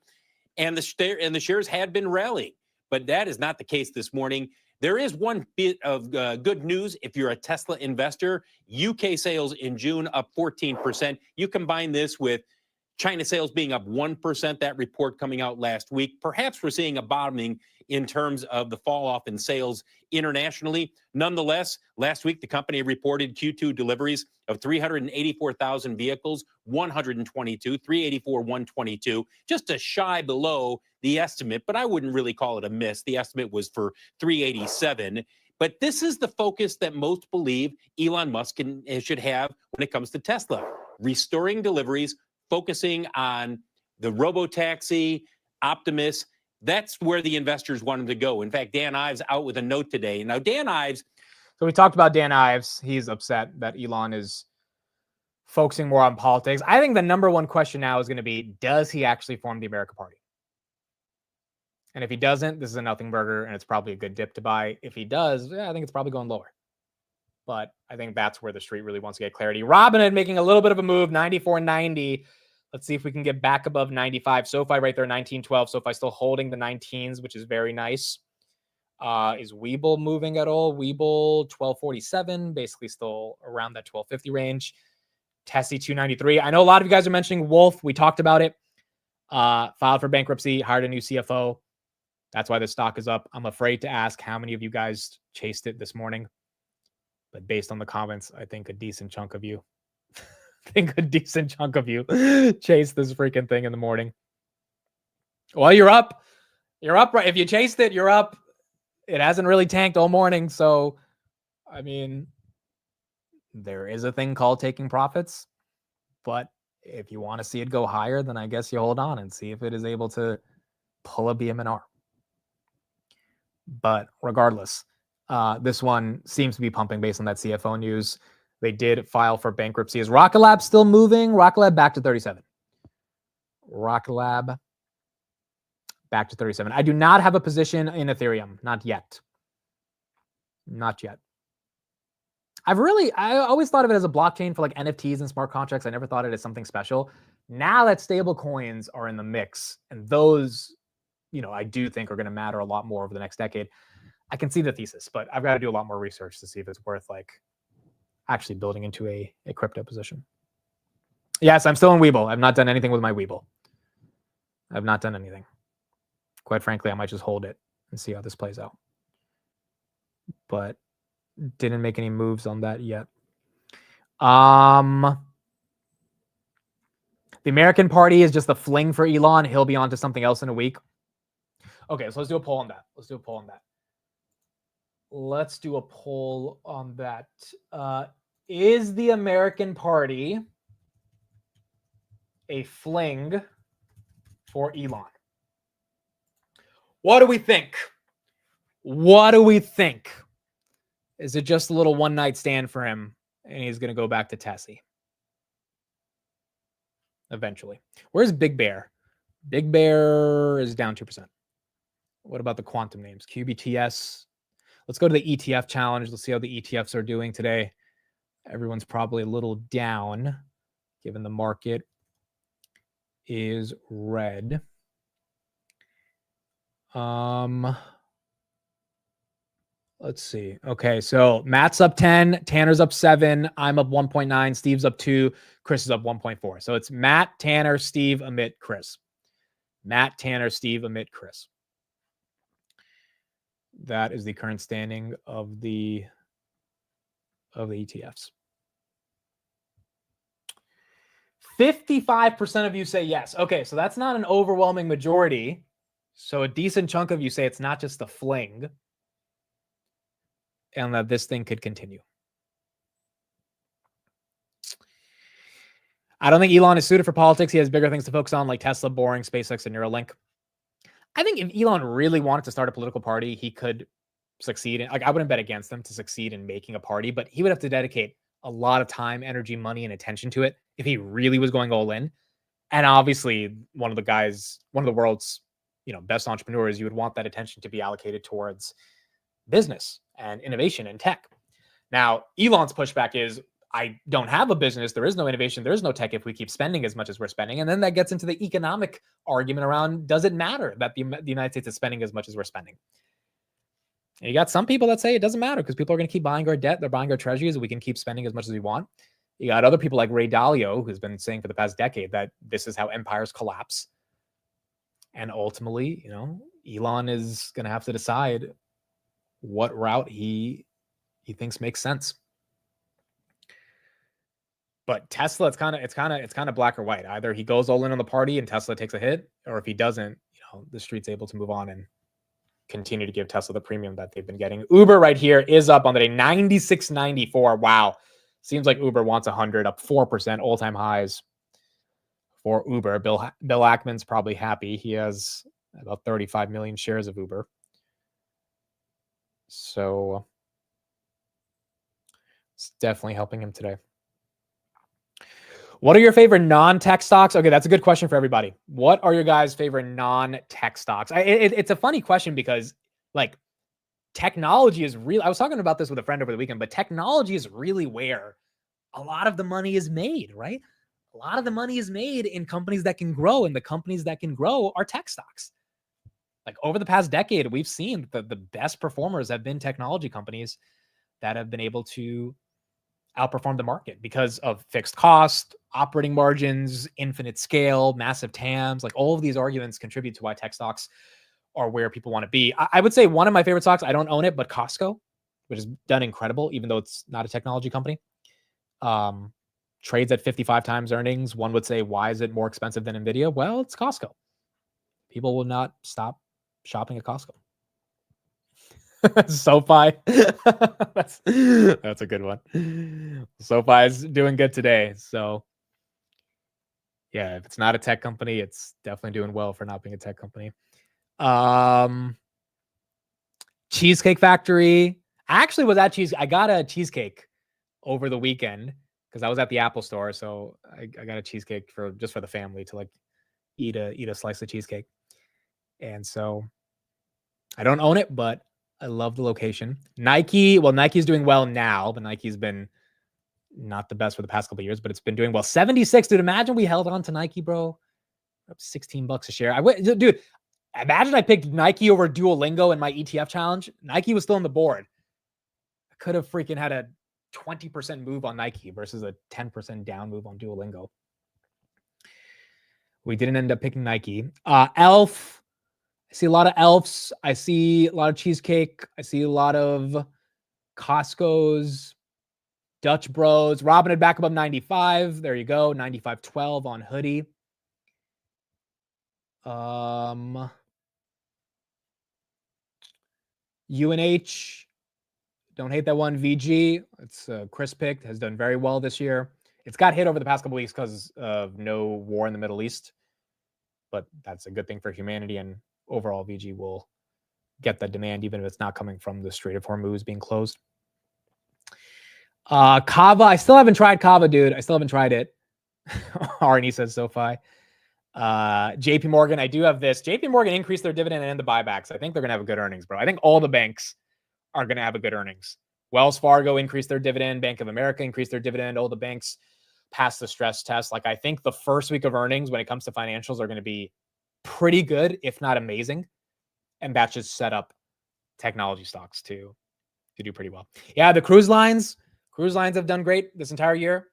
And the shares had been rallying, but that is not the case this morning. There is one bit of good news if you're a Tesla investor. UK sales in June up 14%. You combine this with China sales being up 1%, that report coming out last week. Perhaps we're seeing a bottoming in terms of the fall off in sales internationally. Nonetheless, last week, the company reported Q2 deliveries of 384,000 vehicles, 122, just a shy below the estimate, but I wouldn't really call it a miss. The estimate was for 387. But this is the focus that most believe Elon Musk should have when it comes to Tesla, restoring deliveries, focusing on the robotaxi, Optimus. That's where the investors want him to go. In fact, Dan Ives out with a note today. Now, Dan Ives. So we talked about Dan Ives. He's upset that Elon is focusing more on politics. I think the number one question now is going to be, does he actually form the America Party? And if he doesn't, this is a nothing burger, and it's probably a good dip to buy. If he does, yeah, I think it's probably going lower. But I think that's where the street really wants to get clarity. Robinhood making a little bit of a move, 94.90. Let's see if we can get back above 95. SoFi right there, 19.12. SoFi still holding the 19s, which is very nice. Is Webull moving at all? Webull 12.47, basically still around that 12.50 range. Tessie 2.93. I know a lot of you guys are mentioning Wolf. We talked about it. Filed for bankruptcy, hired a new CFO. That's why the stock is up. I'm afraid to ask how many of you guys chased it this morning. But based on the comments, I think a decent chunk of you chase this freaking thing in the morning. Well, you're up. You're up, right? If you chased it, you're up. It hasn't really tanked all morning. So, I mean, there is a thing called taking profits. But if you want to see it go higher, then I guess you hold on and see if it is able to pull a BM&R. But regardless, this one seems to be pumping based on that CFO news. They did file for bankruptcy. Is Rocket Lab still moving? Rocket Lab back to 37. Rocket Lab back to 37. I do not have a position in Ethereum. Not yet. Not yet. I always thought of it as a blockchain for like NFTs and smart contracts. I never thought it as something special. Now that stable coins are in the mix, and those, I do think are going to matter a lot more over the next decade. I can see the thesis, but I've got to do a lot more research to see if it's worth like actually building into a crypto position. Yes, I'm still in Webull. I've not done anything with my Webull. I've not done anything. Quite frankly, I might just hold it and see how this plays out. But didn't make any moves on that yet. The American Party is just a fling for Elon. He'll be on to something else in a week. Okay, so let's do a poll on that. Is the American Party a fling for Elon. What do we think? What do we think? Is it just a little one-night stand for him and he's going to go back to Tessie eventually? Where's Big Bear? Big Bear is down 2%. What about the quantum names? QBTS. Let's go to the ETF challenge. Let's see how the ETFs are doing today. Everyone's probably a little down given the market is red. Let's see. Okay, so Matt's up 10, Tanner's up 7, I'm up 1.9, Steve's up 2, Chris is up 1.4. So it's Matt, Tanner, Steve, Amit, Chris. Matt, Tanner, Steve, Amit, Chris. That is the current standing of the ETFs. 55% of you say yes. Okay, so that's not an overwhelming majority. So a decent chunk of you say it's not just a fling and that this thing could continue. I don't think Elon is suited for politics. He has bigger things to focus on like Tesla, boring, SpaceX, and Neuralink. I think if Elon really wanted to start a political party, he could succeed. Like, I wouldn't bet against him to succeed in making a party, but he would have to dedicate a lot of time, energy, money, and attention to it if he really was going all in. And obviously, one of the world's, best entrepreneurs, you would want that attention to be allocated towards business and innovation and tech. Now, Elon's pushback is, I don't have a business. There is no innovation. There is no tech if we keep spending as much as we're spending. And then that gets into the economic argument around, does it matter that the United States is spending as much as we're spending? And you got some people that say it doesn't matter because people are going to keep buying our debt. They're buying our treasuries. We can keep spending as much as we want. You got other people like Ray Dalio, who's been saying for the past decade that this is how empires collapse. And ultimately, Elon is going to have to decide what route he thinks makes sense. But Tesla, it's kind of black or white. Either he goes all in on the party and Tesla takes a hit, or if he doesn't, the street's able to move on and continue to give Tesla the premium that they've been getting. Uber right here is up on the day, 96.94. Wow. Seems like Uber wants 100, up 4%, all-time highs for Uber. Bill Ackman's probably happy. He has about 35 million shares of Uber. So it's definitely helping him today. What are your favorite non-tech stocks? Okay, that's a good question for everybody. What are your guys' favorite non-tech stocks? It's a funny question because, technology is real. I was talking about this with a friend over the weekend, but technology is really where a lot of the money is made, right? A lot of the money is made in companies that can grow, and the companies that can grow are tech stocks. Over the past decade, we've seen that the best performers have been technology companies that have been able to outperform the market because of fixed cost, operating margins, infinite scale, massive TAMs. All of these arguments contribute to why tech stocks are where people want to be. I would say one of my favorite stocks, I don't own it, but Costco, which has done incredible, even though it's not a technology company. Trades at 55 times earnings. One would say, why is it more expensive than Nvidia? Well, it's Costco. People will not stop shopping at Costco. SoFi. That's a good one. SoFi is doing good today. So yeah, if it's not a tech company, it's definitely doing well for not being a tech company. Cheesecake Factory. I actually was at I got a cheesecake over the weekend because I was at the Apple store. So I got a cheesecake just for the family to eat a slice of cheesecake. And so I don't own it, but I love the location. Nike, well, Nike's doing well now, but Nike's been not the best for the past couple of years, but it's been doing well. 76, dude. Imagine we held on to Nike, bro. Up $16 a share. Dude, imagine I picked Nike over Duolingo in my ETF challenge. Nike was still on the board. I could have freaking had a 20% move on Nike versus a 10% down move on Duolingo. We didn't end up picking Nike. Elf. I see a lot of Elfs. I see a lot of Cheesecake. I see a lot of Costco's, Dutch Bros. Robinhood back above 95. There you go. 95.12 on Hoodie. UNH. Don't hate that one. VG. It's Chris picked. Has done very well this year. It's got hit over the past couple weeks because of no war in the Middle East. but that's a good thing for humanity, and overall VG will get the demand even if it's not coming from the Strait of Hormuz being closed. Kava, I still haven't tried Kava, dude. I still haven't tried it. Arnie says SoFi. JP Morgan, I do have this. JP Morgan increased their dividend and the buybacks. I think they're going to have a good earnings, bro. I think all the banks are going to have a good earnings. Wells Fargo increased their dividend. Bank of America increased their dividend. All the banks passed the stress test. Like, I think the first week of earnings when it comes to financials are going to be pretty good, if not amazing. And that should set up technology stocks to do pretty well. Yeah, the cruise lines have done great this entire year.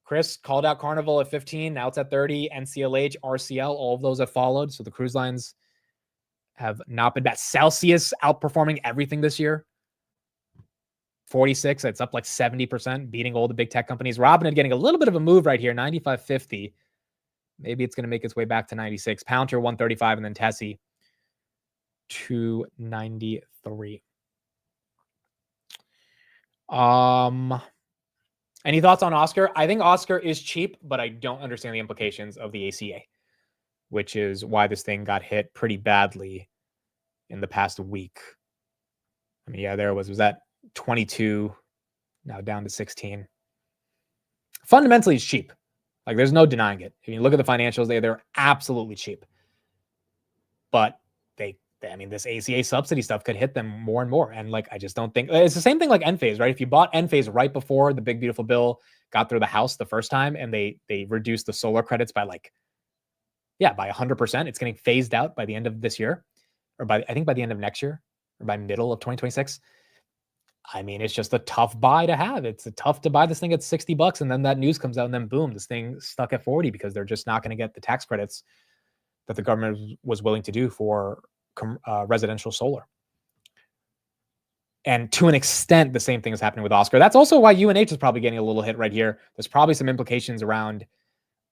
Chris called out Carnival at 15. Now it's at 30. NCLH, RCL, all of those have followed. So the cruise lines have not been bad. Celsius outperforming everything this year. 46. It's up like 70%, beating all the big tech companies. Robinhood getting a little bit of a move right here. 95.50. Maybe it's going to make its way back to 96. Palantir 135, and then Tessie 293. Any thoughts on Oscar? I think Oscar is cheap, but I don't understand the implications of the ACA, which is why this thing got hit pretty badly in the past week. I mean, yeah, there it was. It was at 22, now down to 16. Fundamentally, it's cheap. Like, there's no denying it. If you look at the financials, they're absolutely cheap. But I mean, this ACA subsidy stuff could hit them more and more. And like, I just don't think it's the same thing like Enphase, right? If you bought Enphase right before the big, beautiful bill got through the House the first time, and they reduced the solar credits by by 100%, it's getting phased out by the end of this year, or I think by the end of next year, or by middle of 2026. I mean, it's just a tough buy to have. It's tough to buy this thing at $60, and then that news comes out, and then boom, this thing stuck at 40 because they're just not going to get the tax credits that the government was willing to do for residential solar. And to an extent, the same thing is happening with Oscar. That's also why UNH is probably getting a little hit right here. There's probably some implications around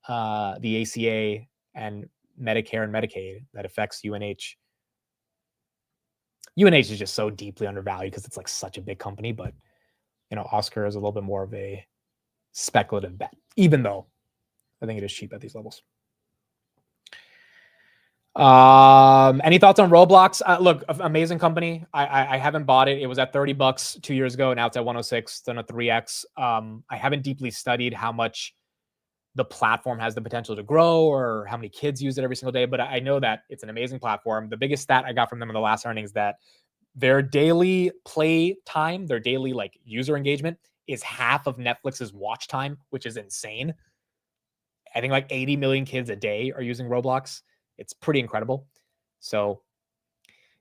the ACA and Medicare and Medicaid that affects UNH. UNH is just so deeply undervalued because it's like such a big company, but Oscar is a little bit more of a speculative bet, even though I think it is cheap at these levels. Any thoughts on Roblox? Look, amazing company. I haven't bought it. It was at $30 2 years ago. Now it's at 106. It's done a 3x. I haven't deeply studied how much the platform has the potential to grow or how many kids use it every single day, but I know that it's an amazing platform. The biggest stat I got from them in the last earnings that their daily play time, their daily like user engagement is half of Netflix's watch time, which is insane. I think like 80 million kids a day are using Roblox. It's pretty incredible. So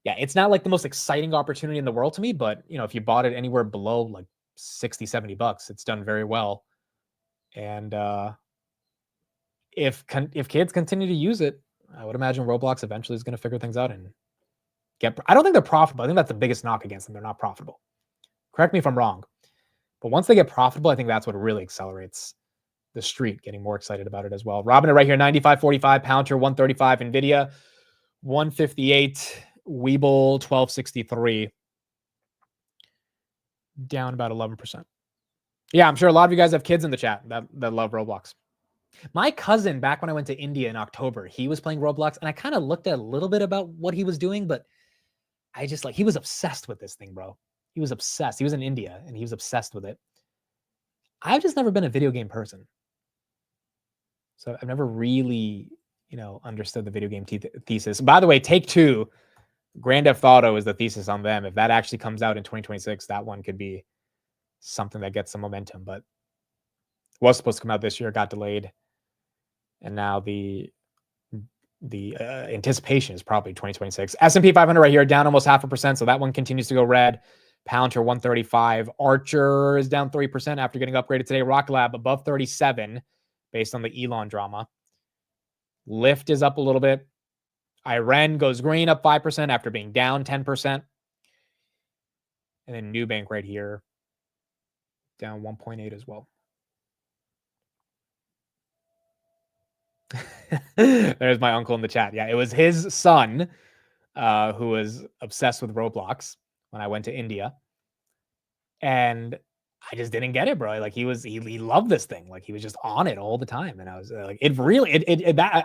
yeah, it's not like the most exciting opportunity in the world to me, but if you bought it anywhere below like $60, $70, it's done very well. And if kids continue to use it, I would imagine Roblox eventually is going to figure things out and I don't think they're profitable. I think that's the biggest knock against them. They're not profitable. Correct me if I'm wrong. But once they get profitable, I think that's what really accelerates the street getting more excited about it as well. Robinhood right here, 95.45, Palantir 135, Nvidia 158, Webull 1263, down about 11%. Yeah, I'm sure a lot of you guys have kids in the chat that love Roblox. My cousin, back when I went to India in October, he was playing Roblox, and I kind of looked at a little bit about what he was doing, but I just he was obsessed with this thing, bro. He was obsessed. He was in India, and he was obsessed with it. I've just never been a video game person. So I've never really, understood the video game thesis. By the way, Take-Two, Grand Theft Auto is the thesis on them. If that actually comes out in 2026, that one could be something that gets some momentum. But it was supposed to come out this year, got delayed. And now the anticipation is probably 2026. S&P 500 right here, down almost 0.5%. So that one continues to go red. Palantir 135. Archer is down 3% after getting upgraded today. Rocket Lab above 37 based on the Elon drama. Lyft is up a little bit. Iren goes green, up 5% after being down 10%. And then Nubank right here, down 1.8 as well. There's my uncle in the chat. Yeah, it was his son who was obsessed with Roblox when I went to India. And I just didn't get it, bro. Like he loved this thing. Like he was just on it all the time. And I was like, it really,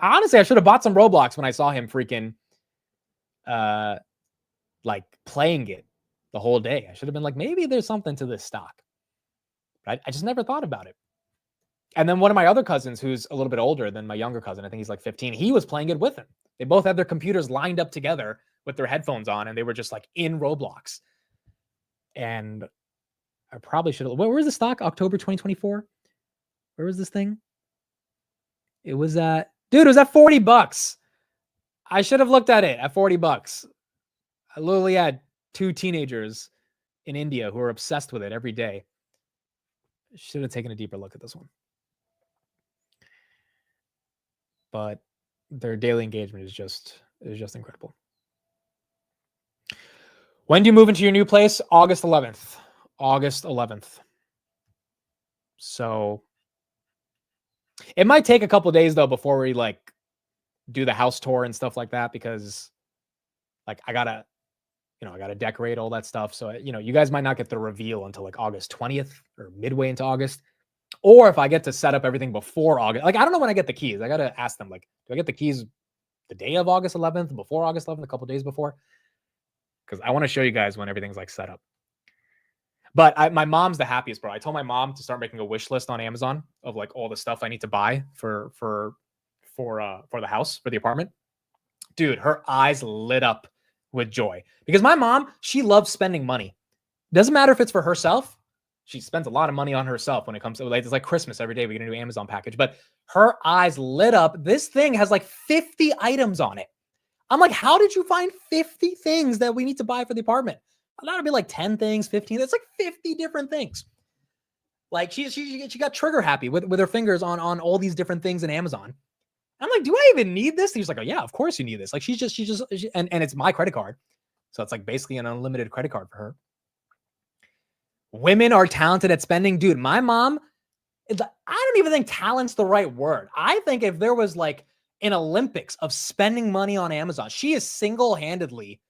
honestly, I should have bought some Roblox when I saw him freaking, like playing it the whole day. I should have been like, maybe there's something to this stock. But I just never thought about it. And then one of my other cousins, who's a little bit older than my younger cousin, I think he's like 15, he was playing it with him. They both had their computers lined up together with their headphones on, and they were just like in Roblox. And I probably should have. Where was the stock? October 2024. Where was this thing? It was at, dude, it was at $40. I should have looked at it at $40. I literally had 2 teenagers in India who are obsessed with it every day. Should have taken a deeper look at this one. But their daily engagement is just incredible. When do you move into your new place? August 11th. August 11th. So it might take a couple days though before we like do the house tour and stuff like that, because like I gotta decorate all that stuff. So you guys might not get the reveal until like August 20th or midway into August. Or if I get to set up everything before August, like I don't know when I get the keys. I gotta ask them, like, do I get the keys the day of August 11th, before August 11th, a couple days before? Because I want to show you guys when everything's like set up. But my mom's the happiest, bro. I told my mom to start making a wish list on Amazon of like all the stuff I need to buy for the house, for the apartment. Dude, her eyes lit up with joy, because my mom, she loves spending money. Doesn't matter if it's for herself. She spends a lot of money on herself when it comes to, like, it's like Christmas every day. We get a new Amazon package, but her eyes lit up. This thing has like 50 items on it. I'm like, how did you find 50 things that we need to buy for the apartment? I thought it'd be like 10 things, 15. It's like 50 different things. Like she got trigger happy with her fingers on all these different things in Amazon. I'm like, do I even need this? He's like, oh yeah, of course you need this. Like she and it's my credit card. So it's like basically an unlimited credit card for her. Women are talented at spending. Dude, my mom, I don't even think talent's the right word. I think if there was like an Olympics of spending money on Amazon, she is single-handedly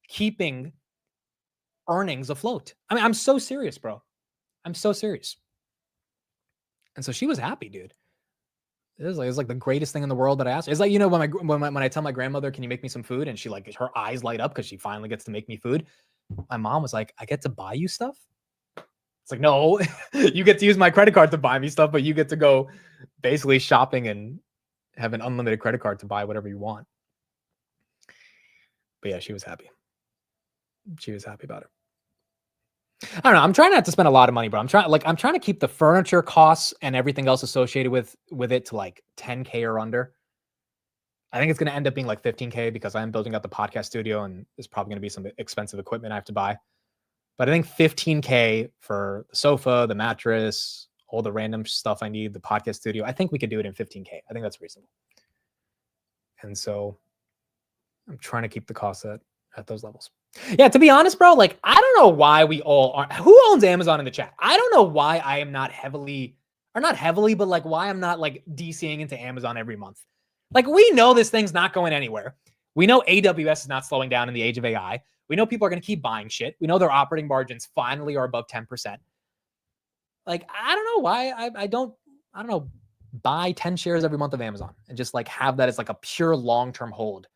keeping earnings afloat. I mean, I'm so serious, bro. I'm so serious. And so she was happy, dude. It was like the greatest thing in the world that I asked her. It's like, when I tell my grandmother, can you make me some food? And she like, her eyes light up because she finally gets to make me food. My mom was like, I get to buy you stuff? It's like, no, you get to use my credit card to buy me stuff, but you get to go basically shopping and have an unlimited credit card to buy whatever you want. But yeah, she was happy. She was happy about it. I don't know. I'm trying not to spend a lot of money, bro. I'm trying to keep the furniture costs and everything else associated with it to like 10K or under. I think it's going to end up being like 15K because I'm building out the podcast studio and there's probably going to be some expensive equipment I have to buy. But I think 15K for the sofa, the mattress, all the random stuff I need, the podcast studio. I think we could do it in 15K. I think that's reasonable. And so I'm trying to keep the costs at those levels. Yeah, to be honest, bro, like, I don't know why we all are. Who owns Amazon in the chat? I don't know why I am not heavily, but like why I'm not like DCing into Amazon every month. Like, we know this thing's not going anywhere. We know AWS is not slowing down in the age of AI. We know people are going to keep buying shit. We know their operating margins finally are above 10%. Like, I don't know why I don't buy 10 shares every month of Amazon and just like have that as like a pure long-term hold.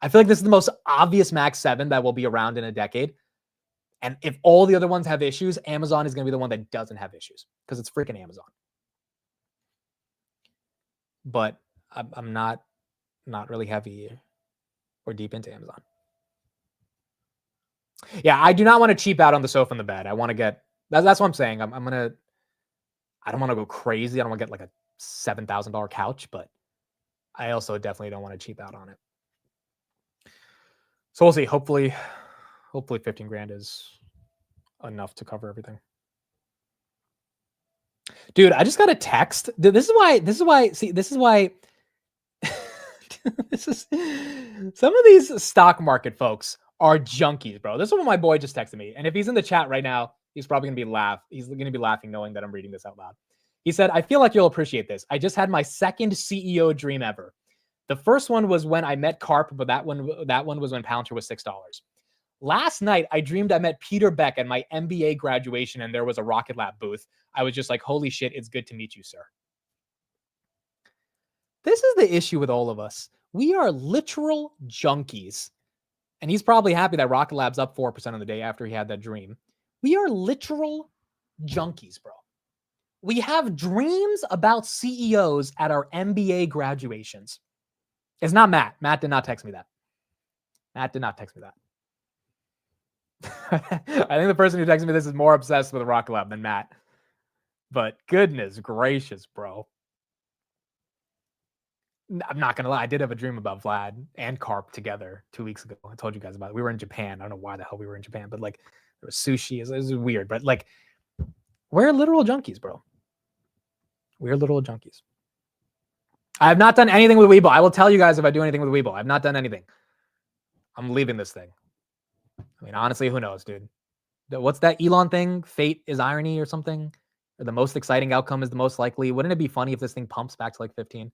I feel like this is the most obvious Max 7 that will be around in a decade. And if all the other ones have issues, Amazon is going to be the one that doesn't have issues because it's freaking Amazon. But I'm not really heavy or deep into Amazon. Yeah, I do not want to cheap out on the sofa and the bed. I want to get, that's what I'm saying. I don't want to go crazy. I don't want to get like a $7,000 couch, but I also definitely don't want to cheap out on it. So we'll see. Hopefully 15 grand is enough to cover everything. Dude, I just got a text. Dude, this is why some of these stock market folks are junkies, bro. This is what my boy just texted me. And if he's in the chat right now, he's probably he's going to be laughing knowing that I'm reading this out loud. He said, I feel like you'll appreciate this. I just had my second CEO dream ever. The first one was when I met Carp, but that one was when Palantir was $6. Last night, I dreamed I met Peter Beck at my MBA graduation and there was a Rocket Lab booth. I was just like, holy shit, it's good to meet you, sir. This is the issue with all of us. We are literal junkies. And he's probably happy that Rocket Lab's up 4% on the day after he had that dream. We are literal junkies, bro. We have dreams about CEOs at our MBA graduations. It's not Matt. Matt did not text me that. Matt did not text me that. I think the person who texted me this is more obsessed with Rocket Lab than Matt. But goodness gracious, bro. I'm not going to lie. I did have a dream about Vlad and Carp together 2 weeks ago. I told you guys about it. We were in Japan. I don't know why the hell we were in Japan, but like there was sushi. It was weird, but like we're literal junkies, bro. We're literal junkies. I have not done anything with Webull. I will tell you guys if I do anything with Webull. I've not done anything. I'm leaving this thing. I mean, honestly, who knows, dude? What's that Elon thing? Fate is irony or something? Or the most exciting outcome is the most likely. Wouldn't it be funny if this thing pumps back to like 15?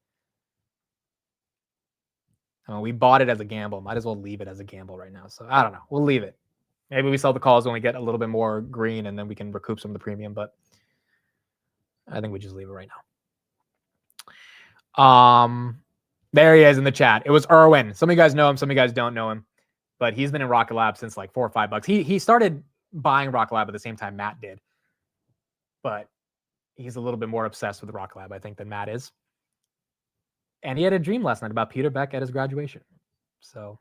I mean, we bought it as a gamble. Might as well leave it as a gamble right now. So I don't know. We'll leave it. Maybe we sell the calls when we get a little bit more green and then we can recoup some of the premium. But I think we just leave it right now. There he is in the chat. It was Erwin. Some of you guys know him. Some of you guys don't know him. But he's been in Rocket Lab since like $4 or $5. He started buying Rocket Lab at the same time Matt did. But he's a little bit more obsessed with Rocket Lab, I think, than Matt is. And he had a dream last night about Peter Beck at his graduation. So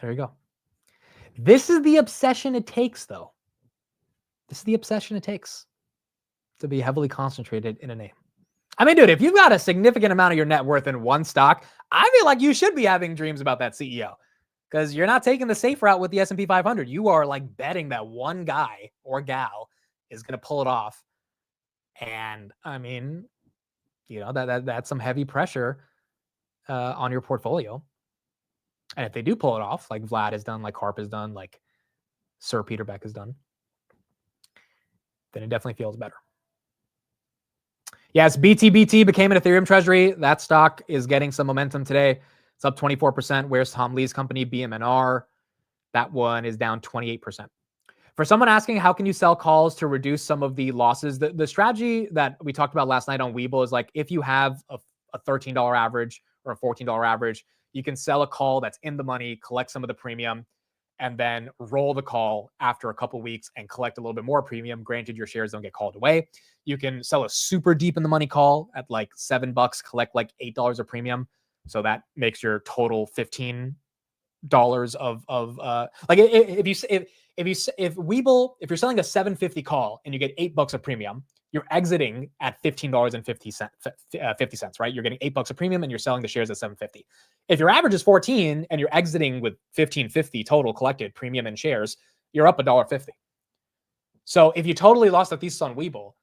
there you go. This is the obsession it takes, though. This is the obsession it takes to be heavily concentrated in a name. I mean, dude, if you've got a significant amount of your net worth in one stock, I feel like you should be having dreams about that CEO because you're not taking the safe route with the S&P 500. You are like betting that one guy or gal is going to pull it off. And I mean, you know, that's some heavy pressure on your portfolio. And if they do pull it off, like Vlad has done, like Harp has done, like Sir Peter Beck has done, then it definitely feels better. Yes, BTBT became an Ethereum treasury. That stock is getting some momentum today. It's up 24%. Where's Tom Lee's company, BMNR? That one is down 28%. For someone asking, how can you sell calls to reduce some of the losses? The strategy that we talked about last night on Webull is like, if you have a $13 average or a $14 average, you can sell a call that's in the money, collect some of the premium, and then roll the call after a couple weeks and collect a little bit more premium. Granted, your shares don't get called away. You can sell a super deep in the money call at like $7, collect like $8 of premium. So that makes your total $15 of like if Webull, if you're selling a $7.50 call and you get $8 of premium, you're exiting at $15.50, right? You're getting $8 of premium and you're selling the shares at $7.50. If your average is 14 and you're exiting with $15.50 total collected premium and shares, you're up $1.50. So if you totally lost a thesis on Webull,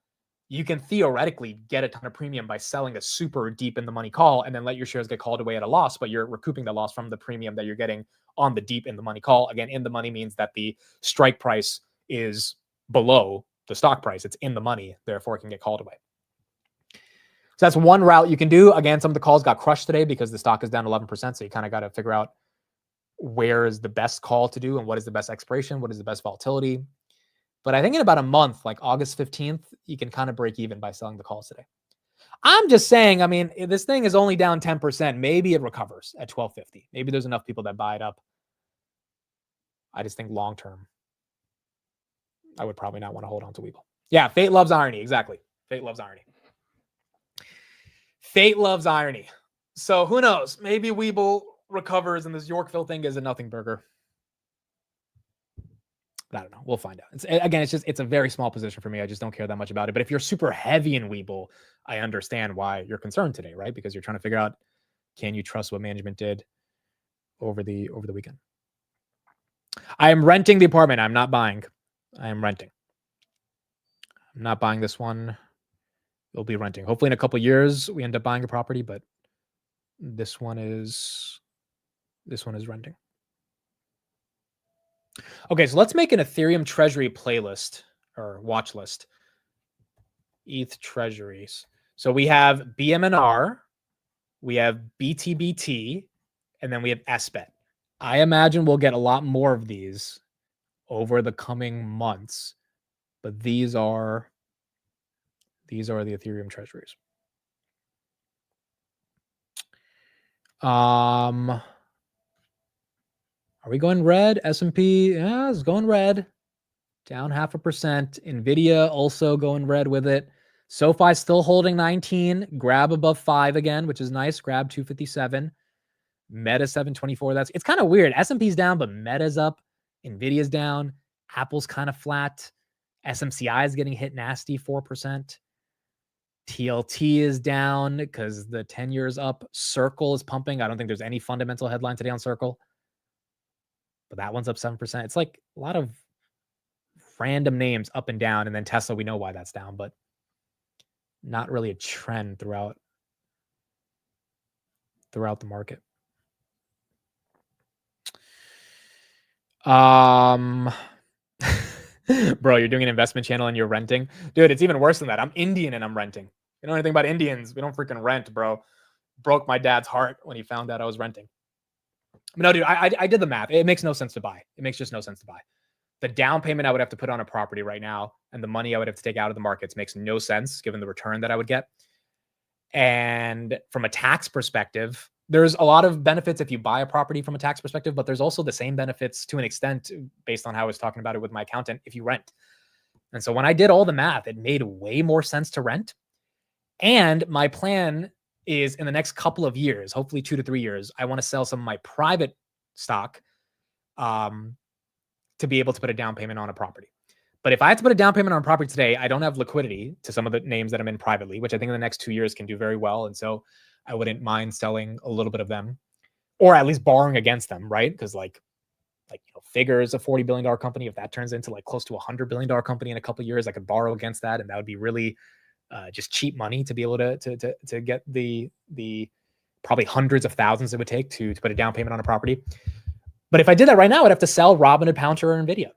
you can theoretically get a ton of premium by selling a super deep in the money call and then let your shares get called away at a loss, but you're recouping the loss from the premium that you're getting on the deep in the money call. Again, in the money means that the strike price is below the stock price. It's in the money, therefore it can get called away. So that's one route you can do. Again, some of the calls got crushed today because the stock is down 11%. So you kind of got to figure out where is the best call to do and what is the best expiration, what is the best volatility. But I think in about a month, like August 15th, you can kind of break even by selling the calls today. I'm just saying, I mean, if this thing is only down 10%, maybe it recovers at 12.50. Maybe there's enough people that buy it up. I just think long term, I would probably not want to hold on to Webull. Yeah, fate loves irony. Exactly. Fate loves irony. Fate loves irony. So who knows? Maybe Webull recovers and this Yorkville thing is a nothing burger. But I don't know. We'll find out. It's a very small position for me. I just don't care that much about it. But if you're super heavy in Webull, I understand why you're concerned today, right? Because you're trying to figure out, can you trust what management did over the weekend? I am renting the apartment. I'm not buying. I am renting. I'm not buying this one. We'll be renting. Hopefully in a couple of years we end up buying a property, but this one is renting. Okay, so let's make an Ethereum Treasury playlist or watch list. ETH Treasuries. So we have BMNR, we have BTBT, and then we have SBET. I imagine we'll get a lot more of these over the coming months, but these are the Ethereum treasuries. Are we going red? S&P, yeah, it's going red. Down 0.5%. Nvidia also going red with it. SoFi still holding 19. Grab above 5 again, which is nice. Grab 257. Meta 724. It's kind of weird. S&P's down, but Meta's up. Nvidia's down. Apple's kind of flat. SMCI is getting hit nasty, 4%. TLT is down because the 10-year is up. Circle is pumping. I don't think there's any fundamental headline today on Circle, but that one's up 7%. It's like a lot of random names up and down, and then Tesla, we know why that's down, but not really a trend throughout the market. Bro, you're doing an investment channel and you're renting? Dude, it's even worse than that. I'm Indian and I'm renting. You know anything about Indians? We don't freaking rent, bro. Broke my dad's heart when he found out I was renting. But no, dude, I did the math. It makes no sense to buy. It makes just no sense to buy. The down payment I would have to put on a property right now and the money I would have to take out of the markets makes no sense given the return that I would get. And from a tax perspective, there's a lot of benefits if you buy a property from a tax perspective, but there's also the same benefits to an extent based on how I was talking about it with my accountant if you rent. And so when I did all the math, it made way more sense to rent. And my plan is in the next couple of years, hopefully 2 to 3 years, I want to sell some of my private stock to be able to put a down payment on a property. But if I had to put a down payment on a property today, I don't have liquidity to some of the names that I'm in privately, which I think in the next 2 years can do very well. And so I wouldn't mind selling a little bit of them or at least borrowing against them, right? Because like Figure is a $40 billion company. If that turns into like close to a $100 billion company in a couple of years, I could borrow against that. And that would be really just cheap money to be able to get the probably hundreds of thousands it would take to put a down payment on a property. But if I did that right now, I'd have to sell Robinhood, Palantir, or Nvidia.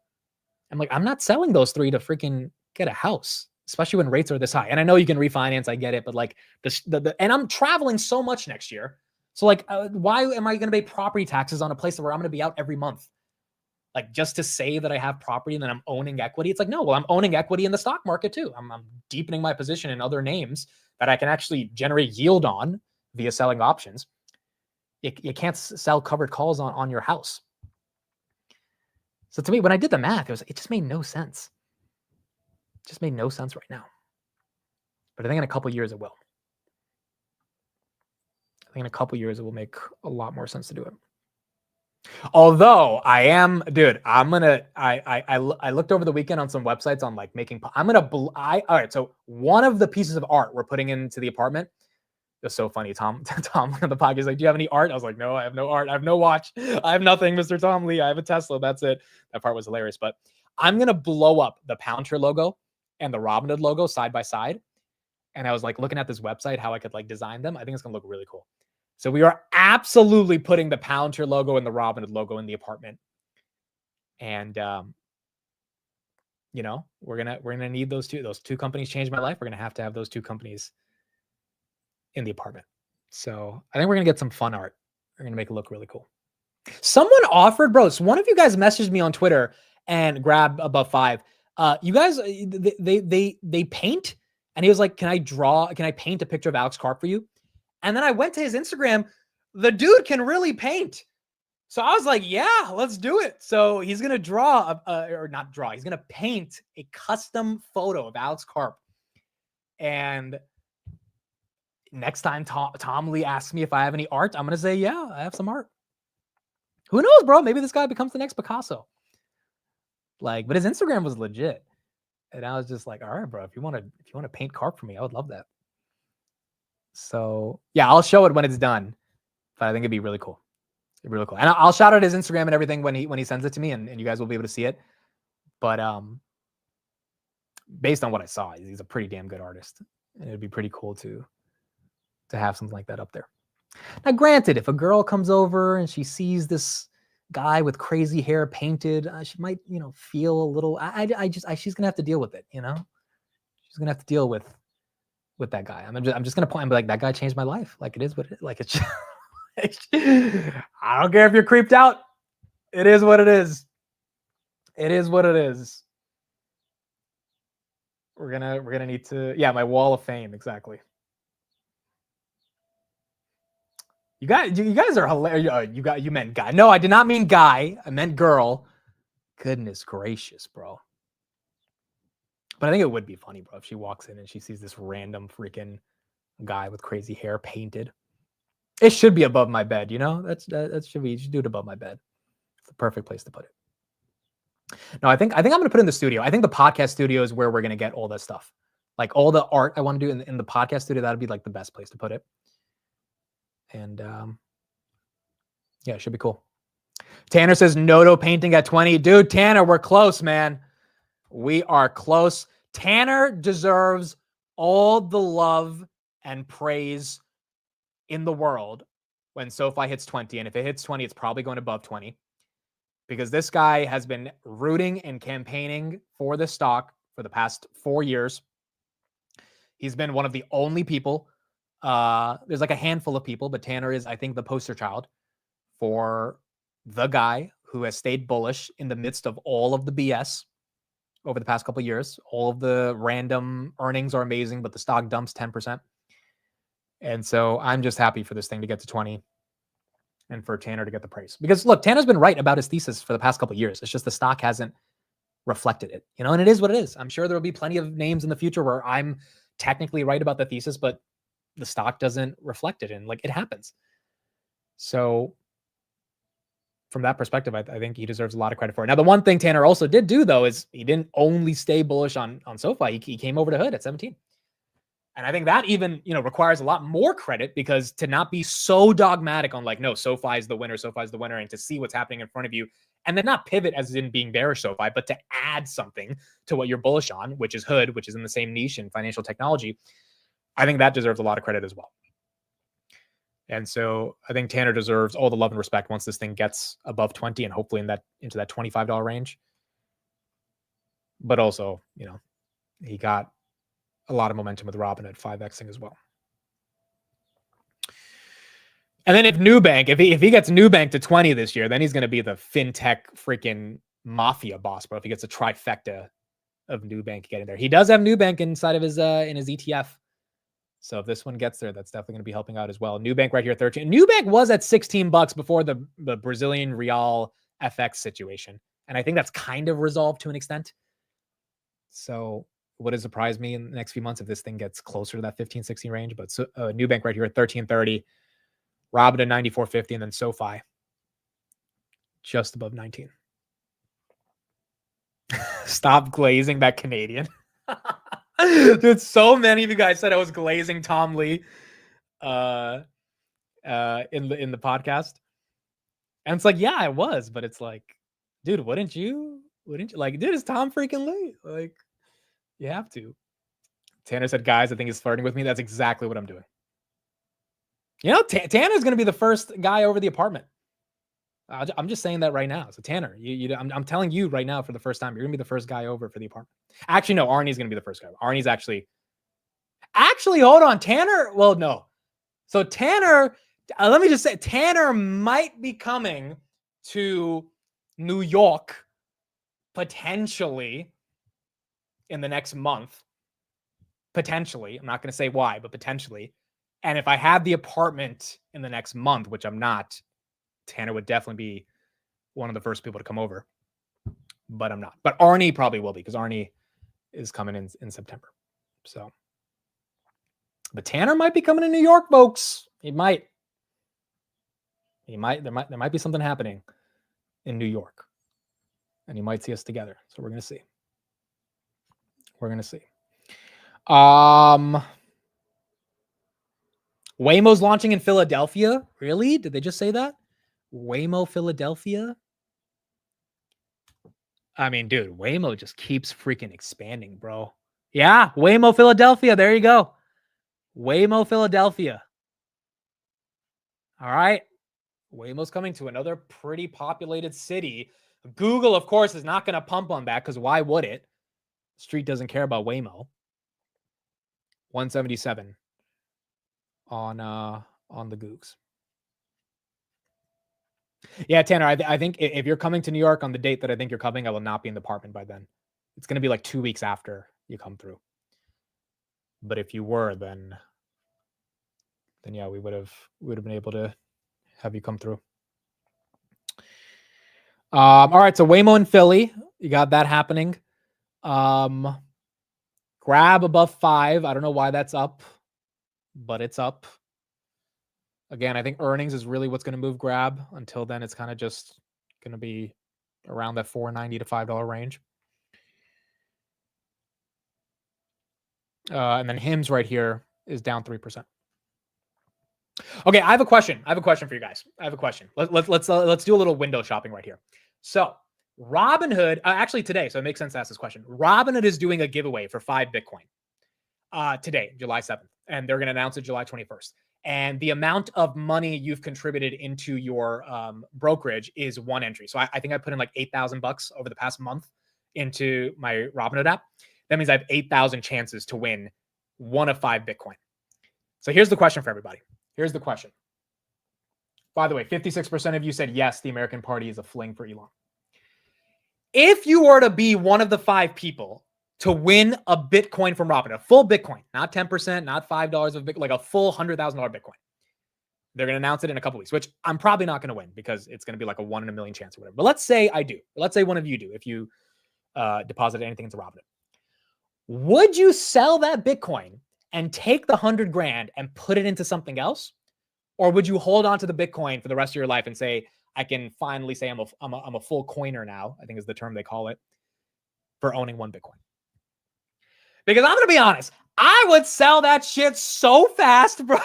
I'm like, I'm not selling those three to freaking get a house, especially when rates are this high. And I know you can refinance, I get it, but like and I'm traveling so much next year. So like, why am I going to pay property taxes on a place where I'm going to be out every month? Like just to say that I have property and then I'm owning equity. It's like, no, well, I'm owning equity in the stock market too. I'm deepening my position in other names that I can actually generate yield on via selling options. You can't sell covered calls on your house. So to me, when I did the math, it just made no sense. It just made no sense right now. But I think in a couple of years it will. I think in a couple of years it will make a lot more sense to do it. Although I looked over the weekend on some websites on like making, all right. So one of the pieces of art we're putting into the apartment, it was so funny. Tom on the podcast, like, do you have any art? I was like, no, I have no art. I have no watch. I have nothing, Mr. Tom Lee. I have a Tesla. That's it. That part was hilarious. But I'm going to blow up the Palantir logo and the Robinhood logo side by side. And I was like looking at this website, how I could like design them. I think it's going to look really cool. So we are absolutely putting the Palantir logo and the Robinhood logo in the apartment. And, we're going to need those two companies changed my life. We're going to have those two companies in the apartment. So I think we're going to get some fun art. We're going to make it look really cool. Someone offered, bro. So one of you guys messaged me on Twitter and grab above 5. You guys, they paint. And he was like, can I paint a picture of Alex Karp for you? And then I went to his Instagram. The dude can really paint. So I was like, yeah, let's do it. So he's going to he's going to paint a custom photo of Alex Karp. And next time Tom Lee asks me if I have any art, I'm going to say, yeah, I have some art. Who knows, bro? Maybe this guy becomes the next Picasso. Like, but his Instagram was legit. And I was just like, all right, bro, if you want to paint Karp for me, I would love that. So yeah, I'll show it when it's done, but I think it'd be really cool. It'd be really cool. And I'll shout out his Instagram and everything when he sends it to me and you guys will be able to see it. But based on what I saw, he's a pretty damn good artist. And it'd be pretty cool to have something like that up there. Now, granted, if a girl comes over and she sees this guy with crazy hair painted, she might, feel a little, she's going to have to deal with it, She's going to have to deal with that guy. I'm just going to point and be like, that guy changed my life. Like it is what it, like it's, I don't care if you're creeped out. It is what it is. It is what it is. We're gonna need to, yeah, my wall of fame, exactly. You guys are hilarious. You meant guy. No, I did not mean guy. I meant girl. Goodness gracious, bro. But I think it would be funny, bro, if she walks in and she sees this random freaking guy with crazy hair painted. It should be above my bed, you know? That should be, you should do it above my bed. It's the perfect place to put it. No, I think I'm gonna put it in the studio. I think the podcast studio is where we're gonna get all that stuff. Like all the art I want to do in the podcast studio, that'd be like the best place to put it. And yeah, it should be cool. Tanner says Noto painting at 20. Dude, Tanner, we're close, man. We are close. Tanner deserves all the love and praise in the world when SoFi hits 20. And if it hits 20, it's probably going above 20. Because this guy has been rooting and campaigning for the stock for the past 4 years. He's been one of the only people. There's like a handful of people, but Tanner is, I think, the poster child for the guy who has stayed bullish in the midst of all of the BS over the past couple of years. All of the random earnings are amazing, but the stock dumps 10%. And so I'm just happy for this thing to get to 20 and for Tanner to get the praise. Because look, Tanner's been right about his thesis for the past couple of years. It's just the stock hasn't reflected it, you know, and it is what it is. I'm sure there will be plenty of names in the future where I'm technically right about the thesis, but the stock doesn't reflect it, and like it happens. So from that perspective, I think he deserves a lot of credit for it. Now, the one thing Tanner also did do, though, is he didn't only stay bullish on SoFi. He came over to Hood at 17. And I think that even, you know, requires a lot more credit, because to not be so dogmatic on like, no, SoFi is the winner, and to see what's happening in front of you and then not pivot as in being bearish SoFi, but to add something to what you're bullish on, which is Hood, which is in the same niche in financial technology. I think that deserves a lot of credit as well. And so I think Tanner deserves all the love and respect once this thing gets above 20 and hopefully into that $25 range. But also, you know, he got a lot of momentum with Robin at 5xing as well. And then if Nubank, if he gets Nubank to 20 this year, then he's going to be the fintech freaking mafia boss, bro. If he gets a trifecta of Nubank getting there. He does have Nubank inside of his in his ETF. So if this one gets there, that's definitely going to be helping out as well. Nubank right here, 13. Nubank was at $16 before the Brazilian real FX situation. And I think that's kind of resolved to an extent. So would it surprise me in the next few months if this thing gets closer to that 15-16 range? But Nubank right here at 1330, Robin at 94.50, and then SoFi just above 19. Stop glazing that Canadian. Dude, so many of you guys said I was glazing Tom Lee in the podcast. And it's like, yeah, I was, but it's like, dude, wouldn't you like, dude, it's Tom freaking Lee. Like, you have to. Tanner said, guys, I think he's flirting with me. That's exactly what I'm doing. You know, Tanner's going to be the first guy over the apartment. I'm just saying that right now. So Tanner, I'm telling you right now for the first time, you're going to be the first guy over for the apartment. Actually, no, Arnie's going to be the first guy. Arnie's actually, hold on. Tanner, well, no. So Tanner, let me just say, Tanner might be coming to New York potentially in the next month. Potentially. I'm not going to say why, but potentially. And if I have the apartment in the next month, which I'm not, Tanner would definitely be one of the first people to come over. But I'm not. But Arnie probably will be, because Arnie is coming in September. So, but Tanner might be coming to New York, folks. He might. There might be something happening in New York, and you might see us together. So we're gonna see. Waymo's launching in Philadelphia. Really? Did they just say that? Waymo Philadelphia? I mean, dude, Waymo just keeps freaking expanding, bro. Yeah, Waymo Philadelphia. There you go. Waymo Philadelphia. All right. Waymo's coming to another pretty populated city. Google, of course, is not going to pump on that, because why would it? The street doesn't care about Waymo. 177 on the Googs. Yeah, Tanner, I think if you're coming to New York on the date that I think you're coming, I will not be in the apartment by then. It's going to be like 2 weeks after you come through. But if you were, then yeah, we would have been able to have you come through. All right, so Waymo in Philly, you got that happening. Grab above 5. I don't know why that's up, but it's up. Again, I think earnings is really what's going to move Grab. Until then, it's kind of just going to be around that $4.90 to $5 range. And then Hims right here is down 3%. Okay, I have a question. For you guys. I have a question. Let's do a little window shopping right here. So Robinhood, actually today, so it makes sense to ask this question. Robinhood is doing a giveaway for 5 Bitcoin today, July 7th, and they're going to announce it July 21st. And the amount of money you've contributed into your brokerage is 1 entry. So I think I put in like $8,000 over the past month into my Robinhood app. That means I have 8,000 chances to win 1 of 5 Bitcoin. So here's the question for everybody. Here's the question. By the way, 56% of you said yes, the American Party is a fling for Elon. If you were to be one of the 5 people to win a Bitcoin from Robinhood, a full Bitcoin, not 10%, not $5 of Bitcoin, like a full $100,000 Bitcoin, they're going to announce it in a couple weeks, which I'm probably not going to win because it's going to be like a 1 in a million chance or whatever. But let's say I do. Let's say one of you do if you deposit anything into Robinhood. Would you sell that Bitcoin and take the 100 grand and put it into something else? Or would you hold on to the Bitcoin for the rest of your life and say, I can finally say I'm a full coiner now, I think is the term they call it, for owning 1 Bitcoin? Because I'm going to be honest, I would sell that shit so fast, bro.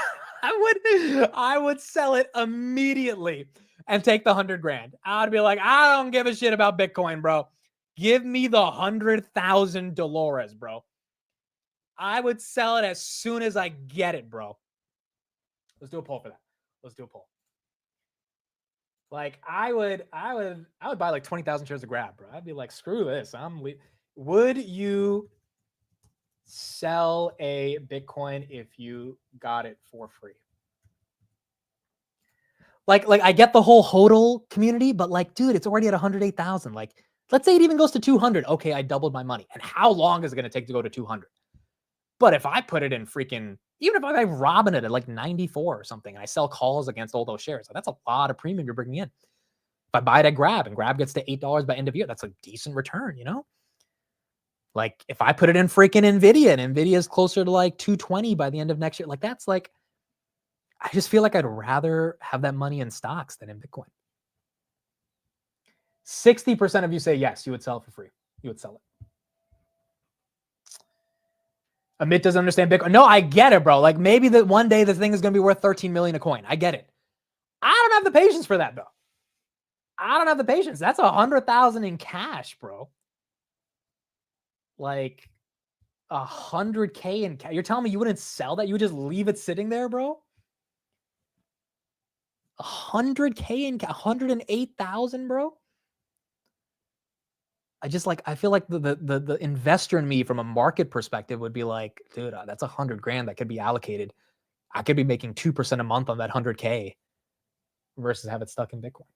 I would sell it immediately and take the 100 grand. I'd be like, I don't give a shit about Bitcoin, bro. Give me the 100,000 Dolores, bro. I would sell it as soon as I get it, bro. Let's do a poll for that. Let's do a poll. Like I would buy like 20,000 shares of Grab, bro. I'd be like, screw this. Would you sell a Bitcoin if you got it for free? Like I get the whole HODL community, but like, dude, it's already at 108,000. Like, let's say it even goes to 200. Okay, I doubled my money. And how long is it going to take to go to 200? But if I put it in freaking, even if I Robin it at like 94 or something, and I sell calls against all those shares, that's a lot of premium you're bringing in. If I buy it at Grab and Grab gets to $8 by end of year, that's a decent return, you know? Like if I put it in freaking NVIDIA and NVIDIA is closer to like 220 by the end of next year, like that's like, I just feel like I'd rather have that money in stocks than in Bitcoin. 60% of you say yes, you would sell it for free. You would sell it. Amit doesn't understand Bitcoin. No, I get it, bro. Like maybe that one day this thing is going to be worth 13 million a coin. I get it. I don't have the patience for that though. I don't have the patience. That's 100,000 in cash, bro. Like 100K in cash. You're telling me you wouldn't sell that? You would just leave it sitting there, bro? 100K in 108,000, bro. I feel like the investor in me from a market perspective would be like, dude, that's 100 grand that could be allocated. I could be making 2% a month on that 100K versus have it stuck in Bitcoin.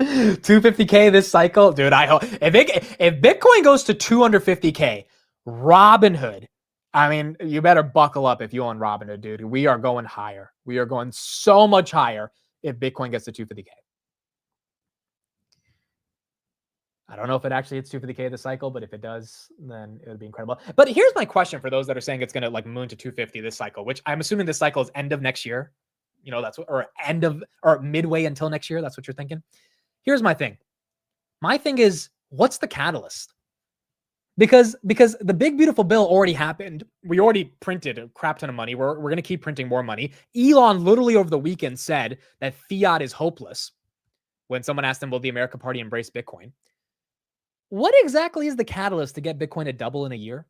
250K this cycle, dude. I hope if Bitcoin goes to 250K, Robinhood. I mean, you better buckle up if you own Robinhood, dude. We are going higher. We are going so much higher if Bitcoin gets to 250K. I don't know if it actually hits 250K this cycle, but if it does, then it would be incredible. But here's my question for those that are saying it's going to like moon to 250 this cycle, which I'm assuming this cycle is end of next year. You know, that's what, or midway until next year. That's what you're thinking. Here's my thing. My thing is, what's the catalyst? Because the big beautiful bill already happened. We already printed a crap ton of money. We're going to keep printing more money. Elon literally over the weekend said that fiat is hopeless when someone asked him, will the American Party embrace Bitcoin? What exactly is the catalyst to get Bitcoin to double in a year?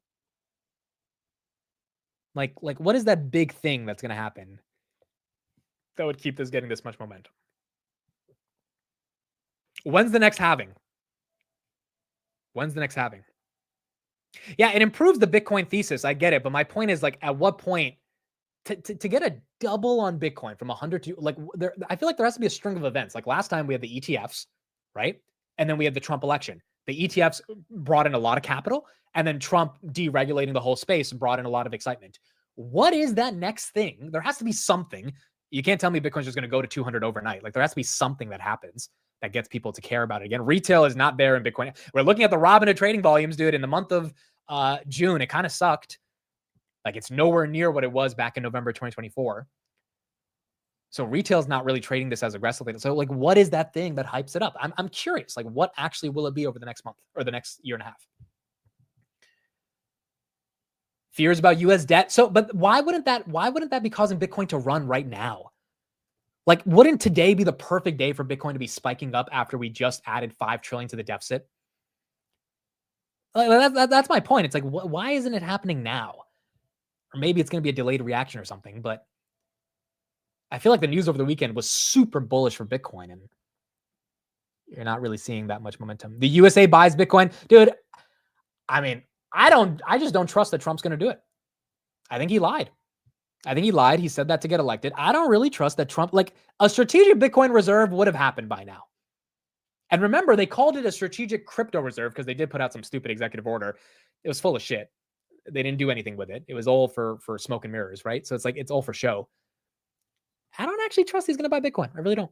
Like what is that big thing that's going to happen that would keep this getting this much momentum? When's the next halving? When's the next halving? Yeah, it improves the Bitcoin thesis. I get it. But my point is, like, at what point to get a double on Bitcoin from 100 to like there, I feel like there has to be a string of events. Like last time we had the ETFs, right? And then we had the Trump election. The ETFs brought in a lot of capital, and then Trump deregulating the whole space brought in a lot of excitement. What is that next thing? There has to be something. You can't tell me Bitcoin's just going to go to 200 overnight. Like there has to be something that happens that gets people to care about it. Again, retail is not there in Bitcoin. We're looking at the Robinhood trading volumes, dude. In the month of June, it kind of sucked. Like it's nowhere near what it was back in November 2024. So retail's not really trading this as aggressively. So like, what is that thing that hypes it up? I'm curious. Like, what actually will it be over the next month or the next year and a half? Fears about U.S. debt. So, but why wouldn't that be causing Bitcoin to run right now? Like, wouldn't today be the perfect day for Bitcoin to be spiking up after we just added 5 trillion to the deficit? Like, that's my point. It's like, why isn't it happening now? Or maybe it's going to be a delayed reaction or something, but I feel like the news over the weekend was super bullish for Bitcoin, and you're not really seeing that much momentum. The USA buys Bitcoin. Dude, I mean, I just don't trust that Trump's going to do it. I think he lied. He said that to get elected. I don't really trust that Trump, like a strategic Bitcoin reserve would have happened by now. And remember, they called it a strategic crypto reserve because they did put out some stupid executive order. It was full of shit. They didn't do anything with it. It was all for smoke and mirrors, right? So it's like, it's all for show. I don't actually trust he's going to buy Bitcoin. I really don't.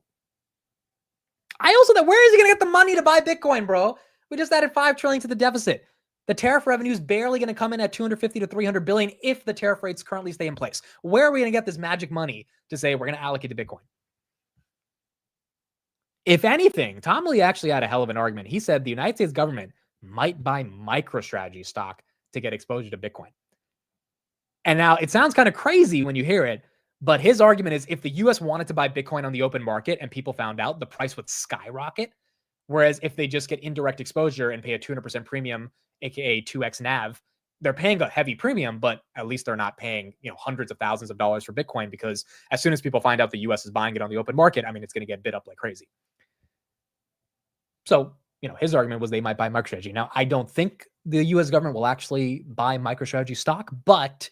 I also thought, where is he going to get the money to buy Bitcoin, bro? We just added 5 trillion to the deficit. The tariff revenue is barely going to come in at 250 to 300 billion if the tariff rates currently stay in place. Where are we going to get this magic money to say we're going to allocate to Bitcoin? If anything, Tom Lee actually had a hell of an argument. He said the United States government might buy MicroStrategy stock to get exposure to Bitcoin. And now it sounds kind of crazy when you hear it, but his argument is if the US wanted to buy Bitcoin on the open market and people found out, the price would skyrocket. Whereas if they just get indirect exposure and pay a 200% premium, aka 2x NAV, they're paying a heavy premium, but at least they're not paying, hundreds of thousands of dollars for Bitcoin, because as soon as people find out the US is buying it on the open market, I mean, it's going to get bid up like crazy. So, his argument was they might buy MicroStrategy. Now, I don't think the US government will actually buy MicroStrategy stock, but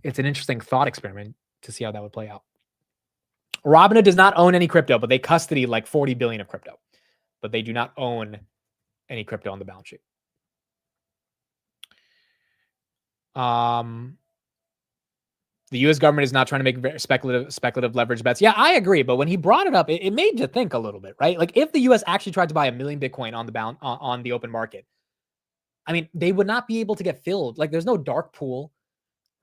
it's an interesting thought experiment to see how that would play out. Robinhood does not own any crypto, but they custody like 40 billion of crypto, but they do not own any crypto on the balance sheet. The U.S. government is not trying to make speculative leverage bets. Yeah, I agree. But when he brought it up, it made you think a little bit, right? Like if the U.S. actually tried to buy 1 million Bitcoin on the open market, I mean, they would not be able to get filled. Like there's no dark pool,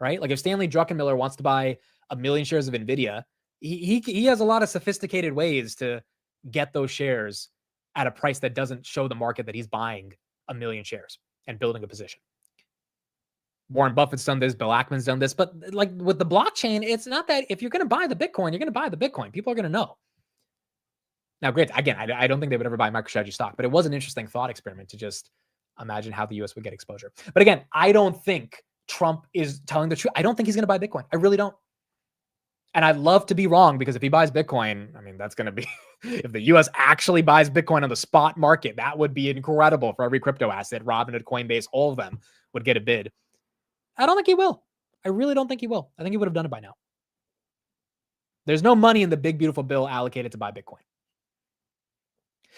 right? Like if Stanley Druckenmiller wants to buy 1 million shares of NVIDIA, he has a lot of sophisticated ways to get those shares at a price that doesn't show the market that he's buying 1 million shares and building a position. Warren Buffett's done this, Bill Ackman's done this, but like with the blockchain, it's not that if you're going to buy the Bitcoin, you're going to buy the Bitcoin. People are going to know. Now, great. Again, I don't think they would ever buy MicroStrategy stock, but it was an interesting thought experiment to just imagine how the US would get exposure. But again, I don't think Trump is telling the truth. I don't think he's going to buy Bitcoin. I really don't. And I'd love to be wrong, because if he buys Bitcoin, I mean, that's going to be, if the US actually buys Bitcoin on the spot market, that would be incredible for every crypto asset. Robinhood, Coinbase, all of them would get a bid. I don't think he will. I really don't think he will. I think he would have done it by now. There's no money in the big, beautiful bill allocated to buy Bitcoin.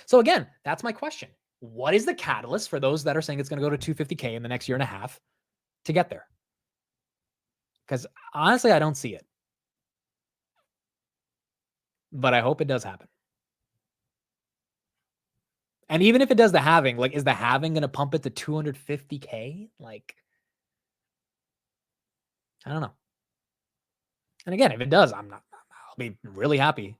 So again, that's my question. What is the catalyst for those that are saying it's going to go to 250K in the next year and a half to get there? Because honestly, I don't see it. But I hope it does happen. And even if it does the halving, like, is the halving going to pump it to 250K? Like, I don't know. And again, if it does, I'll be really happy.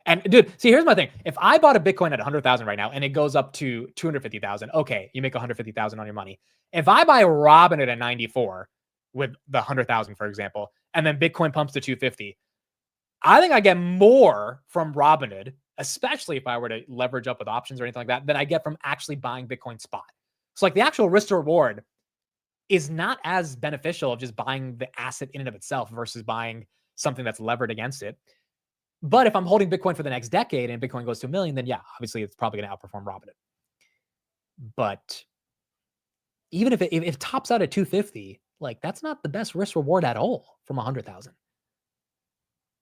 And dude, see, here's my thing. If I bought a Bitcoin at 100,000 right now and it goes up to 250,000, okay, you make 150,000 on your money. If I buy Robinhood at 94 with the 100,000, for example, and then Bitcoin pumps to 250, I think I get more from Robinhood, especially if I were to leverage up with options or anything like that, than I get from actually buying Bitcoin spot. So like the actual risk to reward is not as beneficial of just buying the asset in and of itself versus buying something that's levered against it. But if I'm holding Bitcoin for the next decade and Bitcoin goes to 1 million, then yeah, obviously it's probably going to outperform Robinhood. But even if it tops out at 250, like that's not the best risk reward at all from 100,000.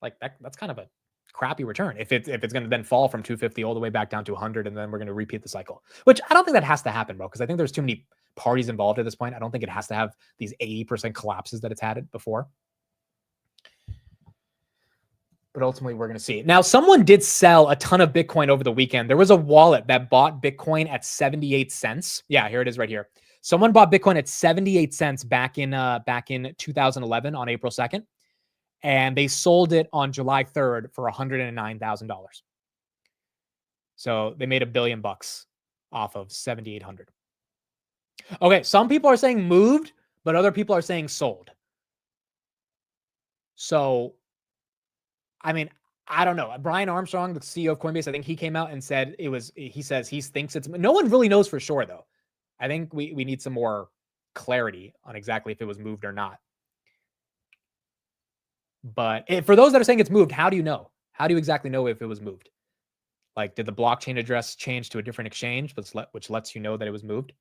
Like that's kind of a crappy return if it's going to then fall from 250 all the way back down to 100, and then we're going to repeat the cycle. Which I don't think that has to happen, bro, because I think there's too many parties involved at this point. I don't think it has to have these 80% collapses that it's had it before. But ultimately, we're going to see it. Now, someone did sell a ton of Bitcoin over the weekend. There was a wallet that bought Bitcoin at 78 cents. Yeah, here it is right here. Someone bought Bitcoin at 78 cents back in 2011 on April 2nd. And they sold it on July 3rd for $109,000. So they made $1 billion off of 7,800. Okay, some people are saying moved, but other people are saying sold. So, I mean, I don't know. Brian Armstrong, the CEO of Coinbase, I think he came out and said he says he thinks it's, no one really knows for sure though. I think we need some more clarity on exactly if it was moved or not. But for those that are saying it's moved, how do you know? How do you exactly know if it was moved? Like, did the blockchain address change to a different exchange, which lets you know that it was moved?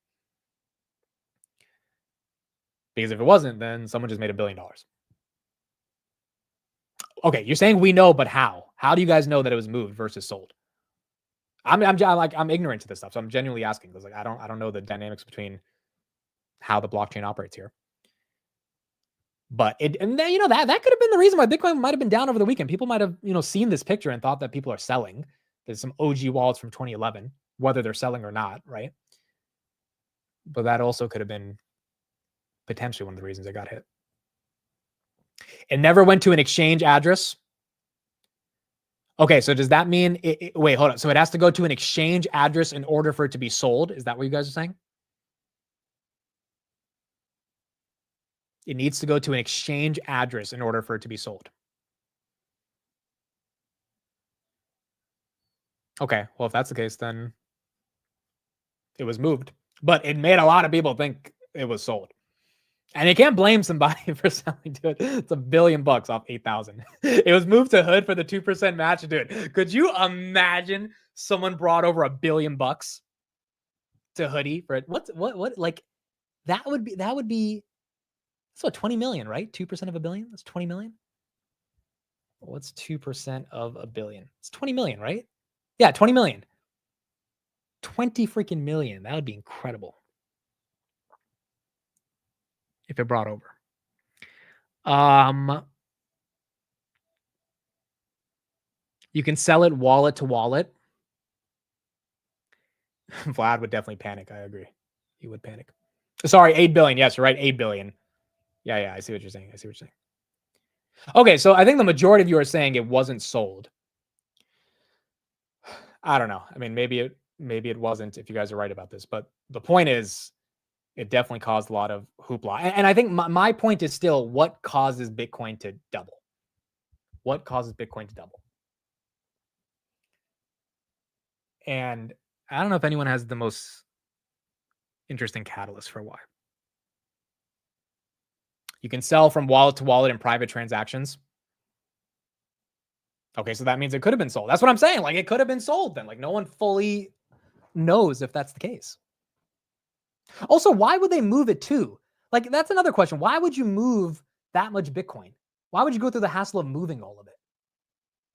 Because if it wasn't, then someone just made $1 billion. Okay, you're saying we know, but how? How do you guys know that it was moved versus sold? I'm ignorant to this stuff, so I'm genuinely asking because like I don't know the dynamics between how the blockchain operates here. But that could have been the reason why Bitcoin might have been down over the weekend. People might have seen this picture and thought that people are selling. There's some OG wallets from 2011, whether they're selling or not, right? But that also could have been potentially one of the reasons it got hit. It never went to an exchange address. Okay, so does that mean wait, hold on. So it has to go to an exchange address in order for it to be sold? Is that what you guys are saying? It needs to go to an exchange address in order for it to be sold. Okay, well, if that's the case, then it was moved. But it made a lot of people think it was sold. And you can't blame somebody for selling to it. It's $1 billion off 8,000. It was moved to Hood for the 2% match. Dude, could you imagine someone brought over $1 billion to Hoodie for it? What like that would be so 20 million, right? 2% of $1 billion? That's 20 million. What's 2% of $1 billion? It's 20 million, right? Yeah, 20 million. 20 freaking million. That would be incredible if it brought over. You can sell it wallet to wallet. Vlad would definitely panic. I agree. He would panic. Sorry, 8 billion. Yes, you're right. 8 billion. Yeah. I see what you're saying. Okay, so I think the majority of you are saying it wasn't sold. I don't know. I mean, maybe it wasn't if you guys are right about this, but the point is it definitely caused a lot of hoopla. And I think my point is still what causes Bitcoin to double? What causes Bitcoin to double? And I don't know if anyone has the most interesting catalyst for why. You can sell from wallet to wallet in private transactions. Okay, so that means it could have been sold. That's what I'm saying. Like, it could have been sold then. Like, no one fully knows if that's the case. Also, why would they move it too? Like, that's another question. Why would you move that much Bitcoin? Why would you go through the hassle of moving all of it?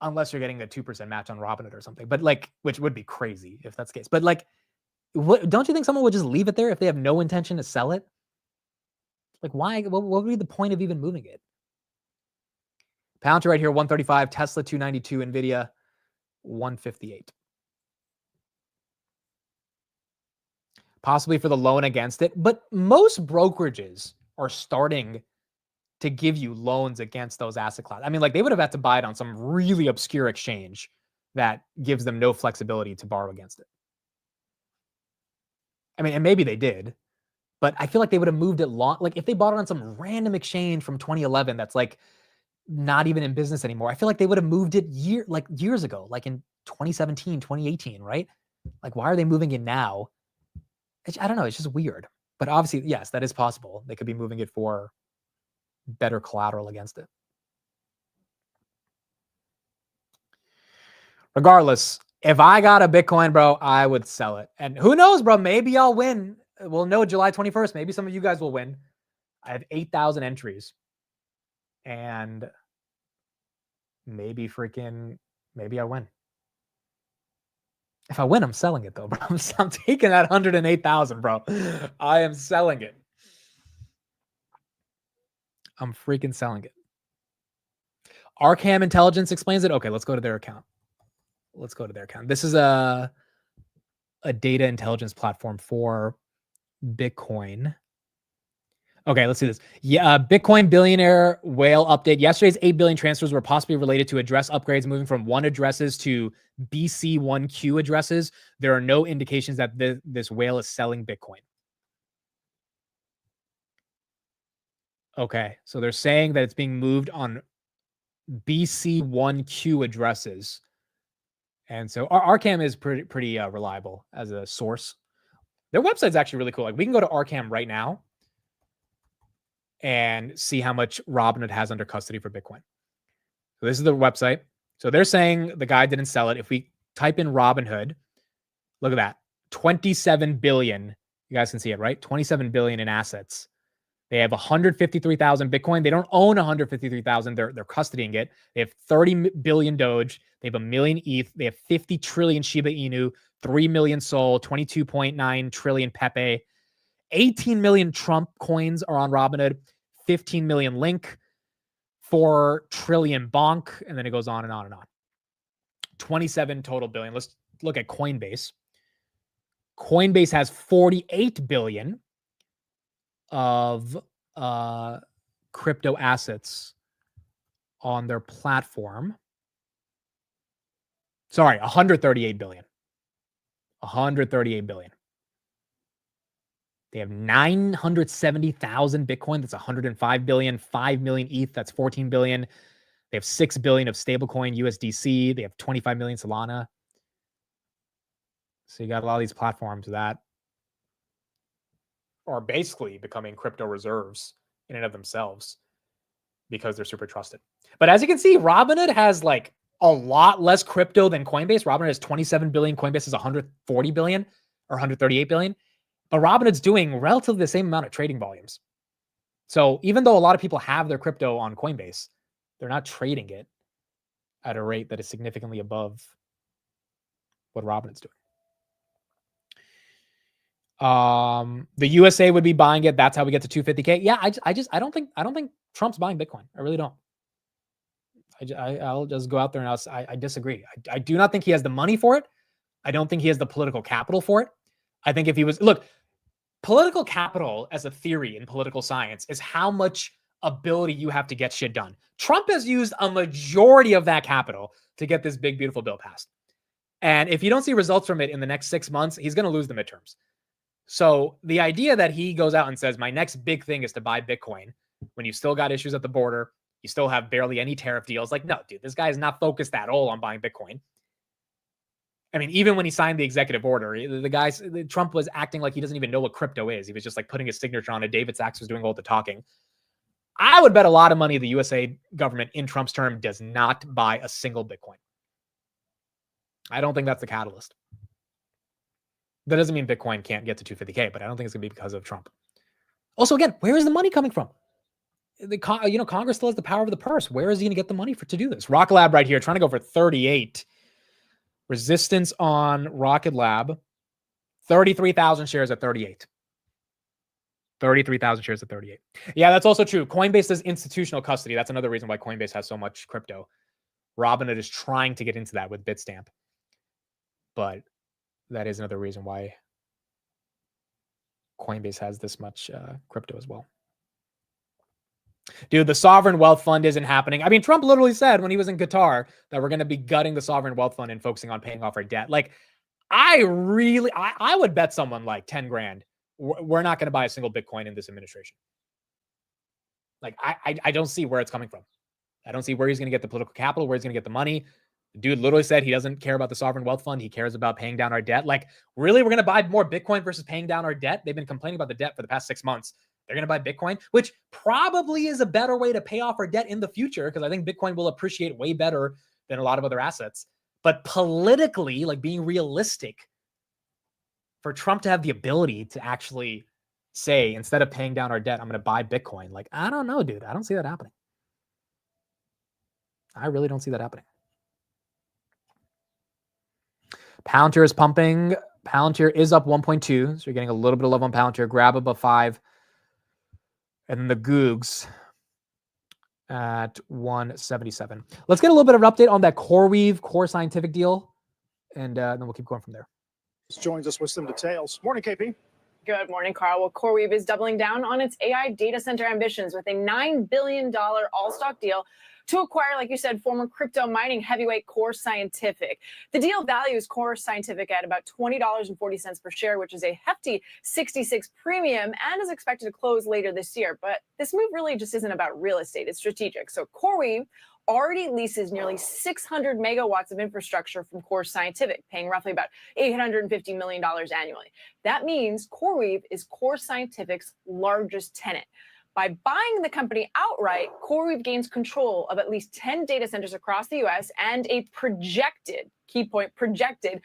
Unless you're getting a 2% match on Robinhood or something. But like, which would be crazy if that's the case. But like, don't you think someone would just leave it there if they have no intention to sell it? Like, why? What would be the point of even moving it? Palantir right here, 135, Tesla 292, Nvidia 158. Possibly for the loan against it, but most brokerages are starting to give you loans against those asset classes. I mean, like, they would have had to buy it on some really obscure exchange that gives them no flexibility to borrow against it. I mean, and maybe they did, but I feel like they would have moved it like if they bought it on some random exchange from 2011 that's like not even in business anymore. I feel like they would have moved it years ago, like in 2017, 2018, right? Like, why are they moving it now? I don't know. It's just weird. But obviously, yes, that is possible. They could be moving it for better collateral against it. Regardless, if I got a Bitcoin, bro, I would sell it. And who knows, bro? Maybe I'll win. We'll know July 21st. Maybe some of you guys will win. I have 8,000 entries. And maybe I win. If I win, I'm selling it though, bro. I'm taking that 108,000, bro. I am selling it. I'm freaking selling it. Arkham Intelligence explains it. Okay, let's go to their account. This is a data intelligence platform for Bitcoin. Okay, let's see this. Yeah, Bitcoin billionaire whale update. Yesterday's 8 billion transfers were possibly related to address upgrades moving from one addresses to BC1Q addresses. There are no indications that this whale is selling Bitcoin. Okay, so they're saying that it's being moved on BC1Q addresses. And so Arkham is pretty reliable as a source. Their website's actually really cool. Like we can go to Arkham right now and see how much Robinhood has under custody for Bitcoin. So this is the website. So they're saying the guy didn't sell it. If we type in Robinhood, look at that. 27 billion. You guys can see it, right? 27 billion in assets. They have 153,000 Bitcoin. They don't own 153,000. They're custodying it. They have 30 billion Doge. They have 1 million ETH. They have 50 trillion Shiba Inu, 3 million Sol, 22.9 trillion Pepe. 18 million Trump coins are on Robinhood, 15 million Link, 4 trillion Bonk, and then it goes on and on and on. 27 total billion. Let's look at Coinbase. Coinbase has 48 billion of crypto assets on their platform. Sorry, 138 billion. 138 billion. They have 970,000 Bitcoin. That's 105 billion. 5 million ETH. That's 14 billion. They have 6 billion of stablecoin USDC. They have 25 million Solana. So you got a lot of these platforms that are basically becoming crypto reserves in and of themselves because they're super trusted. But as you can see, Robinhood has like a lot less crypto than Coinbase. Robinhood has 27 billion. Coinbase is 140 billion or 138 billion. But Robinhood's doing relatively the same amount of trading volumes. So even though a lot of people have their crypto on Coinbase, they're not trading it at a rate that is significantly above what Robinhood's doing. The USA would be buying it. That's how we get to 250K. Yeah, I don't think Trump's buying Bitcoin. I really don't. I'll just go out there and I disagree. I do not think he has the money for it. I don't think he has the political capital for it. I think if he was, look, political capital as a theory in political science is how much ability you have to get shit done. Trump has used a majority of that capital to get this big, beautiful bill passed. And if you don't see results from it in the next 6 months, he's going to lose the midterms. So the idea that he goes out and says, my next big thing is to buy Bitcoin when you still got issues at the border, you still have barely any tariff deals. Like, no, dude, this guy is not focused at all on buying Bitcoin. I mean, even when he signed the executive order, Trump was acting like he doesn't even know what crypto is. He was just like putting his signature on it. David Sachs was doing all the talking. I would bet a lot of money the USA government in Trump's term does not buy a single Bitcoin. I don't think that's the catalyst. That doesn't mean Bitcoin can't get to 250K, but I don't think it's going to be because of Trump. Also, again, where is the money coming from? Congress still has the power of the purse. Where is he going to get the money to do this? Rocket Lab right here, trying to go for 38. Resistance on Rocket Lab, 33,000 shares at 38. 33,000 shares at 38. Yeah, that's also true. Coinbase does institutional custody. That's another reason why Coinbase has so much crypto. Robinhood is trying to get into that with Bitstamp. But that is another reason why Coinbase has this much crypto as well. Dude, the sovereign wealth fund isn't happening. I mean, Trump literally said when he was in Qatar that we're going to be gutting the sovereign wealth fund and focusing on paying off our debt. Like, I would bet someone like 10 grand. We're not going to buy a single Bitcoin in this administration. Like, I don't see where it's coming from. I don't see where he's going to get the political capital, where he's going to get the money. The dude literally said he doesn't care about the sovereign wealth fund. He cares about paying down our debt. Like, really, we're going to buy more Bitcoin versus paying down our debt? They've been complaining about the debt for the past 6 months. They're going to buy Bitcoin, which probably is a better way to pay off our debt in the future, because I think Bitcoin will appreciate way better than a lot of other assets. But politically, like being realistic, for Trump to have the ability to actually say, instead of paying down our debt, I'm going to buy Bitcoin. Like, I don't know, dude. I don't see that happening. I really don't see that happening. Palantir is pumping. Palantir is up 1.2. So you're getting a little bit of love on Palantir. Grab above 5. And then the Googs at 177. Let's get a little bit of an update on that CoreWeave Core Scientific deal. And then we'll keep going from there. Joins us with some details. Morning, KP. Good morning, Carl. Well, CoreWeave is doubling down on its AI data center ambitions with a $9 billion all-stock deal to acquire, like you said, former crypto mining heavyweight Core Scientific. The deal values Core Scientific at about $20.40 per share, which is a hefty 66 premium and is expected to close later this year. But this move really just isn't about real estate. It's strategic. So CoreWeave already leases nearly 600 megawatts of infrastructure from Core Scientific, paying roughly about $850 million annually. That means CoreWeave is Core Scientific's largest tenant. By buying the company outright, CoreWeave gains control of at least 10 data centers across the U.S. and a projected 1.3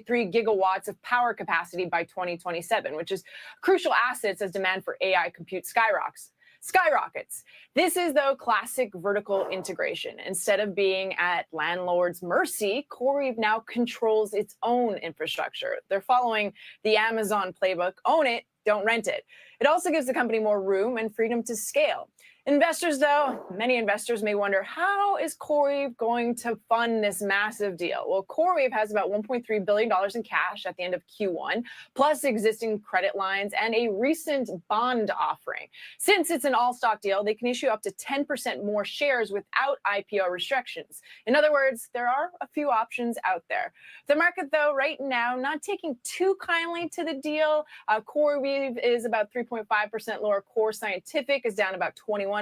gigawatts of power capacity by 2027, which is crucial assets as demand for AI compute skyrockets. This is, though, classic vertical integration. Instead of being at landlords' mercy, CoreWeave now controls its own infrastructure. They're following the Amazon playbook: own it, don't rent it. It also gives the company more room and freedom to scale. Investors, though, many investors may wonder, how is CoreWeave going to fund this massive deal? Well, CoreWeave has about $1.3 billion in cash at the end of Q1, plus existing credit lines and a recent bond offering. Since it's an all-stock deal, they can issue up to 10% more shares without IPO restrictions. In other words, there are a few options out there. The market, though, right now, not taking too kindly to the deal. CoreWeave is about 3.5% lower. Core Scientific is down about 21%,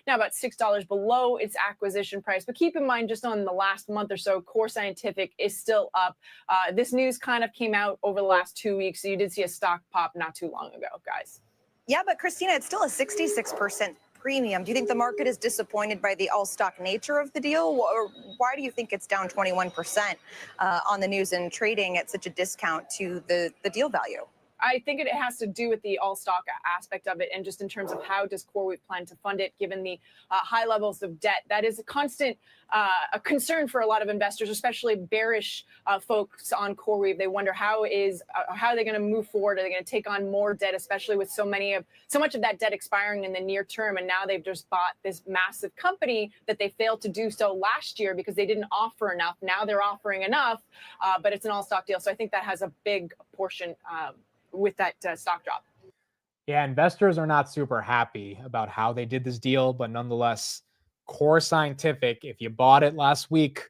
now about $6 below its acquisition price. But keep in mind, just on the last month or so, Core Scientific is still up. This news kind of came out over the last 2 weeks, so you did see a stock pop not too long ago, guys. Yeah, but Christina, it's still a 66% premium. Do you think the market is disappointed by the all-stock nature of the deal? Or why do you think it's down 21% on the news and trading at such a discount to the deal value? I think it has to do with the all-stock aspect of it, and just in terms of how does CoreWeave plan to fund it, given the high levels of debt. That is a constant a concern for a lot of investors, especially bearish folks on CoreWeave. They wonder how are they going to move forward? Are they going to take on more debt, especially with so much of that debt expiring in the near term? And now they've just bought this massive company that they failed to do so last year because they didn't offer enough. Now they're offering enough, but it's an all-stock deal. So I think that has a big portion with that stock drop. Yeah, investors are not super happy about how they did this deal, but nonetheless, Core Scientific, if you bought it last week,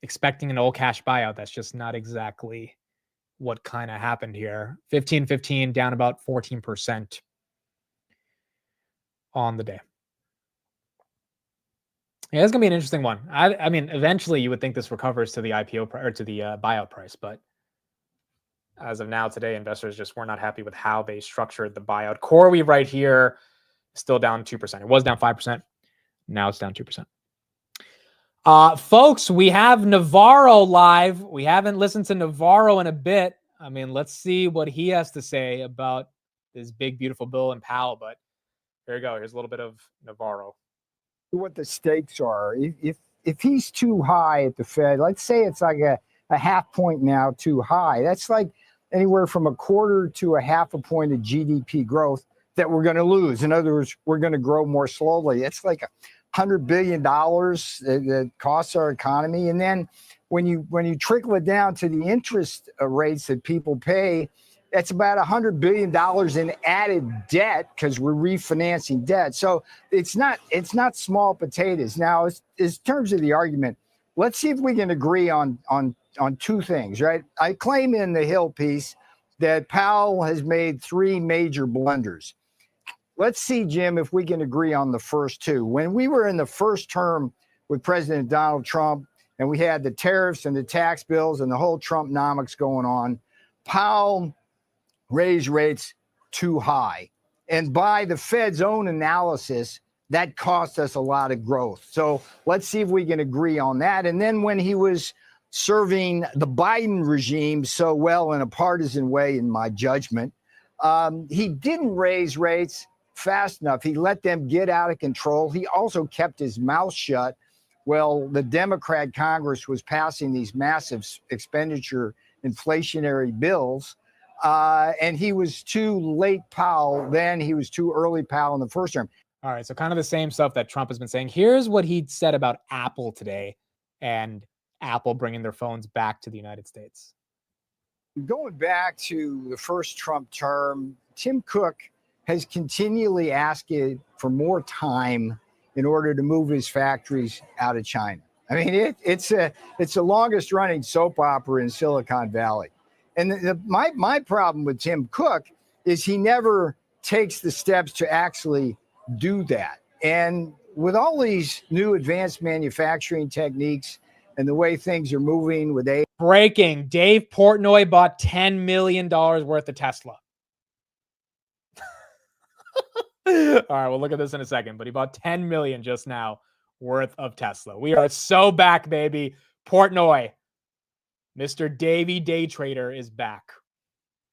expecting an all-cash buyout, that's just not exactly what kind of happened here. 15.15, down about 14% on the day. Yeah, it's gonna be an interesting one. I mean, eventually you would think this recovers to the IPO or to the buyout price, but as of now, today, investors just were not happy with how they structured the buyout. CoreWeave right here is still down 2%. It was down 5%. Now it's down 2%. Folks, we have Navarro live. We haven't listened to Navarro in a bit. I mean, let's see what he has to say about this big, beautiful bill and Powell. But here you go. Here's a little bit of Navarro. What the stakes are. If he's too high at the Fed, let's say it's like a half point now too high. That's like anywhere from a quarter to a half a point of GDP growth that we're going to lose. In other words, we're going to grow more slowly. It's like $100 billion that costs our economy. And then when you trickle it down to the interest rates that people pay, that's about $100 billion in added debt because we're refinancing debt. So it's not small potatoes. Now, in terms of the argument, let's see if we can agree on two things, right? I claim in the Hill piece that Powell has made three major blunders. Let's see, Jim, if we can agree on the first two. When we were in the first term with President Donald Trump and we had the tariffs and the tax bills and the whole Trump-nomics going on, Powell raised rates too high. And by the Fed's own analysis, that cost us a lot of growth. So let's see if we can agree on that. And then when he was serving the Biden regime so well in a partisan way, in my judgment, he didn't raise rates fast enough. He let them get out of control. He also kept his mouth shut. Well, the Democrat Congress was passing these massive expenditure inflationary bills. And he was too late Powell then. He was too early Powell in the first term. All right, so kind of the same stuff that Trump has been saying. Here's what he said about Apple today and Apple bringing their phones back to the United States. Going back to the first Trump term, Tim Cook has continually asked for more time in order to move his factories out of China. I mean, it's the longest running soap opera in Silicon Valley. And my problem with Tim Cook is he never takes the steps to actually do that. And with all these new advanced manufacturing techniques and the way things are moving with AI. Breaking, Dave Portnoy bought $10 million worth of Tesla. All right, we'll look at this in a second, but he bought 10 million just now worth of Tesla. We are so back, baby. Portnoy, Mr. Davey Day Trader is back.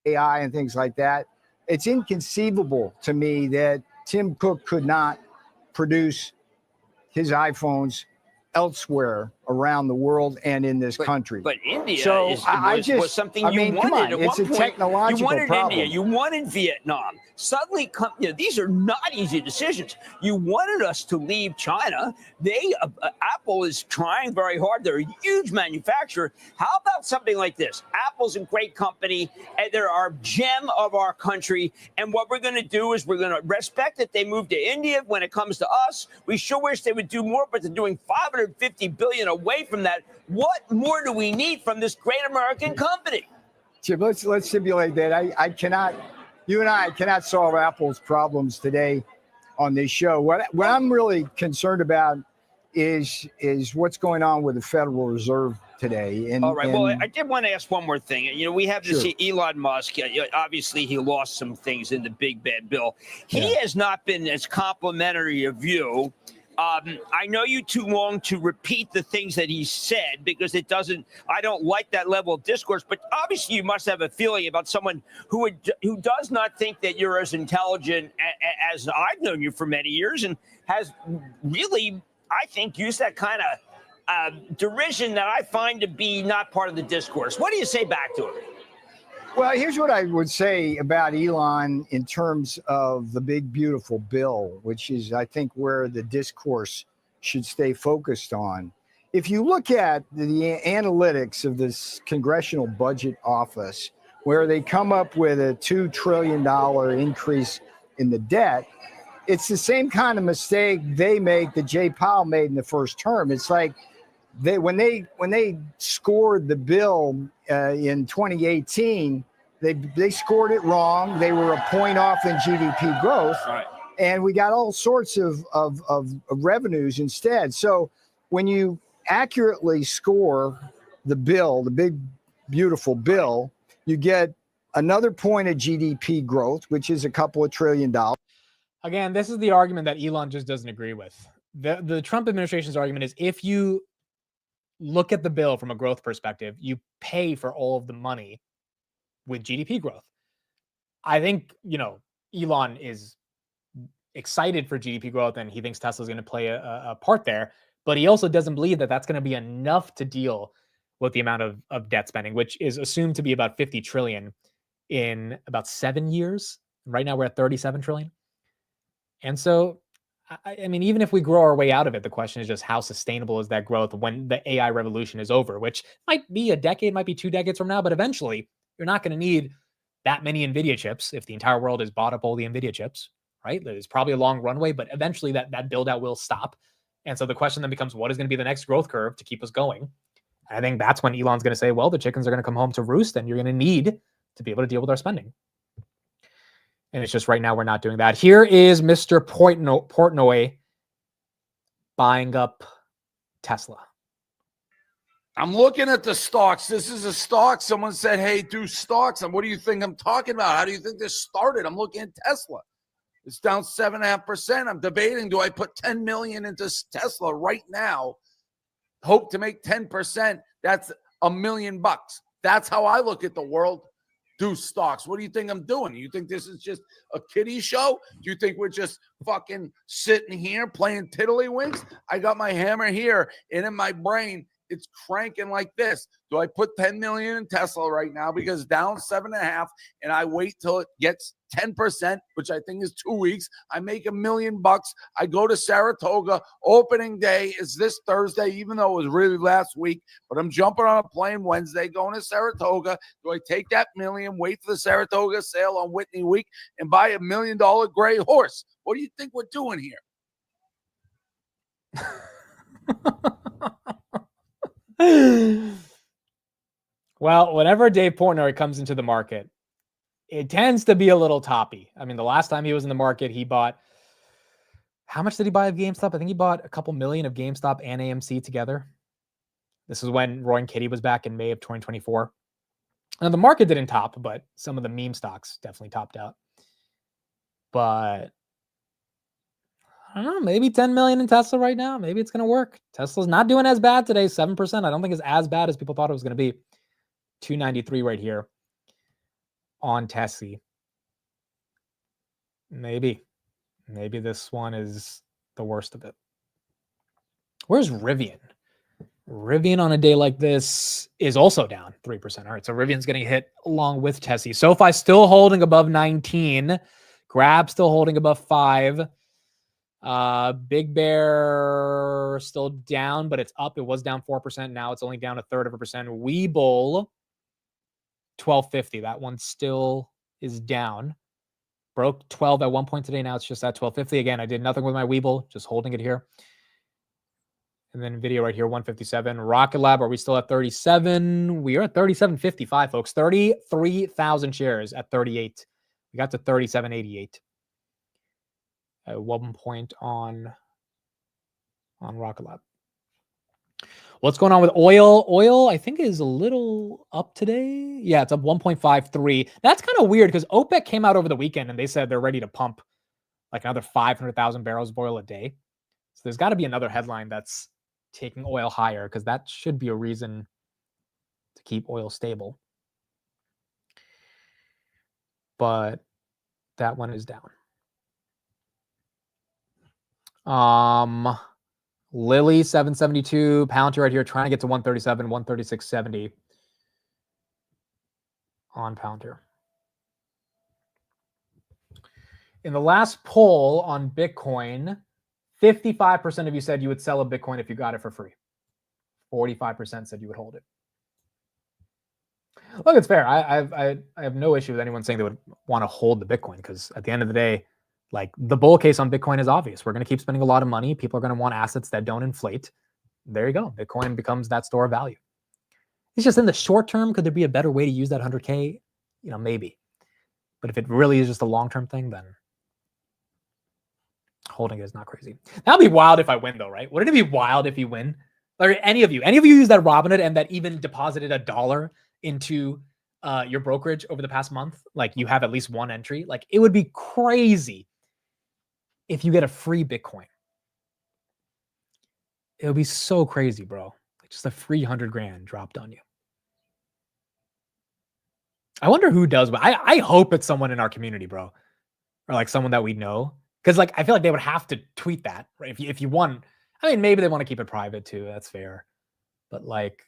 AI and things like that. It's inconceivable to me that Tim Cook could not produce his iPhones elsewhere around the world and in this country. But India was something you wanted at it's one a point. technological You wanted problem. India. You wanted Vietnam. Suddenly, these are not easy decisions. You wanted us to leave China. Apple is trying very hard. They're a huge manufacturer. How about something like this? Apple's a great company, and they're our gem of our country. And what we're going to do is we're going to respect that they moved to India. When it comes to us, we sure wish they would do more, but they're doing $550 billion away from that. What more do we need from this great American company? Jim, let's simulate that. You and I cannot solve Apple's problems today on this show. What I'm really concerned about is what's going on with the Federal Reserve today. All right. Well, I did want to ask one more thing. You know, we have to see Elon Musk. Obviously, he lost some things in the big bad bill. He has not been as complimentary of you. I know you too long to repeat the things that he said because I don't like that level of discourse, but obviously you must have a feeling about someone who does not think that you're as intelligent as I've known you for many years and has really, I think, used that kind of derision that I find to be not part of the discourse. What do you say back to him? Well, here's what I would say about Elon in terms of the big, beautiful bill, which is, I think, where the discourse should stay focused on. If you look at the analytics of this Congressional Budget Office, where they come up with a $2 trillion increase in the debt, it's the same kind of mistake they make that Jay Powell made in the first term. It's like when they scored the bill in 2018, they scored it wrong. They were a point off in GDP growth, and we got all sorts of revenues instead. So when you accurately score the bill, the big, beautiful bill, you get another point of GDP growth, which is a couple of $1 trillion. Again, this is the argument that Elon just doesn't agree with. The Trump administration's argument is if you look at the bill from a growth perspective, you pay for all of the money with GDP growth. I think, Elon is excited for GDP growth and he thinks Tesla's going to play a part there, but he also doesn't believe that that's going to be enough to deal with the amount of debt spending, which is assumed to be about 50 trillion in about 7 years. Right now we're at 37 trillion. And so, I mean, even if we grow our way out of it, the question is just how sustainable is that growth when the AI revolution is over, which might be a decade, might be 2 decades from now, but eventually you're not going to need that many NVIDIA chips if the entire world has bought up all the NVIDIA chips, right? There's probably a long runway, but eventually that build out will stop. And so the question then becomes, what is going to be the next growth curve to keep us going? And I think that's when Elon's going to say, well, the chickens are going to come home to roost and you're going to need to be able to deal with our spending. And it's just right now we're not doing that. Here is Mr. Portnoy buying up Tesla. I'm looking at the stocks. This is a stock. Someone said, hey, do stocks. And what do you think I'm talking about? How do you think this started? I'm looking at Tesla. It's down 7.5%. I'm debating, do I put 10 million into Tesla right now? Hope to make 10%. That's $1 million. That's how I look at the world. do stocks. What do you think I'm doing? You think this is just a kiddie show? Do you think we're just fucking sitting here playing tiddlywinks? I got my hammer here, and in my brain, it's cranking like this. Do I put 10 million in Tesla right now because it's down 7.5, and I wait till it gets 10%, which I think is 2 weeks? I make $1 million. I go to Saratoga. Opening day is this Thursday, even though it was really last week. But I'm jumping on a plane Wednesday, going to Saratoga. Do I take that million, wait for the Saratoga sale on Whitney Week, and buy $1 million gray horse? What do you think we're doing here? Well, whenever Dave Portnoy comes into the market, it tends to be a little toppy. I mean, the last time he was in the market, he bought, how much did he buy of GameStop? I think he bought a couple million of GameStop and AMC together. This is when Roy and Kitty was back in May of 2024. And the market didn't top, but some of the meme stocks definitely topped out. But I don't know, maybe 10 million in Tesla right now. Maybe it's going to work. Tesla's not doing as bad today, 7%. I don't think it's as bad as people thought it was going to be. 293 right here on Tesla. Maybe this one is the worst of it. Where's Rivian? Rivian on a day like this is also down 3%. All right, so Rivian's getting hit along with Tessie. SoFi still holding above 19. Grab still holding above 5. Big Bear still down, but it's up. It was down 4%. Now it's only down 1/3%. Webull 1250. That one still is down. Broke 12 at one point today. Now it's just at 1250. Again, I did nothing with my Webull, just holding it here. And then video right here, 157. Rocket Lab, are we still at 37? We are at 37.55, folks. 33,000 shares at 38. We got to 37.88 at one point on Rocket Lab. What's going on with oil? Oil, I think, is a little up today. Yeah, it's up 1.53. That's kind of weird because OPEC came out over the weekend and they said they're ready to pump like another 500,000 barrels of oil a day. So there's got to be another headline that's taking oil higher because that should be a reason to keep oil stable. But that one is down. Lily 772, Palantir right here trying to get to 137, 136.70 on Palantir. In the last poll on Bitcoin, 55% of you said you would sell a Bitcoin if you got it for free. 45% said you would hold it. Look, it's fair. I have no issue with anyone saying they would want to hold the Bitcoin because at the end of the day, like the bull case on Bitcoin is obvious. We're going to keep spending a lot of money. People are going to want assets that don't inflate. There you go. Bitcoin becomes that store of value. It's just in the short term, could there be a better way to use that 100K? You know, maybe. But if it really is just a long-term thing, then holding it is not crazy. That'd be wild if I win though, right? Wouldn't it be wild if you win? Like any of you use that Robinhood and that even deposited $1 into your brokerage over the past month? Like you have at least one entry. Like it would be crazy if you get a free Bitcoin. It would be so crazy, bro. Like just a free 100 grand dropped on you. I wonder who does, but I hope it's someone in our community, bro. Or like someone that we know. Because like I feel like they would have to tweet that, right? If you won, I mean, maybe they want to keep it private too. That's fair. But like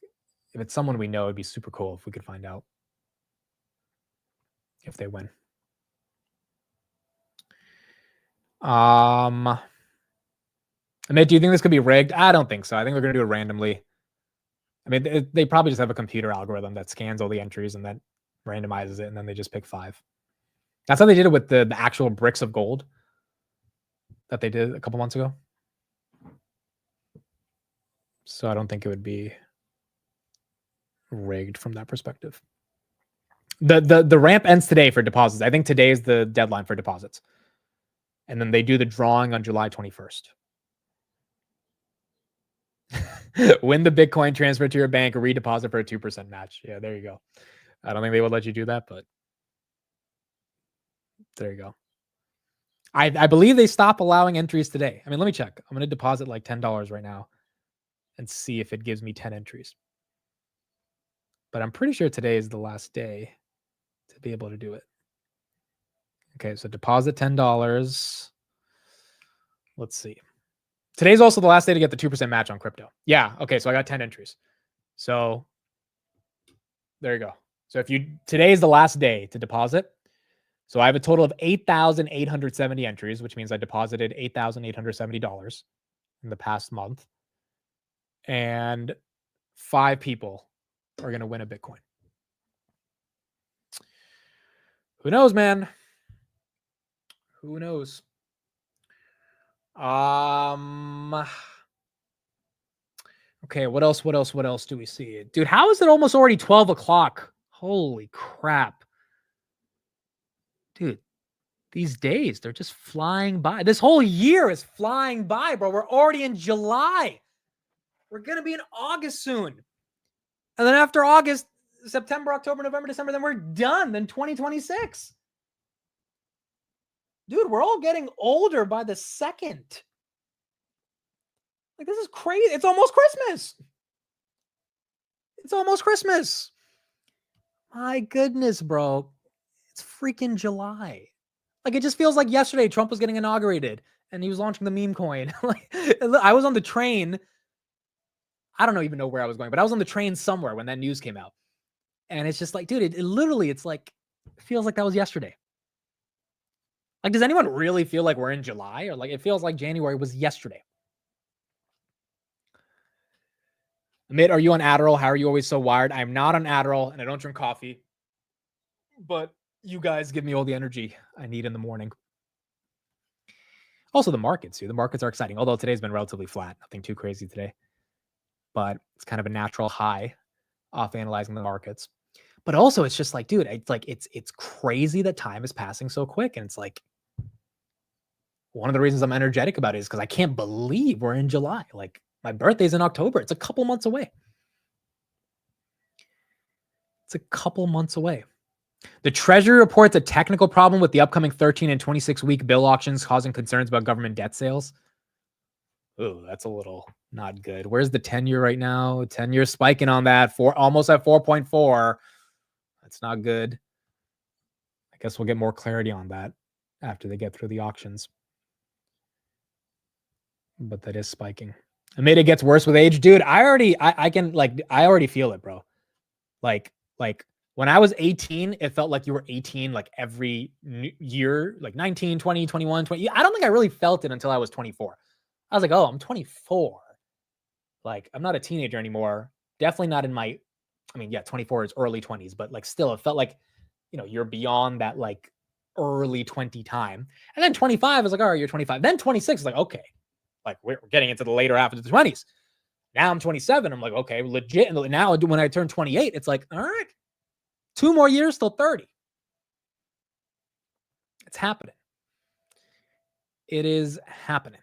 if it's someone we know, it'd be super cool if we could find out if they win. Amit, do you think this could be rigged? I don't think so. I think they're going to do it randomly. I mean, they probably just have a computer algorithm that scans all the entries and then randomizes it, and then they just pick 5. That's how they did it with the actual bricks of gold that they did a couple months ago. So I don't think it would be rigged from that perspective. The ramp ends today for deposits. I think today is the deadline for deposits. And then they do the drawing on July 21st. Win the Bitcoin, transfer to your bank, or redeposit for a 2% match. Yeah, there you go. I don't think they would let you do that, but there you go. I believe they stop allowing entries today. I mean, let me check. I'm going to deposit like $10 right now and see if it gives me 10 entries. But I'm pretty sure today is the last day. to be able to do it. Okay, so deposit $10. Let's see. Today's also the last day to get the 2% match on crypto. Yeah, okay, so I got 10 entries. So there you go. So today is the last day to deposit. So I have a total of 8,870 entries, which means I deposited $8,870 in the past month. And 5 people are going to win a Bitcoin. Who knows, man? Who knows? Okay, what else do we see? Dude, how is it almost already 12 o'clock? Holy crap. Dude, these days, they're just flying by. This whole year is flying by, bro. We're already in July. We're going to be in August soon. And then after August, September, October, November, December, then we're done. Then 2026. Dude, we're all getting older by the second. Like, this is crazy. It's almost Christmas. It's almost Christmas. My goodness, bro. It's freaking July. Like, it just feels like yesterday Trump was getting inaugurated and he was launching the meme coin. Like, I was on the train. I don't even know where I was going, but I was on the train somewhere when that news came out. And it's just like, dude, it literally, it's like, it feels like that was yesterday. Like, does anyone really feel like we're in July? Or like, it feels like January was yesterday. Amit, are you on Adderall? How are you always so wired? I'm not on Adderall and I don't drink coffee. But you guys give me all the energy I need in the morning. Also, the markets, too. The markets are exciting. Although today's been relatively flat. Nothing too crazy today. But it's kind of a natural high off analyzing the markets. But also, it's just like, dude, it's crazy that time is passing so quick. And it's like, one of the reasons I'm energetic about it is because I can't believe we're in July. Like, my birthday's in October. It's a couple months away. It's a couple months away. The Treasury reports a technical problem with the upcoming 13 and 26-week bill auctions causing concerns about government debt sales. Oh, that's a little not good. Where's the 10-year right now? 10-year spiking on that, almost at 4.4. That's not good. I guess we'll get more clarity on that after they get through the auctions. But that is spiking. I mean, it gets worse with age, dude. I already feel it, bro. Like when I was 18, it felt like you were 18 like every year, like 19, 20, 21, 20. I don't think I really felt it until I was 24. I was like, oh, I'm 24. Like, I'm not a teenager anymore. Definitely not in my, 24 is early 20s, but like still, it felt like, you're beyond that like early 20 time. And then 25 is like, all right, you're 25. Then 26 is like, okay, like we're getting into the later half of the 20s. Now I'm 27. I'm like, okay, legit. And now when I turn 28, it's like, all right, 2 more years till 30. It's happening. It is happening.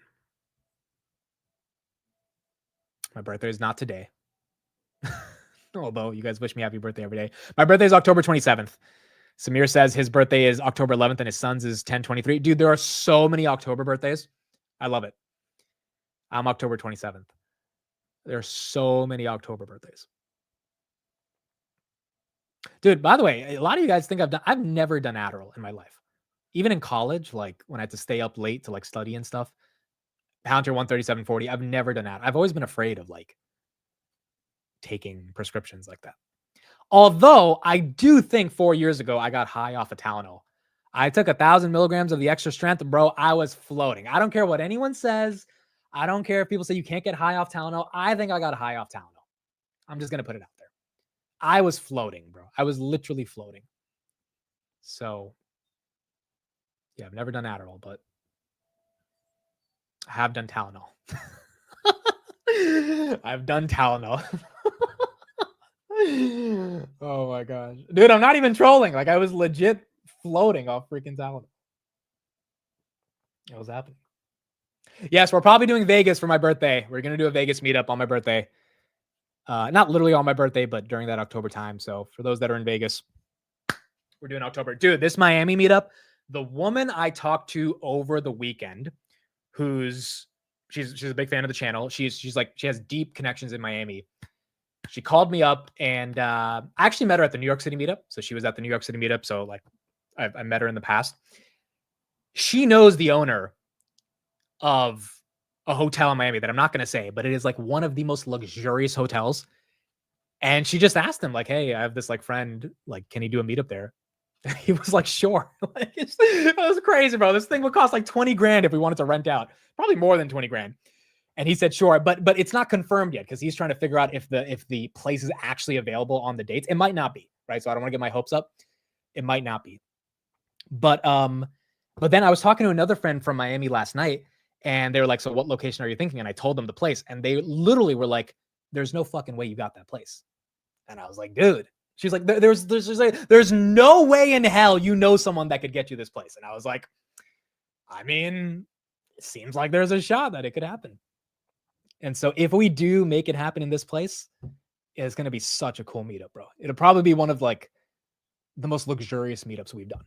My birthday is not today. Although you guys wish me happy birthday every day. My birthday is October 27th. Samir says his birthday is October 11th and his son's is 10/23. Dude, there are so many October birthdays. I love it. I'm October 27th. There are so many October birthdays. Dude, by the way, a lot of you guys think I've never done Adderall in my life. Even in college, like when I had to stay up late to like study and stuff. Pounter 137.40. I've never done that. I've always been afraid of like taking prescriptions like that. Although I do think 4 years ago, I got high off of Tylenol. I took 1,000 milligrams of the extra strength, and bro, I was floating. I don't care what anyone says. I don't care if people say you can't get high off Tylenol. I think I got high off Tylenol. I'm just going to put it out there. I was floating, bro. I was literally floating. So, yeah, I've never done Adderall, but I have done Tylenol. I've done Tylenol. Oh my gosh. Dude, I'm not even trolling. Like, I was legit floating off freaking Tylenol. It was happening. Yes, we're probably doing Vegas for my birthday. We're going to do a Vegas meetup on my birthday. Not literally on my birthday, but during that October time. So for those that are in Vegas, we're doing October. Dude, this Miami meetup, the woman I talked to over the weekend, she's a big fan of the channel. She's like, she has deep connections in Miami. She called me up, and I actually met her at the New York City meetup. So she was at the New York City meetup. So like I met her in the past. She knows the owner of a hotel in Miami that I'm not going to say, but it is like one of the most luxurious hotels. And she just asked him like, hey, I have this like friend, like, can he do a meetup there? He was like, sure. Like, that was crazy, bro. This thing would cost like 20 grand if we wanted to rent out, probably more than 20 grand. And he said, sure, but it's not confirmed yet because he's trying to figure out if the place is actually available on the dates. It might not be, right? So I don't want to get my hopes up. It might not be. But then I was talking to another friend from Miami last night, and they were like, so what location are you thinking? And I told them the place, and they literally were like, there's no fucking way you got that place. And I was like, dude. She's like, there's no way in hell you know someone that could get you this place. And I was like, I mean, it seems like there's a shot that it could happen. And so if we do make it happen in this place, it's going to be such a cool meetup, bro. It'll probably be one of like the most luxurious meetups we've done.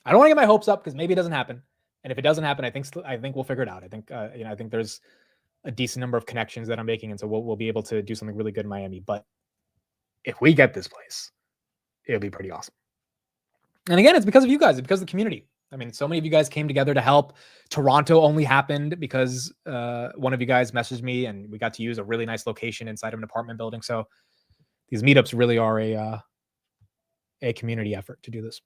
I don't want to get my hopes up because maybe it doesn't happen. And if it doesn't happen, I think we'll figure it out. I think, I think there's a decent number of connections that I'm making. And so we'll be able to do something really good in Miami. But if we get this place, it'll be pretty awesome. And again, it's because of you guys. It's because of the community. I mean, so many of you guys came together to help. Toronto only happened because one of you guys messaged me, and we got to use a really nice location inside of an apartment building. So these meetups really are a community effort to do this.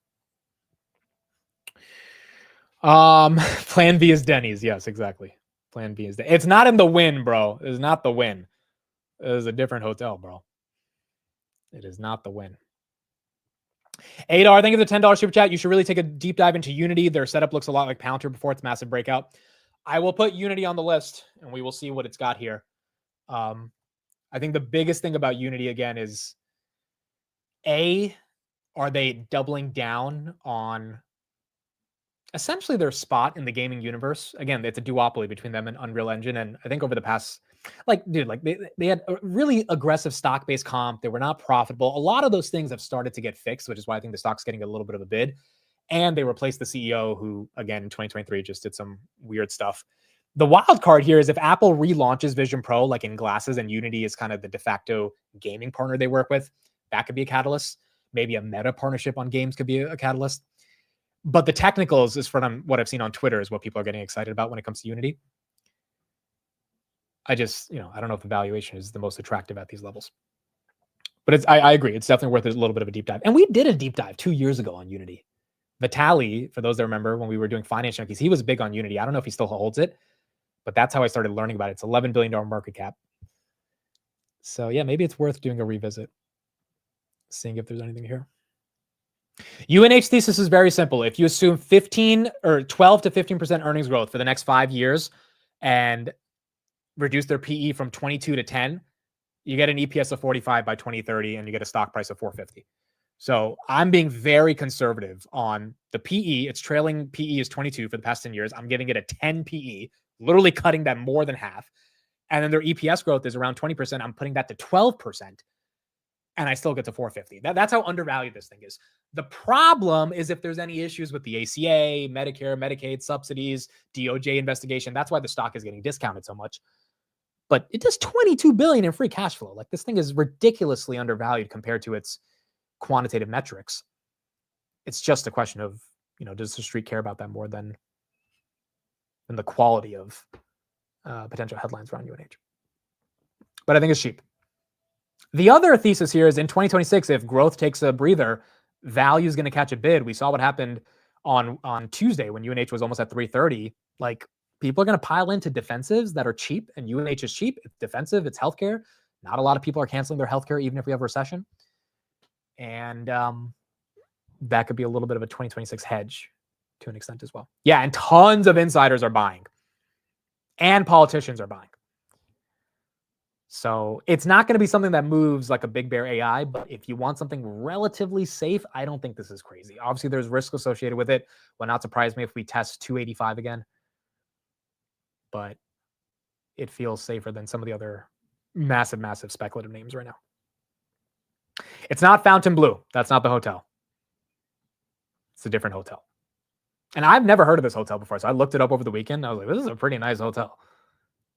Plan B is Denny's. Yes, exactly. Plan B is Denny's. It's not in the Wynn, bro. It's not the Wynn. It is a different hotel, bro. It is not the Win. Adar, thank you for the $10 super chat. You should really take a deep dive into Unity. Their setup looks a lot like Palantir before its massive breakout. I will put Unity on the list, and we will see what it's got here. I think the biggest thing about Unity, again, is are they doubling down on essentially their spot in the gaming universe? Again, it's a duopoly between them and Unreal Engine. And I think over the past, they had a really aggressive stock-based comp. They were not profitable. A lot of those things have started to get fixed, which is why I think the stock's getting a little bit of a bid. And they replaced the CEO who, again, in 2023 just did some weird stuff. The wild card here is if Apple relaunches Vision Pro, like in glasses, and Unity is kind of the de facto gaming partner they work with, that could be a catalyst. Maybe a Meta partnership on games could be a catalyst. But the technicals is from what I've seen on Twitter is what people are getting excited about when it comes to Unity. I just, I don't know if the valuation is the most attractive at these levels. But I agree. It's definitely worth a little bit of a deep dive. And we did a deep dive 2 years ago on Unity. Vitali, for those that remember when we were doing Finance Junkies, he was big on Unity. I don't know if he still holds it, but that's how I started learning about it. It's $11 billion market cap. So yeah, maybe it's worth doing a revisit, seeing if there's anything here. UNH thesis is very simple. If you assume 15 or 12 to 15% earnings growth for the next 5 years and reduce their PE from 22 to 10, you get an EPS of 45 by 2030 and you get a stock price of 450. So I'm being very conservative on the PE. Its trailing PE is 22 for the past 10 years. I'm giving it a 10 PE, literally cutting that more than half. And then their EPS growth is around 20%. I'm putting that to 12%. And I still get to 450. That's how undervalued this thing is. The problem is if there's any issues with the ACA, Medicare, Medicaid subsidies, DOJ investigation. That's why the stock is getting discounted so much. But it does $22 billion in free cash flow. Like, this thing is ridiculously undervalued compared to its quantitative metrics. It's just a question of, does the street care about that more than the quality of potential headlines around UNH? But I think it's cheap. The other thesis here is in 2026, if growth takes a breather, value is going to catch a bid. We saw what happened on Tuesday when UNH was almost at 330. Like, people are going to pile into defensives that are cheap, and UNH is cheap. It's defensive. It's healthcare. Not a lot of people are canceling their healthcare, even if we have a recession. And that could be a little bit of a 2026 hedge to an extent as well. Yeah, and tons of insiders are buying, and politicians are buying. So it's not going to be something that moves like a big bear AI, but if you want something relatively safe, I don't think this is crazy. Obviously, there's risk associated with it. Will not surprise me if we test 285 again. But it feels safer than some of the other massive, massive speculative names right now. It's not Fontainebleau. That's not the hotel. It's a different hotel. And I've never heard of this hotel before, so I looked it up over the weekend. I was like, this is a pretty nice hotel.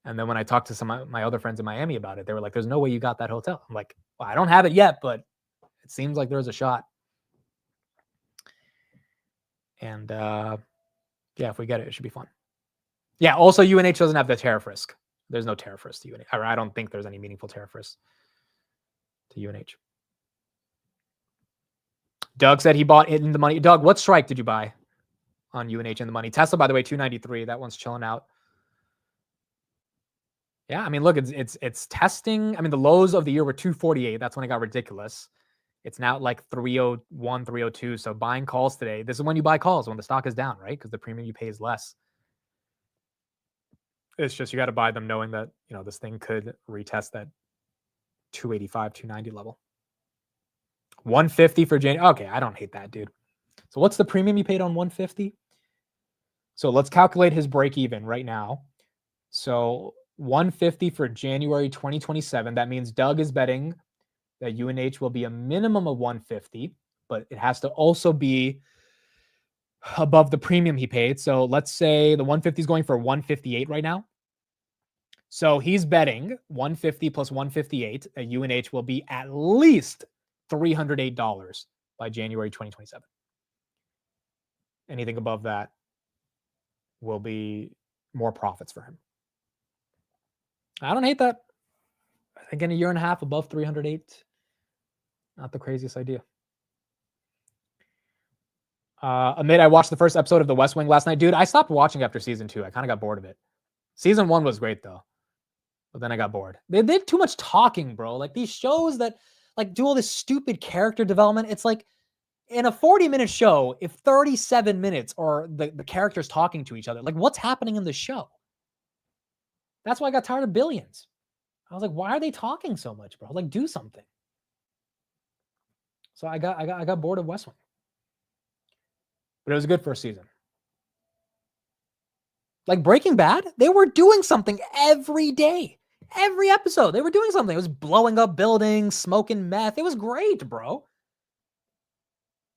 And then when I talked to some of my other friends in Miami about it, they were like, there's no way you got that hotel. I'm like, well, I don't have it yet, but it seems like there's a shot. And yeah, if we get it, it should be fun. Yeah, also UNH doesn't have the tariff risk. There's no tariff risk to UNH. I don't think there's any meaningful tariff risk to UNH. Doug said he bought it in the money. Doug, what strike did you buy on UNH in the money? Tesla, by the way, 293. That one's chilling out. Yeah, I mean, look, it's testing. I mean, the lows of the year were 248. That's when it got ridiculous. It's now like 301, 302. So buying calls today. This is when you buy calls, when the stock is down, right? Because the premium you pay is less. It's just you got to buy them knowing that, you know, this thing could retest that 285, 290 level. 150 for January. Okay, I don't hate that, dude. So what's the premium you paid on 150? So let's calculate his break even right now. So 150 for January 2027. That means Doug is betting that UNH will be a minimum of 150, but it has to also be above the premium he paid. So let's say the 150 is going for 158 right now. So he's betting 150 plus 158 that UNH will be at least $308 by January 2027. Anything above that will be more profits for him. I don't hate that. I think in a year and a half above 308, not the craziest idea. Amit, I watched the first episode of The West Wing last night. Dude, I stopped watching after season 2. I kind of got bored of it. Season 1 was great, though. But then I got bored. They did too much talking, bro. Like, these shows that, like, do all this stupid character development, it's like, in a 40-minute show, if 37 minutes are the characters talking to each other, like, what's happening in the show? That's why I got tired of Billions. I was like, why are they talking so much, bro? Like, do something. So I got bored of West Wing. But it was a good first season. Like Breaking Bad, they were doing something every day. Every episode, they were doing something. It was blowing up buildings, smoking meth. It was great, bro.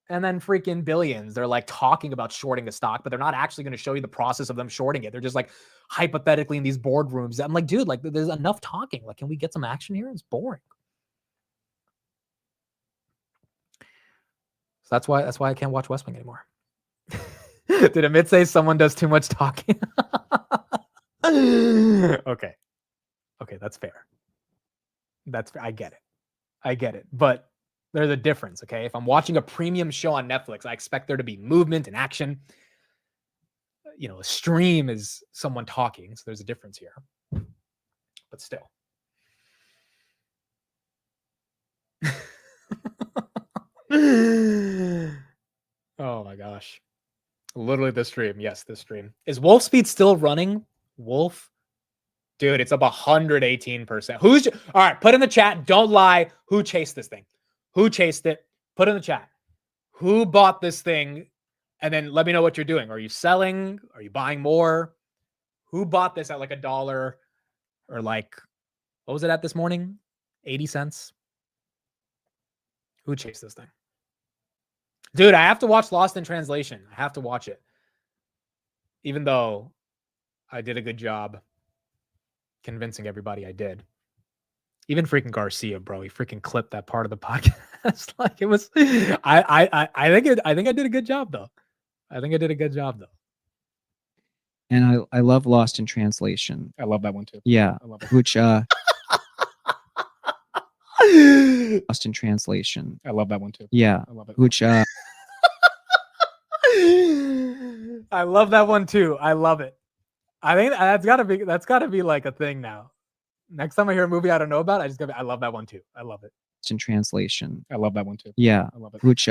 And then freaking Billions, they're like talking about shorting a stock, but they're not actually going to show you the process of them shorting it. They're just like hypothetically in these boardrooms. I'm like, dude, like there's enough talking. Like, can we get some action here? It's boring. So that's why I can't watch West Wing anymore. Did Amit say someone does too much talking? Okay. Okay, that's fair. That's fair. I get it. But there's a difference, okay? If I'm watching a premium show on Netflix, I expect there to be movement and action. You know, a stream is someone talking, so there's a difference here. But still. Oh my gosh. Literally this stream. Yes, this stream. Is Wolf Speed still running? Wolf? Dude, it's up 118%. All right, put in the chat. Don't lie. Who chased this thing? Who chased it? Put in the chat. Who bought this thing? And then let me know what you're doing. Are you selling? Are you buying more? Who bought this at like $1 or like, what was it at this morning? 80 cents? Who chased this thing? Dude, I have to watch Lost in Translation. I have to watch it. Even though I did a good job convincing everybody I did. Even freaking Garcia, bro, he freaking clipped that part of the podcast. Like it was. I think I did a good job though. And I love Lost in Translation. I love that one too. Yeah, I love it. which Lost in Translation. I love that one too. Yeah, I love it. which I love that one too. I love it. I think that's gotta be like a thing now. Next time I hear a movie I don't know about, I love that one too. I love it. Lost in Translation. I love that one too. Yeah, I love it. which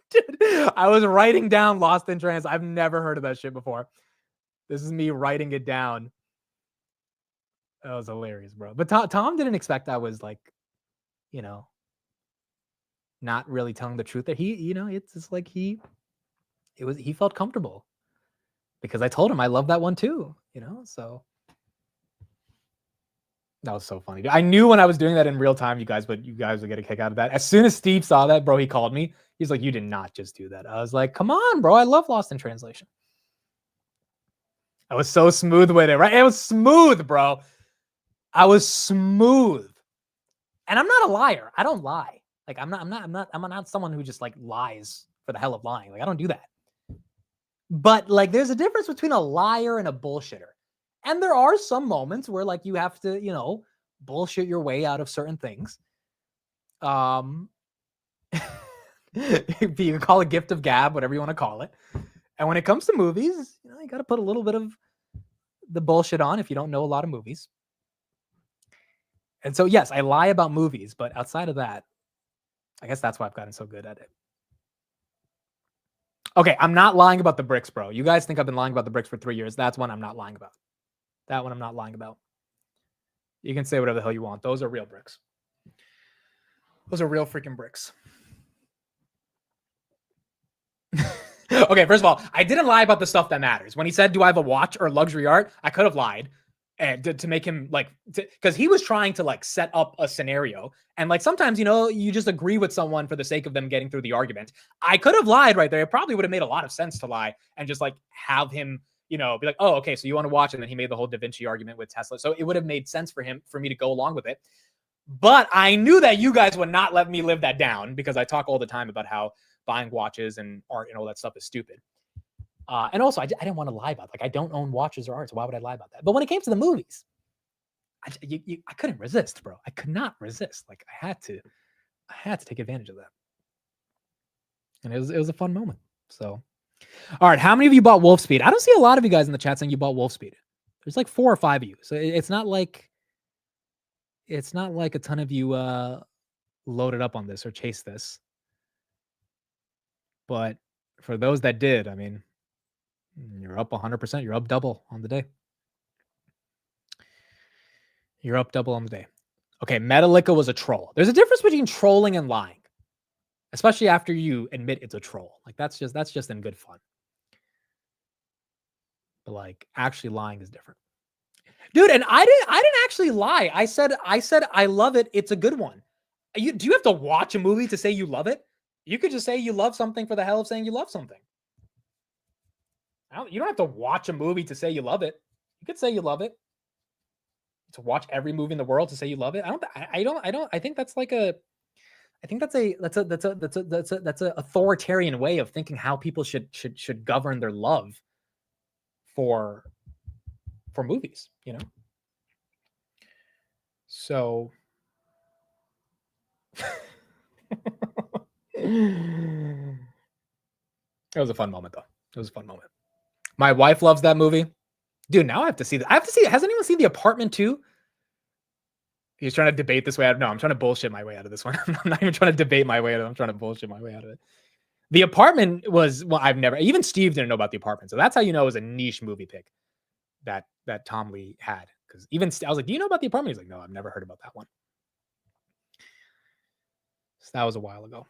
Dude, I was writing down Lost in Trans. I've never heard of that shit before. This is me writing it down. That was hilarious, bro. But Tom didn't expect I was like, you know, not really telling the truth. That he, you know, it's just like he felt comfortable because I told him I love that one too. You know, so that was so funny. I knew when I was doing that in real time, you guys would get a kick out of that. As soon as Steve saw that, bro, he called me. He's like, "You did not just do that." I was like, "Come on, bro. I love Lost in Translation." I was so smooth with it, right? It was smooth, bro. I was smooth. And I'm not a liar. I don't lie. Like I'm not someone who just like lies for the hell of lying. Like I don't do that. But like there's a difference between a liar and a bullshitter. And there are some moments where like you have to, you know, bullshit your way out of certain things. You can call it gift of gab, whatever you want to call it. And when it comes to movies, you know, you got to put a little bit of the bullshit on if you don't know a lot of movies. And so, yes, I lie about movies, but outside of that, I guess that's why I've gotten so good at it. Okay, I'm not lying about the bricks, bro. You guys think I've been lying about the bricks for 3 years. That's one I'm not lying about. That one I'm not lying about. You can say whatever the hell you want. Those are real bricks. Those are real freaking bricks. Okay, first of all, I didn't lie about the stuff that matters. When he said, do I have a watch or luxury art? I could have lied and to make him like, because he was trying to like set up a scenario. And like sometimes, you know, you just agree with someone for the sake of them getting through the argument. I could have lied right there. It probably would have made a lot of sense to lie and just like have him, you know, be like, oh, okay, so you want to watch. And then he made the whole Da Vinci argument with Tesla. So it would have made sense for me to go along with it. But I knew that you guys would not let me live that down because I talk all the time about how buying watches and art and all that stuff is stupid. And also, I didn't want to lie about it. Like, I don't own watches or art, so why would I lie about that? But when it came to the movies, I couldn't resist, bro. I could not resist. Like, I had to take advantage of that. And it was a fun moment. So, all right, how many of you bought Wolfspeed? I don't see a lot of you guys in the chat saying you bought Wolfspeed. There's like 4 or 5 of you. So it's not like a ton of you loaded up on this or chased this. But for those that did, I mean, you're up 100%. You're up double on the day. You're up double on the day. Okay, Metallica was a troll. There's a difference between trolling and lying, especially after you admit it's a troll. Like that's just in good fun. But like actually lying is different. Dude, and I didn't actually lie. I said I love it. It's a good one. Do you have to watch a movie to say you love it? You could just say you love something for the hell of saying you love something. You don't have to watch a movie to say you love it. You could say you love it. To watch every movie in the world to say you love it. I think that's like a that's a authoritarian way of thinking how people should govern their love for movies, you know? So it was a fun moment though. It was a fun moment. My wife loves that movie. Dude, now I have to see that. I have to see it. Has anyone seen The Apartment 2? He's trying to debate this way out of no, I'm trying to bullshit my way out of this one. I'm not even trying to debate my way out of it. I'm trying to bullshit my way out of it. The Apartment was, well, even Steve didn't know about The Apartment. So that's how you know it was a niche movie pick that Tom Lee had. Because even I was like, do you know about The Apartment? He's like, no, I've never heard about that one. So that was a while ago.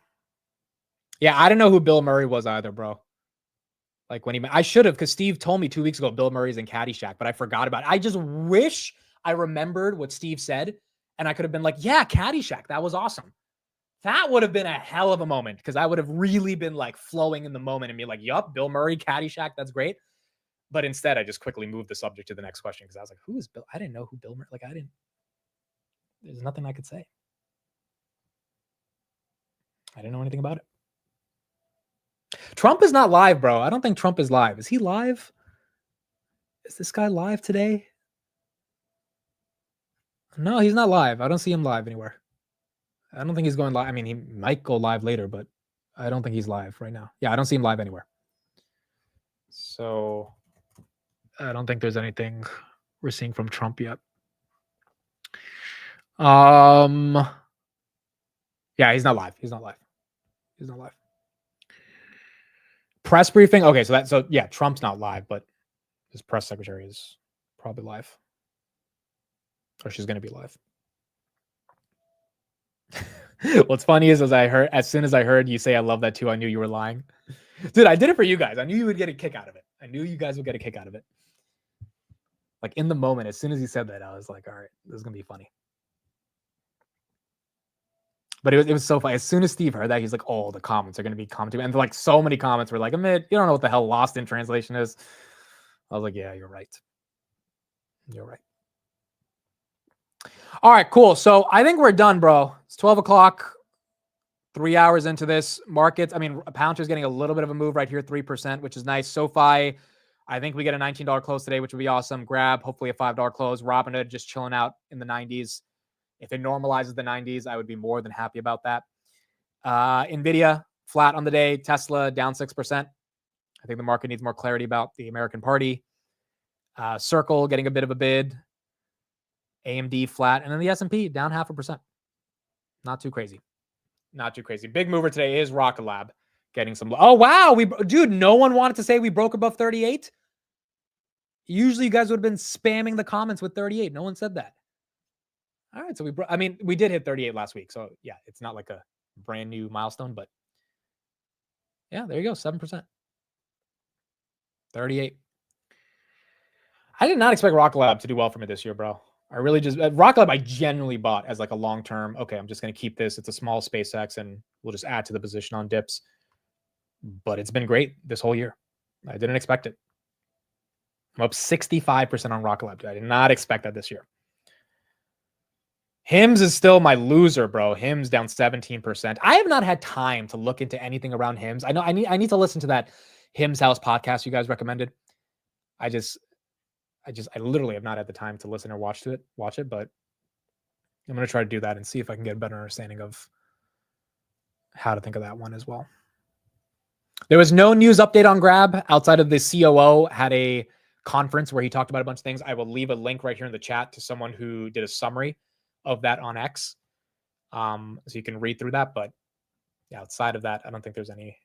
Yeah, I didn't know who Bill Murray was either, bro. Like when I should have, because Steve told me 2 weeks ago Bill Murray's in Caddyshack, but I forgot about it. I just wish I remembered what Steve said, and I could have been like, yeah, Caddyshack, that was awesome. That would have been a hell of a moment, because I would have really been like flowing in the moment and be like, yup, Bill Murray, Caddyshack, that's great. But instead, I just quickly moved the subject to the next question, because I was like, who is Bill? I didn't know who Bill Murray, there's nothing I could say. I didn't know anything about it. Trump is not live, bro. I don't think Trump is live. Is he live? Is this guy live today? No, he's not live. I don't see him live anywhere. I don't think he's going live. I mean, he might go live later, but I don't think he's live right now. Yeah, I don't see him live anywhere. So I don't think there's anything we're seeing from Trump yet. Yeah, he's not live. He's not live. He's not live. Press briefing. Okay, so yeah, Trump's not live, but his press secretary is probably live. Or she's gonna be live. What's funny is as soon as I heard you say I love that too, I knew you were lying. Dude, I did it for you guys. I knew you would get a kick out of it. I knew you guys would get a kick out of it. Like in the moment, as soon as he said that, I was like, all right, this is gonna be funny. But it was so funny. As soon as Steve heard that, he's like, oh, the comments are going to be commenting. And like so many comments were like, Amit, you don't know what the hell lost in translation is. I was like, yeah, you're right. You're right. All right, cool. So I think we're done, bro. It's 12 o'clock, 3 hours into this market. I mean, Pouncer's getting a little bit of a move right here, 3%, which is nice. SoFi, I think we get a $19 close today, which would be awesome. Grab, hopefully a $5 close. Robinhood just chilling out in the 90s. If it normalizes the 90s, I would be more than happy about that. Nvidia, flat on the day. Tesla, down 6%. I think the market needs more clarity about the American Party. Circle getting a bit of a bid. AMD flat, and then the S&P down 0.5%. Not too crazy. Not too crazy. Big mover today is Rocket Lab getting some. Oh wow, dude, no one wanted to say we broke above 38. Usually, you guys would have been spamming the comments with 38. No one said that. All right, so we did hit 38 last week, so yeah, it's not like a brand new milestone, but yeah, there you go, 7%. 38. I did not expect Rocket Lab to do well for me this year, bro. I really just Rocket Lab I genuinely bought as like a long-term, okay, I'm just going to keep this. It's a small SpaceX and we'll just add to the position on dips. But it's been great this whole year. I didn't expect it. I'm up 65% on Rocket Lab. I did not expect that this year. Hims is still my loser, bro. Hims down 17%. I have not had time to look into anything around Hims. I know I need to listen to that Hims House podcast you guys recommended. I literally have not had the time to listen or watch it, but I'm going to try to do that and see if I can get a better understanding of how to think of that one as well. There was no news update on Grab outside of the COO had a conference where he talked about a bunch of things. I will leave a link right here in the chat to someone who did a summary of that on X. So you can read through that, but yeah, outside of that, I don't think there's any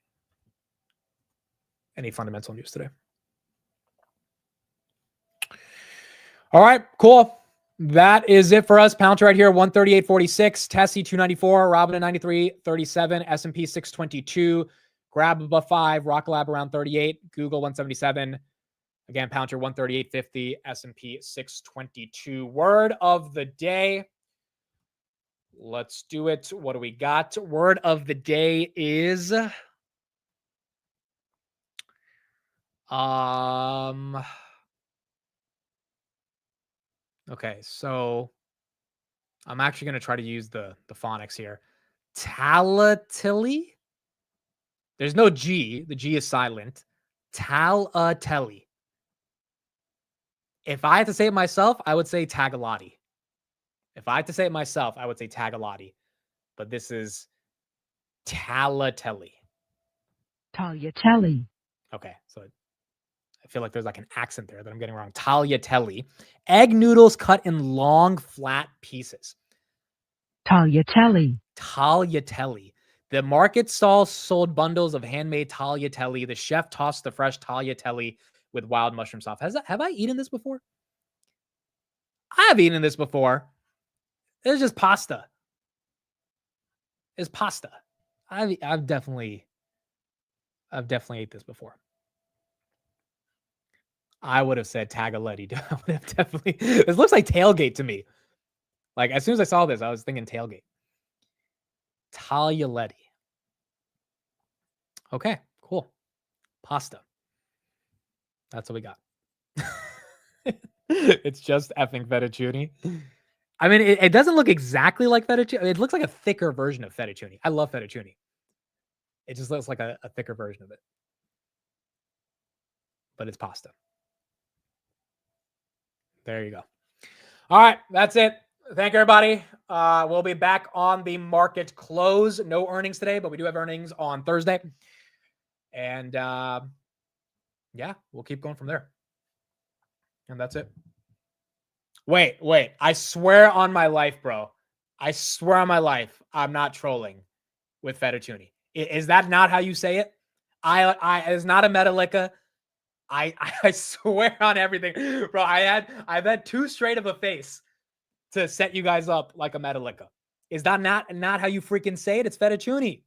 fundamental news today. All right, cool. That is it for us. Pouncer right here, 138.46. Tessie 294. Robin at 93.37. S&P 622. Grab above 5. Rocket Lab around 38. Google 177. Again, Pouncer 138.50. S&P 622. Word of the day. Let's do it. What do we got? Word of the day is okay, so I'm actually going to try to use the phonics here. Talatili. There's no G. The G is silent. Talateli. If I had to say it myself, I would say Tagalati. If I had to say it myself, I would say Tagalati. But this is Talateli. Tagliatelle. Okay, so I feel like there's like an accent there that I'm getting wrong. Tagliatelle. Egg noodles cut in long, flat pieces. Tagliatelle. Tagliatelle. The market stall sold bundles of handmade tagliatelle. The chef tossed the fresh tagliatelle with wild mushroom sauce. Have I eaten this before? I have eaten this before. It's just pasta. It's pasta. I've definitely ate this before. I would have said Tagaletti. I would have definitely. This looks like tailgate to me. Like as soon as I saw this, I was thinking tailgate. Taglialetti. Okay, cool. Pasta. That's what we got. It's just effing fettuccine. I mean, it doesn't look exactly like fettuccine. It looks like a thicker version of fettuccine. I love fettuccine. It just looks like a thicker version of it. But it's pasta. There you go. All right, that's it. Thank you, everybody. We'll be back on the market close. No earnings today, but we do have earnings on Thursday. And yeah, we'll keep going from there. And that's it. Wait. I swear on my life, bro. I swear on my life, I'm not trolling with fettuccine. Is that not how you say it? It's not a Metallica. I swear on everything, bro. I've had too straight of a face to set you guys up like a Metallica. Is that not how you freaking say it? It's fettuccine.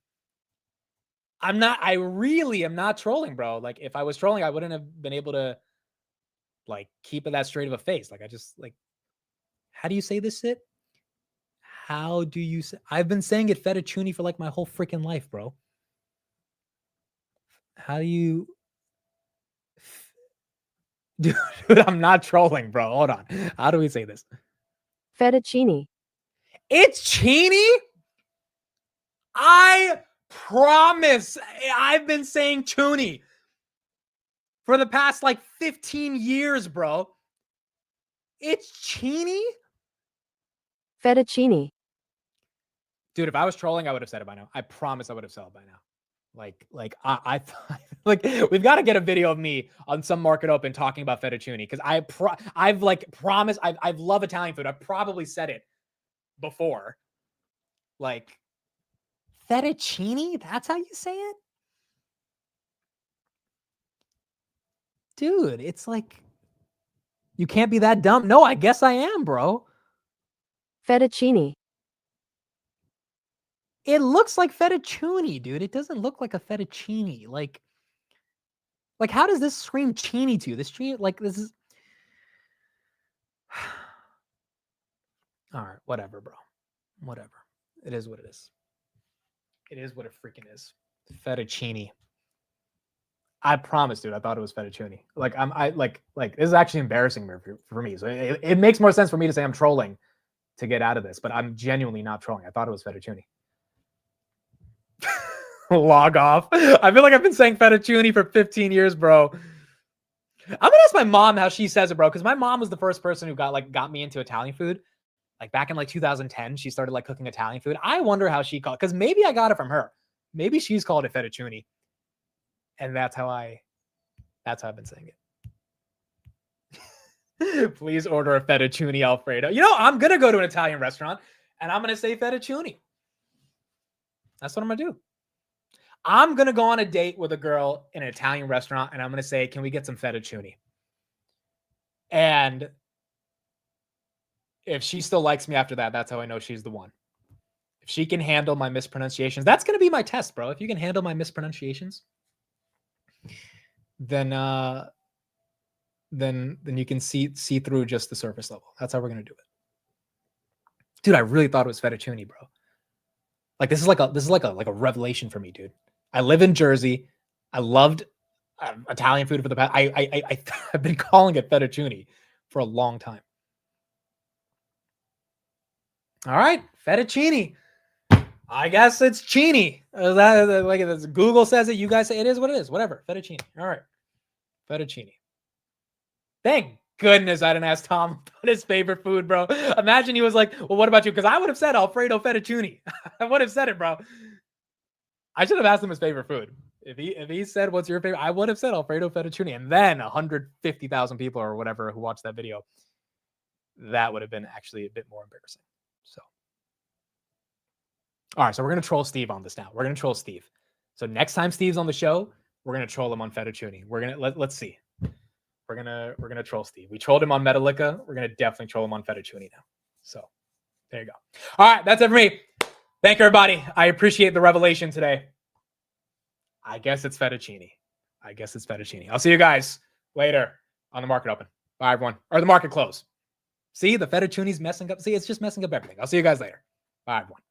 I really am not trolling, bro. Like if I was trolling, I wouldn't have been able to like keep it that straight of a face. Like I just like, how do you say this shit? How do you say? I've been saying it fettuccine for like my whole freaking life, bro. How do you? Dude, I'm not trolling, bro. Hold on. How do we say this? Fettuccine. It's Chini? I promise I've been saying Toonie for the past like 15 years, bro. It's Chini? Fettuccine. Dude, if I was trolling, I would have said it by now. I promise I would have said it by now. I like we've got to get a video of me on some market open talking about fettuccine because I've like promised I love Italian food. I've probably said it before. Like fettuccine, that's how you say it? Dude, it's like you can't be that dumb. No, I guess I am, bro. Fettuccine. It looks like fettuccine, dude. It doesn't look like a fettuccine. Like how does this scream chini to you? This chini, like this is all right, whatever, bro. Whatever. It is what it is. It is what it freaking is. Fettuccine. I promise, dude. I thought it was fettuccine. Like this is actually embarrassing for me. So it makes more sense for me to say I'm trolling to get out of this, but I'm genuinely not trolling. I thought it was fettuccine. Log off. I feel like I've been saying fettuccine for 15 years, bro. I'm gonna ask my mom how she says it, bro, because my mom was the first person who got me into Italian food. Like back in like 2010, she started like cooking Italian food. I wonder how she called, because maybe I got it from her. Maybe she's called it fettuccine, and that's how I've been saying it. Please order a fettuccine Alfredo. You know, I'm gonna go to an Italian restaurant and I'm gonna say fettuccine. That's what I'm gonna do. I'm going to go on a date with a girl in an Italian restaurant and I'm going to say, can we get some fettuccine? And if she still likes me after that, that's how I know she's the one. If she can handle my mispronunciations, that's going to be my test, bro. If you can handle my mispronunciations, then you can see through just the surface level. That's how we're going to do it. Dude, I really thought it was fettuccine, bro. Like this is like a revelation for me, dude. I live in Jersey. I loved Italian food for the past. I've been calling it fettuccine for a long time. All right, fettuccine. I guess it's chini. Like Google says it. You guys say it is what it is. Whatever. Fettuccine. All right, fettuccine. Thank goodness I didn't ask Tom about his favorite food, bro. Imagine he was like, "Well, what about you?" Because I would have said Alfredo fettuccine. I would have said it, bro. I should have asked him his favorite food. If he said, "What's your favorite?" I would have said Alfredo fettuccine, and then 150,000 people or whatever who watched that video, that would have been actually a bit more embarrassing. So, all right, so we're gonna troll Steve on this now. We're gonna troll Steve. So next time Steve's on the show, we're gonna troll him on fettuccine. We're gonna let's see. We're gonna troll Steve. We trolled him on Metallica. We're gonna definitely troll him on fettuccine now. So there you go. All right, that's it for me. Thank you, everybody. I appreciate the revelation today. I guess it's fettuccine. I'll see you guys later on the market open. Bye, everyone. Or the market close. See, the fettuccine's messing up. See, it's just messing up everything. I'll see you guys later. Bye, everyone.